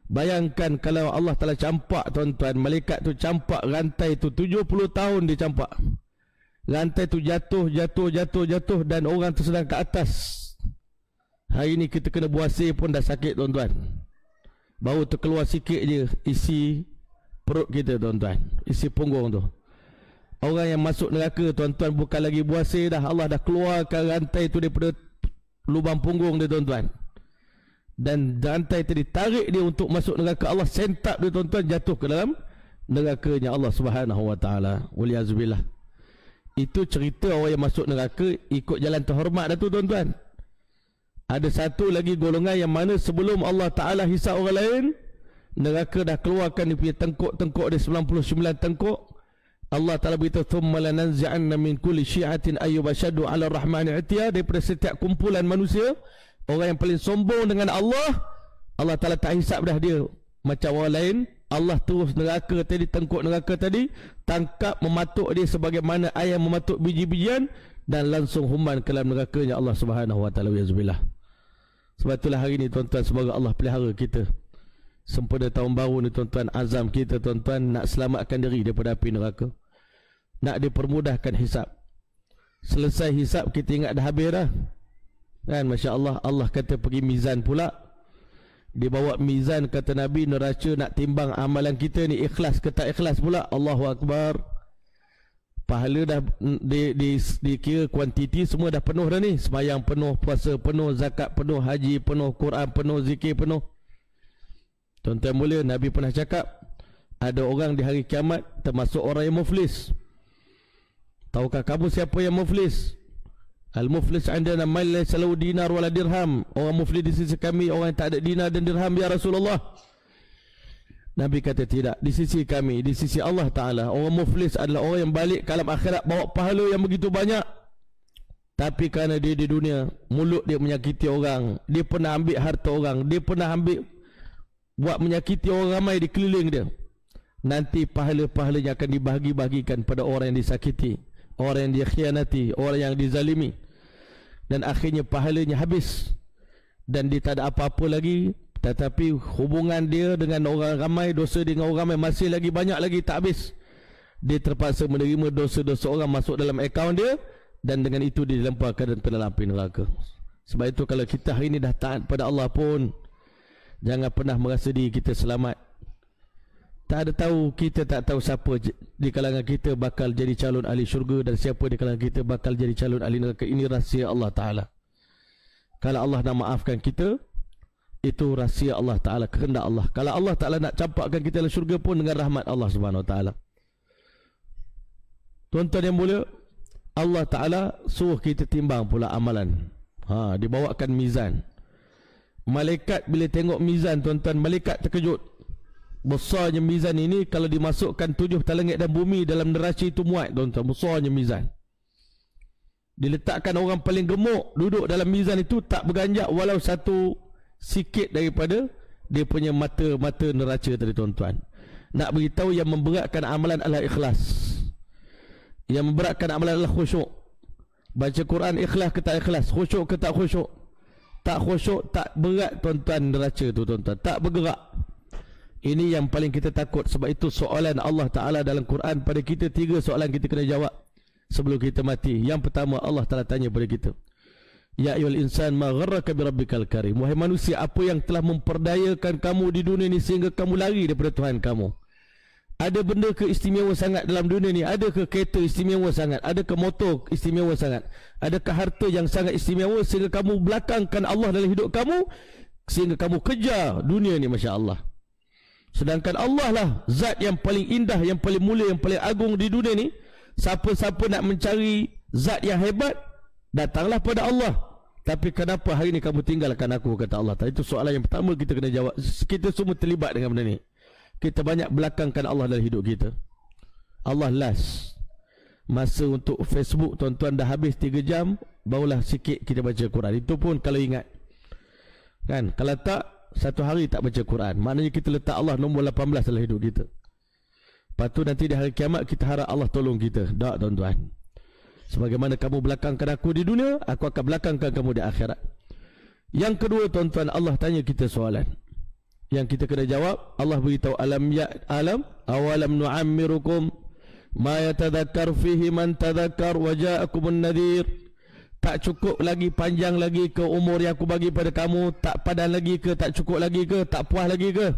Bayangkan kalau Allah Ta'ala campak tuan-tuan, malaikat tu campak rantai tu, 70 tahun dia campak. Rantai tu jatuh, dan orang tu sedang ke atas. Hari ni kita kena buasir pun dah sakit tuan-tuan. Baru terkeluar sikit je isi perut kita tuan-tuan, isi punggung tu. Orang yang masuk neraka tuan-tuan bukan lagi buasir dah, Allah dah keluarkan rantai tu daripada lubang punggung dia tuan-tuan. Dan rantai tadi tarik dia untuk masuk neraka. Allah sentap dia tuan-tuan, jatuh ke dalam nerakanya Allah Subhanahu Wa Ta'ala. Waliyazubillah. Itu cerita orang yang masuk neraka ikut jalan terhormat dah tu tuan-tuan. Ada satu lagi golongan yang mana sebelum Allah Ta'ala hisab orang lain, neraka dah keluarkan dia punya tengkuk-tengkuk dia, 99 tengkuk. Allah Ta'ala beritahu, thumma lananzi'anna min kulli syi'atin ayyubashadu ala rahmani atiyah, daripada setiap kumpulan manusia, orang yang paling sombong dengan Allah, Allah Ta'ala tak hisap dah dia macam orang lain. Allah terus neraka tadi, tengkuk neraka tadi, tangkap mematuk dia sebagaimana ayam mematuk biji-bijian, dan langsung human ke dalam nerakanya Allah Subhanahu Wa Ta'ala. Wa'izubillah. Sebab itulah hari ni tuan-tuan, semoga Allah pelihara kita sempena tahun baru ni tuan-tuan. Azam kita tuan-tuan nak selamatkan diri daripada api neraka, nak dipermudahkan hisap. Selesai hisap kita ingat dah habis dah kan, Masya Allah. Allah kata pergi mizan pula. Dia bawa mizan, kata Nabi, neraca nak timbang amalan kita ni ikhlas ke tak ikhlas pula. Allahu Akbar. Pahala dah dikira, kuantiti semua dah penuh dah ni. Semayang penuh, puasa penuh, zakat penuh, haji penuh, Quran penuh, zikir penuh. Tuan-tuan mulia, Nabi pernah cakap, ada orang di hari kiamat termasuk orang yang muflis. Tahukah kamu siapa yang muflis? Al-muflis indana man laysa lahu dinar wala dirham. Orang muflis di sisi kami orang yang tak ada dinar dan dirham, ya Rasulullah. Nabi kata tidak, di sisi kami, di sisi Allah Ta'ala, orang muflis adalah orang yang balik ke alam akhirat bawa pahala yang begitu banyak, tapi kerana dia di dunia, mulut dia menyakiti orang, dia pernah ambil harta orang, dia pernah ambil buat menyakiti orang ramai di keliling dia. Nanti pahala-pahalanya akan dibahagi-bahagikan pada orang yang disakiti, orang yang dikhianati, orang yang dizalimi. dan akhirnya pahalanya habis dan dia tak ada apa-apa lagi, tetapi hubungan dia dengan orang ramai, dosa dia dengan orang ramai masih lagi banyak lagi, tak habis. Dia terpaksa menerima dosa-dosa orang masuk dalam akaun dia, dan dengan itu dia dilemparkan ke dalam api neraka. Sebab itu kalau kita hari ini dah taat pada Allah pun, jangan pernah merasa diri kita selamat. Tak ada tahu, kita tak tahu siapa di kalangan kita bakal jadi calon ahli syurga dan siapa di kalangan kita bakal jadi calon ahli neraka. Ini rahsia Allah Ta'ala. Kalau Allah nak maafkan kita, itu rahsia Allah Ta'ala, kehendak Allah. Kalau Allah Ta'ala nak campakkan kita dalam syurga pun dengan rahmat Allah Subhanahu Wa Ta'ala. Tuan-tuan yang mulia, Allah Ta'ala suruh kita timbang pula amalan. Dibawakan mizan. Malaikat bila tengok mizan, tuan-tuan, malaikat terkejut. Besarnya mizan ini, kalau dimasukkan 7 langit dan bumi dalam neraca itu muat, tuan-tuan. Besarnya mizan. Diletakkan orang paling gemuk duduk dalam mizan itu, tak berganjak walau satu sikit daripada dia punya mata neraca tadi, tuan-tuan. Nak beritahu yang memberatkan amalan adalah ikhlas. Yang memberatkan amalan adalah khusyuk. Baca Quran ikhlas ke tak ikhlas, khusyuk ke tak khusyuk. Tak khusyuk, tak berat, tuan-tuan, neraca tu, tuan-tuan, tak bergerak. Ini yang paling kita takut. Sebab itu soalan Allah Ta'ala dalam Quran pada kita, 3 soalan kita kena jawab sebelum kita mati. Yang pertama, Allah Ta'ala tanya pada kita, ya ayyuhal insan ma gharraka bi rabbikal karim. Wahai manusia, apa yang telah memperdayakan kamu di dunia ini sehingga kamu lari daripada Tuhan kamu? Ada benda ke istimewa sangat dalam dunia ni? Adakah kereta istimewa sangat? Adakah motor istimewa sangat? Adakah harta yang sangat istimewa sehingga kamu belakangkan Allah dalam hidup kamu, sehingga kamu kejar dunia ni? Masya Allah. Sedangkan Allah lah zat yang paling indah, yang paling mulia, yang paling agung di dunia ni. Siapa-siapa nak mencari zat yang hebat, datanglah pada Allah. Tapi kenapa hari ni kamu tinggalkan aku, kata Allah. Itu soalan yang pertama kita kena jawab. Kita semua terlibat dengan benda ni. Kita banyak belakangkan Allah dalam hidup kita. Allah last. Masa untuk Facebook, tuan-tuan, dah habis 3 jam, barulah sikit kita baca Quran. Itu pun kalau ingat. Kan? Kalau tak, satu hari tak baca Quran. Maknanya kita letak Allah nombor 18 dalam hidup kita. Lepas tu nanti di hari kiamat kita harap Allah tolong kita. Tak, tuan-tuan. Sebagaimana kamu belakangkan aku di dunia, aku akan belakangkan kamu di akhirat. Yang kedua, tuan-tuan, Allah tanya kita soalan yang kita kena jawab. Allah beritahu, awalam nu'ammirukum ma yatadhakkar fihi man tadhakkar wa ja'akumun nadhir. Tak cukup lagi, panjang lagi ke umur yang aku bagi pada kamu? Tak padan lagi ke? Tak cukup lagi ke? Tak puas lagi ke?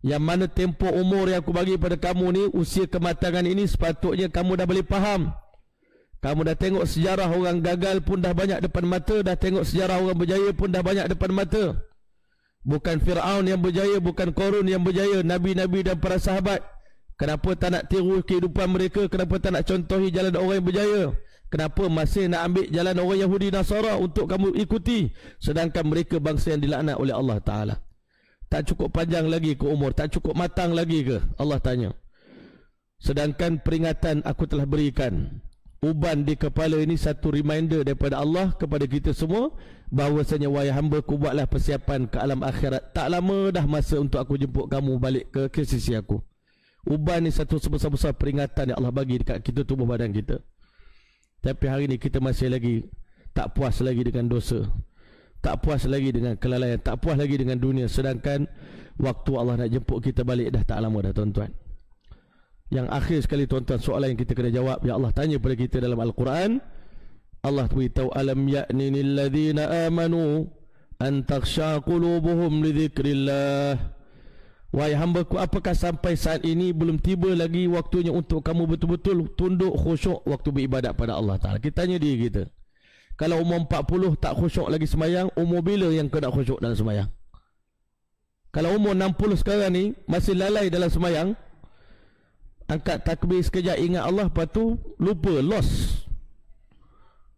Yang mana tempoh umur yang aku bagi pada kamu ni, usia kematangan ini, sepatutnya kamu dah boleh faham. Kamu dah tengok sejarah orang gagal pun dah banyak depan mata. Dah tengok sejarah orang berjaya pun dah banyak depan mata. Bukan Fir'aun yang berjaya, bukan Qarun yang berjaya, Nabi-Nabi dan para sahabat. Kenapa tak nak tiru kehidupan mereka? Kenapa tak nak contohi jalan orang yang berjaya? Kenapa masih nak ambil jalan orang Yahudi Nasara untuk kamu ikuti? Sedangkan mereka bangsa yang dilaknat oleh Allah Ta'ala. Tak cukup panjang lagi ke umur? Tak cukup matang lagi ke? Allah tanya. Sedangkan peringatan aku telah berikan. Uban di kepala ini satu reminder daripada Allah kepada kita semua, bahawasanya wahai hamba ku, buatlah persiapan ke alam akhirat. Tak lama dah masa untuk aku jemput kamu balik ke sisi aku. Uban ni satu sebesar-besar peringatan yang Allah bagi dekat kita, tubuh badan kita. Tapi hari ni kita masih lagi tak puas lagi dengan dosa, tak puas lagi dengan kelalaian, tak puas lagi dengan dunia. Sedangkan waktu Allah nak jemput kita balik dah tak lama dah, tuan-tuan. Yang akhir sekali, tuan-tuan, soalan yang kita kena jawab, yang Allah tanya pada kita dalam Al-Quran. Allah beritahu, alam ya'ninil ladhina amanu an takhsha qulubuhum li dhikrillah. Wahai hambaku, apakah sampai saat ini belum tiba lagi waktunya untuk kamu betul-betul tunduk khusyuk waktu beribadat pada Allah Ta'ala? Kita tanya diri kita, kalau umur 40 tak khusyuk lagi semayang, umur bila yang kau nak khusyuk dalam semayang? Kalau umur 60 sekarang ni masih lalai dalam semayang, angkat takbir sekejap ingat Allah, lepas tu lupa, lost.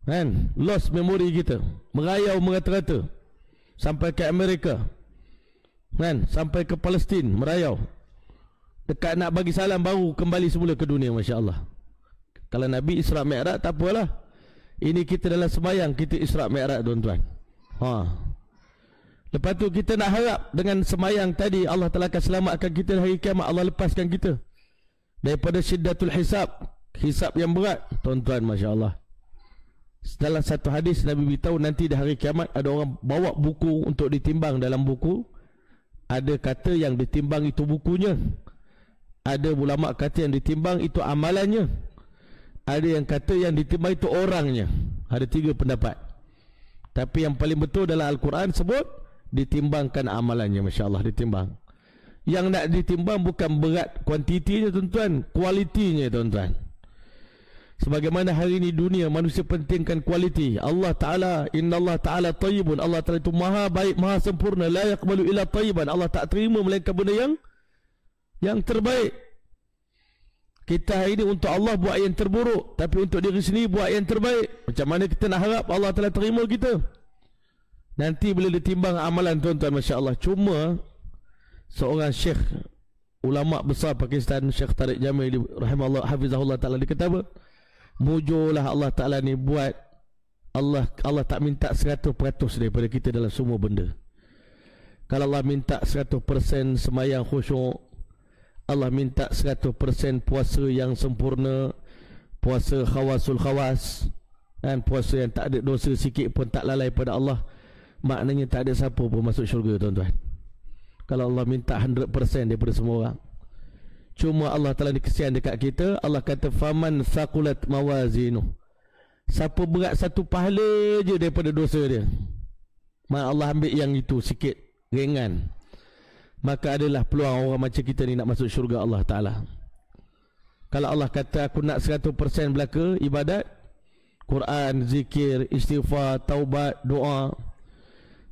Kan? Lost memori kita, merayau merata-rata sampai ke Amerika, kan? Sampai ke Palestin, merayau. Dekat nak bagi salam baru kembali semula ke dunia. Masya Allah. Kalau Nabi Isra' Mi'raj tak apalah. Ini kita dalam sembahyang, kita Isra' Mi'raj, tuan-tuan. Lepas tu kita nak harap dengan sembahyang tadi Allah telah akan selamatkan kita hari kiamat. Allah lepaskan kita daripada syiddatul hisab, hisab yang berat, tuan-tuan. Masya Allah. Dalam satu hadis Nabi beritahu nanti di hari kiamat ada orang bawa buku untuk ditimbang. Dalam buku ada kata yang ditimbang itu bukunya, ada ulama kata yang ditimbang itu amalannya, ada yang kata yang ditimbang itu orangnya. Ada 3 pendapat. Tapi yang paling betul dalam Al-Quran sebut ditimbangkan amalannya. Masya Allah, ditimbang. Yang nak ditimbang bukan berat kuantitinya tuan-tuan, kualitinya tuan-tuan. Sebagaimana hari ini dunia manusia pentingkan kualiti. Allah Ta'ala, Inna Allah Ta'ala tayyibun. Allah Ta'ala itu maha baik, maha sempurna. La yaqbalu illa tayyiban. Allah tak terima melainkan benda yang terbaik. Kita hari ini untuk Allah buat yang terburuk, tapi untuk diri sendiri buat yang terbaik. Macam mana kita nak harap Allah Ta'ala terima kita? Nanti bila ditimbang amalan tuan-tuan, Masya Allah. Cuma seorang syekh, ulama besar Pakistan, Syekh Tariq Jamil rahimahullah hafizahullah ta'ala, dia kata apa? Mujurlah Allah Ta'ala ni buat Allah tak minta 100% daripada kita dalam semua benda. Kalau Allah minta 100% semayang khusyuk, Allah minta 100% puasa yang sempurna, puasa khawasul khawas, dan puasa yang tak ada dosa sikit pun, tak lalai pada Allah, maknanya tak ada siapa pun masuk syurga tuan-tuan. Kalau Allah minta 100% daripada semua orang. Cuma Allah Ta'ala ni kesian dekat kita. Allah kata faman thaqulat mawazinu, siapa berat satu pahala je daripada dosa dia, maka Allah ambil yang itu sikit, ringan, maka adalah peluang orang macam kita ni nak masuk syurga Allah Ta'ala. Kalau Allah kata aku nak 100% belaka ibadat, Quran, zikir, istighfar, taubat, doa,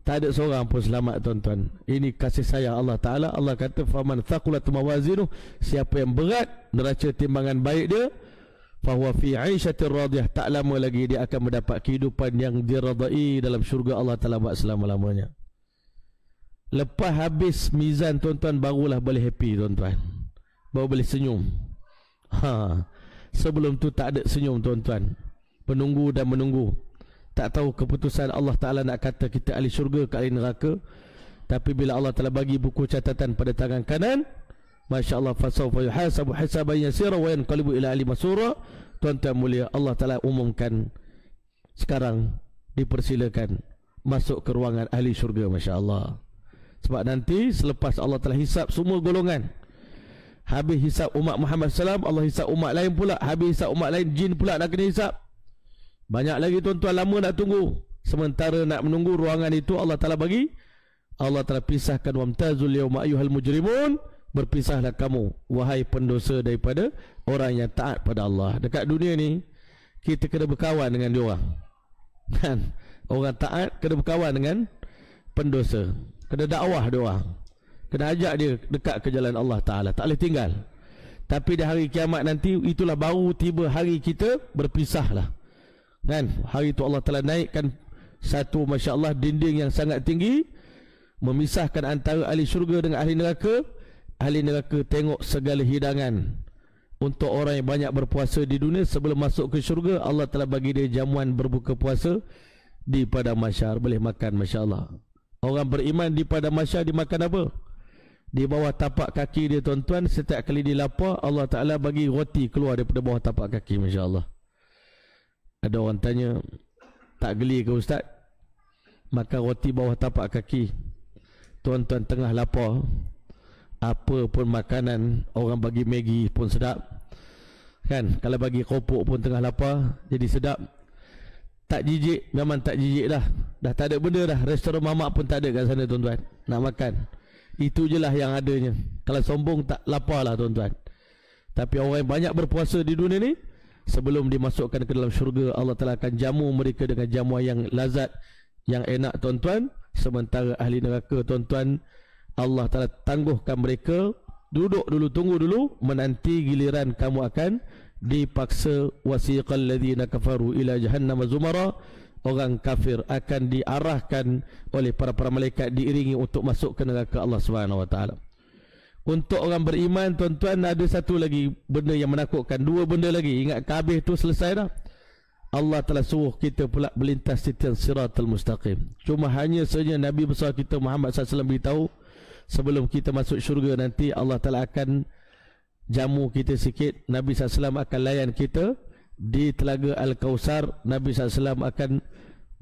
tak ada seorang pun selamat tuan-tuan. Ini kasih sayang Allah Ta'ala. Allah kata faman thaqulat mawazinu, siapa yang berat neraca timbangan baik dia, fahuwa fi 'aisyatir radiyah, tak lama lagi dia akan mendapat kehidupan yang diradai dalam syurga Allah Ta'ala buat selama-lamanya. Lepas habis mizan tuan-tuan, barulah boleh happy tuan-tuan, baru boleh senyum. Sebelum tu tak ada senyum tuan-tuan, penunggu dan menunggu. Tak tahu keputusan Allah Ta'ala nak kata kita ahli syurga ke ahli neraka. Tapi bila Allah Ta'ala bagi buku catatan pada tangan kanan, Masya Allah, fasawfa yuhasabu hisaban yasira wa yanqalibu ila ahli masura. Tuan-tuan mulia, Allah Ta'ala umumkan sekarang dipersilakan masuk ke ruangan ahli syurga. Masya Allah. Sebab nanti selepas Allah Ta'ala hisap semua golongan, habis hisap umat Muhammad SAW, Allah hisap umat lain pula, habis hisap umat lain, jin pula nak kena hisap. Banyak lagi tuan-tuan, lama nak tunggu. Sementara nak menunggu ruangan itu, Allah Ta'ala bagi, Allah Ta'ala pisahkan, wamtazul yawma ayyuhal mujrimun, berpisahlah kamu wahai pendosa daripada orang yang taat pada Allah. Dekat dunia ni kita kena berkawan dengan dia orang, kan? Orang taat kena berkawan dengan pendosa, kena dakwah dia orang, kena ajak dia dekat ke jalan Allah Ta'ala, tak boleh tinggal. Tapi di hari kiamat nanti, itulah baru tiba hari kita berpisah lah, kan? Hari itu Allah Ta'ala naikkan satu, Masya Allah, dinding yang sangat tinggi, memisahkan antara ahli syurga dengan ahli neraka. Ahli neraka tengok segala hidangan. Untuk orang yang banyak berpuasa di dunia, sebelum masuk ke syurga, Allah telah bagi dia jamuan berbuka puasa di padang mahsyar, boleh makan. Masya Allah. Orang beriman di padang mahsyar dimakan apa? Di bawah tapak kaki dia tuan-tuan, setiap kali dia lapar, Allah Ta'ala bagi roti keluar daripada bawah tapak kaki. Masya Allah. Ada orang tanya, tak geli ke Ustaz makan roti bawah tapak kaki? Tuan-tuan tengah lapar, apa pun makanan, orang bagi Maggi pun sedap, kan? Kalau bagi kopok pun tengah lapar, jadi sedap. Tak jijik, memang tak jijik dah. Dah tak ada benda dah. Restoran mamak pun tak ada kat sana tuan-tuan, nak makan. Itu je lah yang adanya. Kalau sombong tak lapar lah tuan-tuan. Tapi orang yang banyak berpuasa di dunia ni, sebelum dimasukkan ke dalam syurga, Allah Ta'ala akan jamu mereka dengan jamuan yang lazat, yang enak tuan-tuan. Sementara ahli neraka tuan-tuan, Allah Ta'ala tangguhkan mereka, duduk dulu, tunggu dulu, menanti giliran kamu akan dipaksa. Wasiqal ladzina kafaru ila jahannam zumara, orang kafir akan diarahkan oleh para malaikat, diiringi untuk masuk ke neraka Allah Subhanahu wa taala. Untuk orang beriman tuan-tuan, ada satu lagi benda yang menakutkan, dua benda lagi. Ingat kabeh tu selesai dah. Allah telah suruh kita pula melintas siratal mustaqim. Cuma hanya saja Nabi besar kita Muhammad SAW beritahu, sebelum kita masuk syurga nanti, Allah Ta'ala akan jamu kita sikit. Nabi SAW akan layan kita di Telaga Al-Kausar. Nabi SAW akan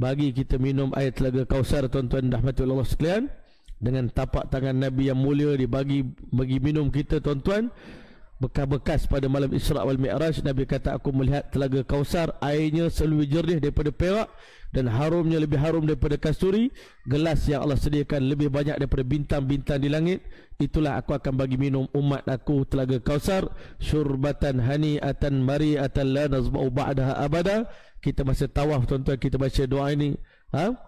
bagi kita minum air Telaga Kausar, tuan-tuan dan rahmati Allah sekalian. Dengan tapak tangan Nabi yang mulia bagi minum kita, tuan-tuan. Bekas-bekas pada malam Isra' wal Mi'raj, Nabi kata, aku melihat Telaga Kausar, airnya lebih jernih daripada perak dan harumnya lebih harum daripada kasturi. Gelas yang Allah sediakan lebih banyak daripada bintang-bintang di langit. Itulah aku akan bagi minum umat aku Telaga Kausar. Syurbatan hani'atan mari'atan la nazba'u ba'daha abada. Kita masa tawaf, tuan-tuan, kita baca doa ini.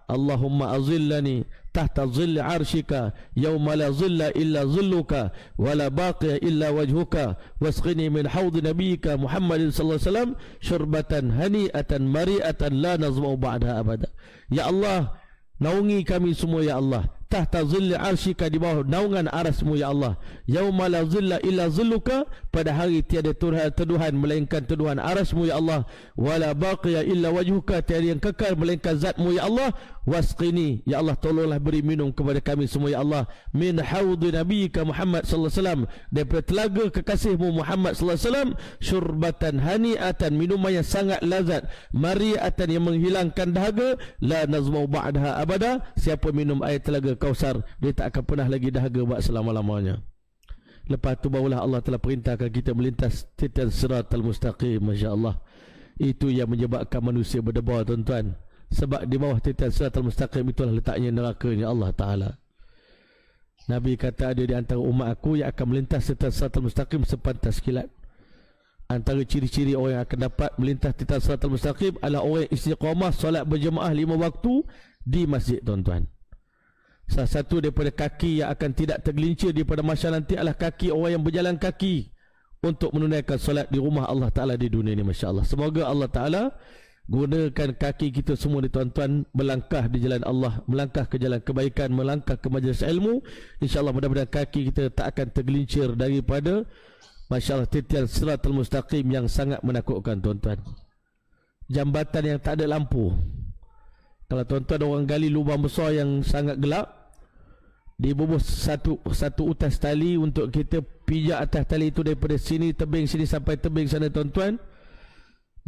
Allahumma azillani tahta zilli arshika yawma la zilla illa zilluka wa la baqiya illa wajhuka wasqini min hawdi nabiyyika Muhammadin sallallahu alaihi wasallam syurbatan hani'atan mari'atan la nazma'u ba'daha abada. Ya Allah, naungi kami semua ya Allah, tahta zilli arshika, di bawah naungan arasmu ya Allah. Yauma la zilla illa zilluka, pada hari tiada teduhan melainkan teduhan arasmu ya Allah. Wala baqiya illa wajhuka, tiada yang kekal melainkan zatmu ya Allah. Wasqini, ya Allah, tolonglah beri minum kepada kami semua ya Allah, min haudi nabiyyika Muhammad sallallahu alaihi wasallam, daripada telaga kekasihmu Muhammad sallallahu alaihi wasallam, syurbatan hani'atan, minuman yang sangat lazat, mari'atan, yang menghilangkan dahaga, la nazmau ba'daha abada, siapa minum air Telaga Kausar, dia tak akan pernah lagi dahaga buat selama-lamanya. Lepas tu barulah Allah telah perintahkan kita melintas titan siratal mustaqim. Masya Allah, itu yang menyebabkan manusia berdebar, tuan-tuan. Sebab di bawah titan siratal mustaqim itulah letaknya nerakanya Allah Ta'ala. Nabi kata ada di antara umat aku yang akan melintas titan siratal mustaqim sepantas kilat. Antara ciri-ciri orang yang akan dapat melintas titan siratal mustaqim adalah orang yang istiqamah solat berjemaah 5 waktu di masjid, tuan-tuan. Salah satu daripada kaki yang akan tidak tergelincir daripada masyarakat nanti adalah kaki orang yang berjalan kaki untuk menunaikan solat di rumah Allah Ta'ala di dunia ini. Masya Allah. Semoga Allah Ta'ala gunakan kaki kita semua ni, tuan-tuan, melangkah di jalan Allah, melangkah ke jalan kebaikan, melangkah ke majlis ilmu. InsyaAllah mudah-mudahan kaki kita tak akan tergelincir daripada, Masya Allah, titian siratal mustaqim yang sangat menakutkan, tuan-tuan. Jambatan yang tak ada lampu. Kalau tuan-tuan orang gali lubang besar yang sangat gelap, dibubuh satu utas tali untuk kita pijak atas tali itu daripada sini, tebing sini sampai tebing sana, tuan-tuan.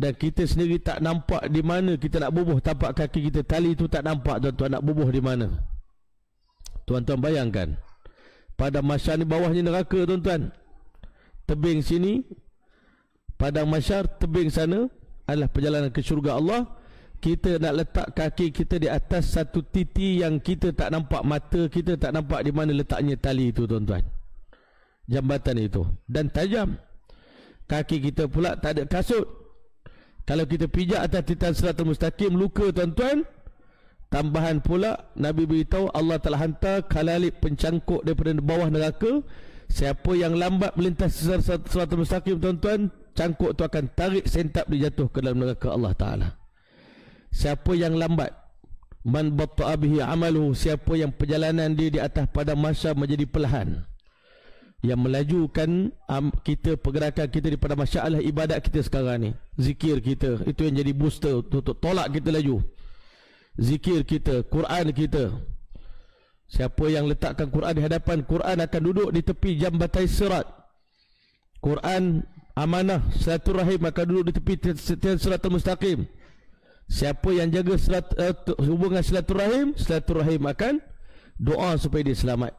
Dan kita sendiri tak nampak di mana kita nak bubuh tapak kaki kita. Tali itu tak nampak, tuan-tuan, nak bubuh di mana. Tuan-tuan bayangkan, padang mahsyar ni bawahnya neraka, tuan-tuan. Tebing sini padang mahsyar, tebing sana adalah perjalanan ke syurga Allah. Kita nak letak kaki kita di atas satu titi yang kita tak nampak, mata kita tak nampak di mana letaknya tali itu, tuan-tuan. Jambatan itu, dan tajam. Kaki kita pula tak ada kasut. Kalau kita pijak atas titan siratal mustaqim, luka, tuan-tuan. Tambahan pula Nabi beritahu Allah telah hantar kalalib pencangkuk daripada bawah neraka. Siapa yang lambat melintas siratal mustaqim, tuan-tuan, cangkuk tu akan tarik sentap dijatuh ke dalam neraka Allah Ta'ala. Siapa yang lambat, man batta'a bihi amaluhu, siapa yang perjalanan dia di atas padang mahsyar menjadi perlahan, yang melajukan kita, pergerakan kita di padang mahsyar adalah ibadat kita sekarang ni. Zikir kita, itu yang jadi booster untuk tolak kita laju. Zikir kita, Quran kita. Siapa yang letakkan Quran di hadapan, Quran akan duduk di tepi jambatan sirat. Quran amanah, silaturahim akan duduk di tepi siratal mustaqim. Siapa yang jaga hubungan silaturahim, silaturahim akan doa supaya dia selamat.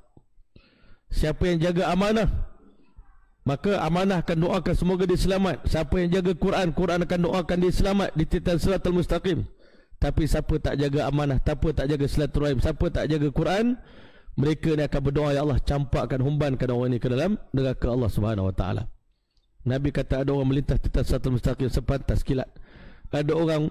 Siapa yang jaga amanah, maka amanah akan doakan semoga dia selamat. Siapa yang jaga Quran, Quran akan doakan dia selamat di titan siratal mustaqim. Tapi siapa tak jaga amanah, siapa tak jaga silaturahim, siapa tak jaga Quran, mereka ni akan berdoa, ya Allah, campakkan, humbankan orang ini ke dalam neraka Allah Subhanahu Wa Taala. Nabi kata ada orang melintas titan siratal mustaqim sepantas kilat. Ada orang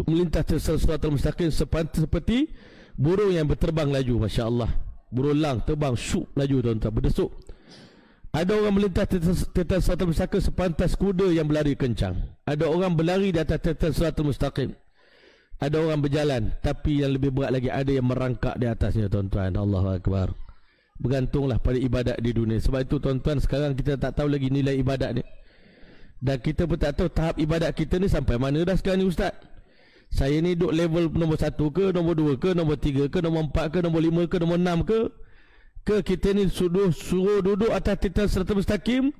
melintas siratal mustaqim seperti burung yang berterbang laju. Masya Allah, burung lang terbang syuk laju, tuan-tuan, berdesuk. Ada orang melintas titan siratal mustaqim sepantas kuda yang berlari kencang. Ada orang berlari di atas titan siratal mustaqim. Ada orang berjalan, tapi yang lebih berat lagi, ada yang merangkak di atasnya, tuan-tuan. Allahu Akbar. Bergantunglah pada ibadat di dunia. Sebab itu, tuan-tuan, sekarang kita tak tahu lagi nilai ibadat ni. Dan kita pun tak tahu tahap ibadat kita ni sampai mana dah sekarang ni, Ustaz. Saya ni duduk level nombor 1 ke, nombor 2 ke, nombor 3 ke, nombor 4 ke, nombor 5 ke, nombor 6 ke. Ke kita ni suruh duduk atas titan siratal mustaqim,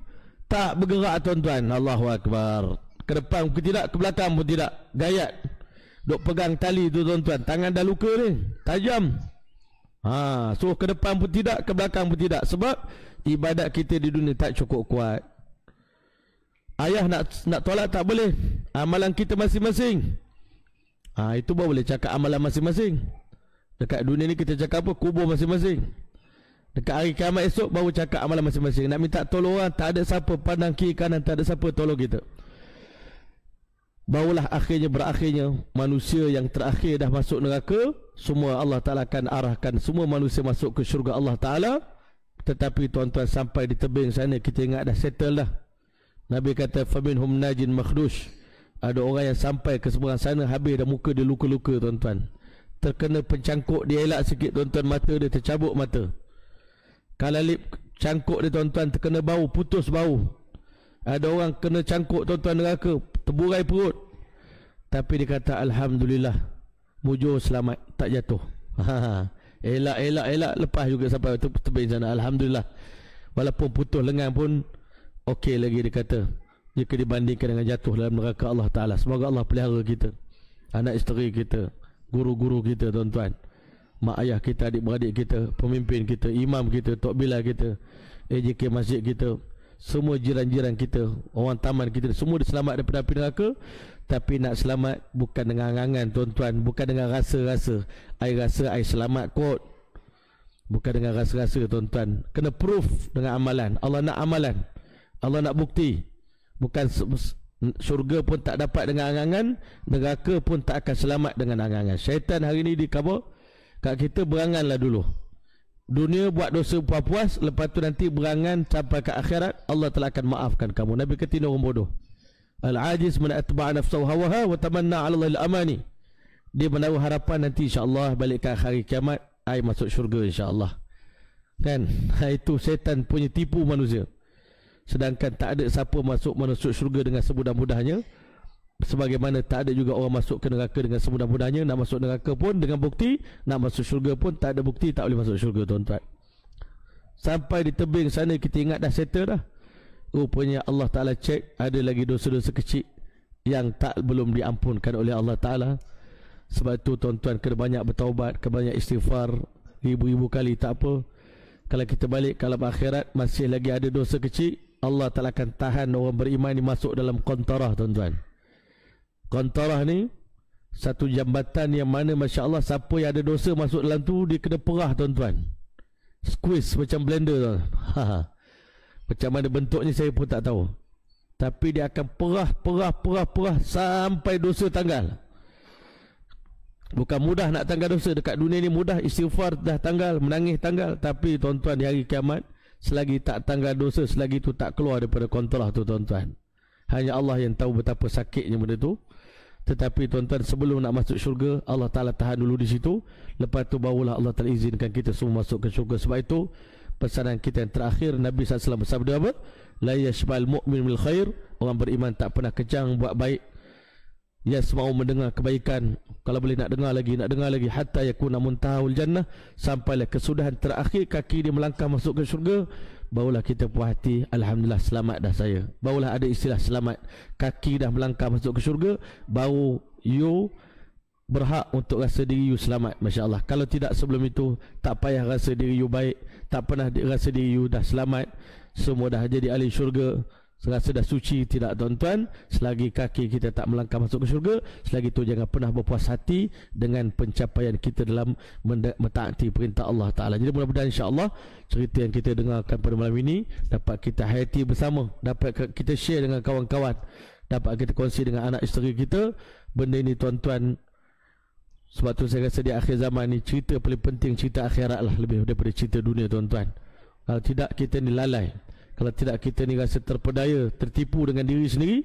tak bergerak, tuan-tuan. Allahu Akbar. Ke depan pun tidak, ke belakang pun tidak. Gayat. Duk pegang tali tu tuan-tuan. Tangan dah luka ni. Tajam. So ke depan pun tidak, ke belakang pun tidak. Sebab ibadat kita di dunia tak cukup kuat. Ayah nak tolak tak boleh. Amalan kita masing-masing. Itu baru boleh cakap amalan masing-masing. Dekat dunia ni kita cakap apa? Kubur masing-masing. Dekat hari kiamat esok baru cakap amalan masing-masing. Nak minta tolong orang, tak ada siapa pandang kiri kanan, tak ada siapa tolong kita. Barulah berakhirnya manusia yang terakhir dah masuk neraka. Semua Allah Ta'ala akan arahkan semua manusia masuk ke syurga Allah Ta'ala. Tetapi tuan-tuan sampai di tebing sana kita ingat dah settle dah. Nabi kata faminhum najin makhdush. Ada orang yang sampai ke seberang sana habis dah muka dia luka-luka tuan-tuan. Terkena pencangkuk dia elak sikit tuan-tuan, mata dia tercabuk mata. Kalalip cangkuk dia tuan-tuan terkena bau, putus bau. Ada orang kena cangkuk tuan-tuan neraka, terburai perut. Tapi dia kata alhamdulillah, mujur selamat, tak jatuh. Elak lepas juga sampai tebing sana, alhamdulillah. Walaupun putus lengan pun okey lagi dia kata, jika dibandingkan dengan jatuh dalam neraka Allah Ta'ala. Semoga Allah pelihara kita, anak isteri kita, guru-guru kita tuan-tuan, mak ayah kita, adik-beradik kita, pemimpin kita, imam kita, tok bila kita, AJK masjid kita, semua jiran-jiran kita, orang taman kita, semua diselamat daripada api neraka. Tapi nak selamat bukan dengan angan tuan-tuan, bukan dengan rasa-rasa. Ai selamat kot, bukan dengan rasa-rasa tuan-tuan. Kena proof dengan amalan. Allah nak amalan, Allah nak bukti. Bukan syurga pun tak dapat dengan angan-angan, neraka pun tak akan selamat dengan angan-angan. Syaitan hari ni dikabur kat kita, beranganlah dulu. Dunia buat dosa puas-puas, lepas tu nanti berangan sampai ke akhirat, Allah telah akan maafkan kamu. Nabi kata orang bodoh, al-ajiz man atba'a nafsahu hawaha wa tamanna 'ala Allahil amani. Dia menaruh harapan nanti insya-Allah balik ke hari kiamat ai masuk syurga insya-Allah. Kan? Itu syaitan punya tipu manusia. Sedangkan tak ada siapa masuk syurga dengan semudah-mudahnya. Sebagaimana tak ada juga orang masuk ke neraka dengan semudah-mudahnya. Nak masuk neraka pun dengan bukti, nak masuk syurga pun tak ada bukti, tak boleh masuk syurga tuan-tuan. Sampai di tebing sana kita ingat dah settle dah. Rupanya Allah Ta'ala cek ada lagi dosa-dosa kecil yang belum diampunkan oleh Allah Ta'ala. Sebab itu tuan-tuan kena banyak bertaubat, kena banyak istighfar ribu-ribu kali, tak apa. Kalau kita balik ke alam akhirat masih lagi ada dosa kecil, Allah Ta'ala akan tahan orang beriman ni masuk dalam qantarah tuan-tuan. Qantarah ni satu jambatan yang mana Masya Allah, siapa yang ada dosa masuk dalam tu, dia kena perah tuan-tuan. Squeeze macam blender tuan. Macam mana bentuknya saya pun tak tahu. Tapi dia akan perah sampai dosa tanggal. Bukan mudah nak tanggal dosa. Dekat dunia ni mudah, istighfar dah tanggal, menangis tanggal. Tapi tuan-tuan di hari kiamat, selagi tak tanggal dosa, selagi tu tak keluar daripada kontrah tu tuan-tuan. Hanya Allah yang tahu betapa sakitnya benda tu. Tetapi tuan-tuan, sebelum nak masuk syurga, Allah Ta'ala tahan dulu di situ. Lepas tu barulah Allah Ta'ala izinkan kita semua masuk ke syurga. Sebab itu pesanan kita yang terakhir, Nabi SAW bersabda apa? La yashbal mu'min bil khair. Orang beriman tak pernah kejang buat baik. Yasma'u mendengar kebaikan. Kalau boleh nak dengar lagi. Hatta yakuna muntahul jannah. Sampailah kesudahan terakhir kaki dia melangkah masuk ke syurga. Barulah kita puas hati, alhamdulillah selamat dah saya. Barulah ada istilah selamat. Kaki dah melangkah masuk ke syurga, baru you berhak untuk rasa diri you selamat. Masya Allah. Kalau tidak sebelum itu, tak payah rasa diri you baik, tak pernah rasa diri you dah selamat, semua dah jadi ahli syurga, rasa dah suci. Tidak tuan-tuan, selagi kaki kita tak melangkah masuk ke syurga, selagi itu jangan pernah berpuas hati dengan pencapaian kita dalam mentaati perintah Allah Ta'ala. Jadi mudah-mudahan insya-Allah cerita yang kita dengarkan pada malam ini dapat kita hayati bersama, dapat kita share dengan kawan-kawan, dapat kita kongsi dengan anak isteri kita. Benda ini tuan-tuan, sebab tu saya rasa di akhir zaman ni cerita paling penting cerita akhirat lah, lebih daripada cerita dunia tuan-tuan. Kalau tidak kita ni lalai, kalau tidak kita ni rasa terpedaya, tertipu dengan diri sendiri,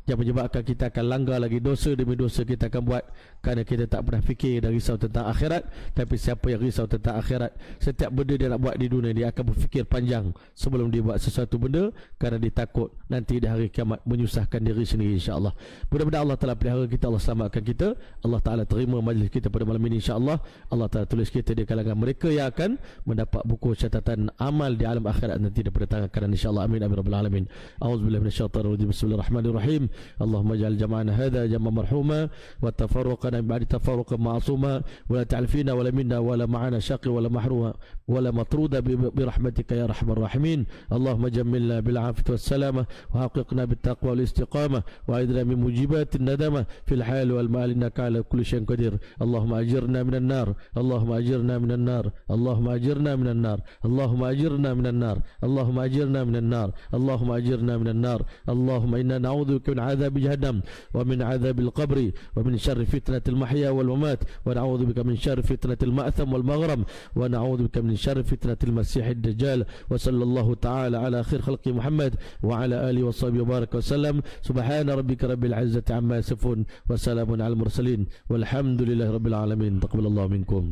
yang menyebabkan kita akan langgar lagi dosa demi dosa kita akan buat, kerana kita tak pernah fikir dan risau tentang akhirat. Tapi siapa yang risau tentang akhirat, setiap benda dia nak buat di dunia, dia akan berfikir panjang sebelum dia buat sesuatu benda, kerana dia takut nanti di hari kiamat menyusahkan diri sendiri insya-Allah. Mudah-mudahan Allah Ta'ala pelihara kita, Allah selamatkan kita, Allah Ta'ala terima majlis kita pada malam ini insya-Allah. Allah Ta'ala tulis kita di kalangan mereka yang akan mendapat buku catatan amal di alam akhirat nanti daripada tangan kanan insya-Allah. Amin amin rabbal alamin. Auzubillahi minasyaitanir rajim. Bismillahirrahmanirrahim. اللهم اجعل جمعنا هذا جمع مرحوما وتفرقنا من بعد تفرقا معصوما ولا تعل فينا ولا منا ولا معنا شقي ولا محروما ولا مطرودا برحمتك يا ارحم الراحمين. اللهم جملنا بالعافيه والسلامه وحققنا بالتقوى والاستقامه واعذنا من موجبات الندمه في الحال والمال انك على كل شيء قدير. اللهم اجرنا من النار، اللهم اجرنا من النار، اللهم اجرنا من النار، اللهم اجرنا من النار، اللهم اجرنا من النار، اللهم اجرنا من النار. اللهم انا نعوذ بك من عذاب جهنم ومن عذاب القبر ومن شر فتنه المحيا والممات ونعوذ بك من شر فتنه المأثم والمغرم ونعوذ بك من شر فتنه المسيح الدجال. وصلى الله تعالى على خير خلق محمد وعلى اله وصحبه وبارك وسلم. سبحان ربك رب العزه عما يصفون وسلام على المرسلين والحمد لله رب العالمين. تقبل الله منكم.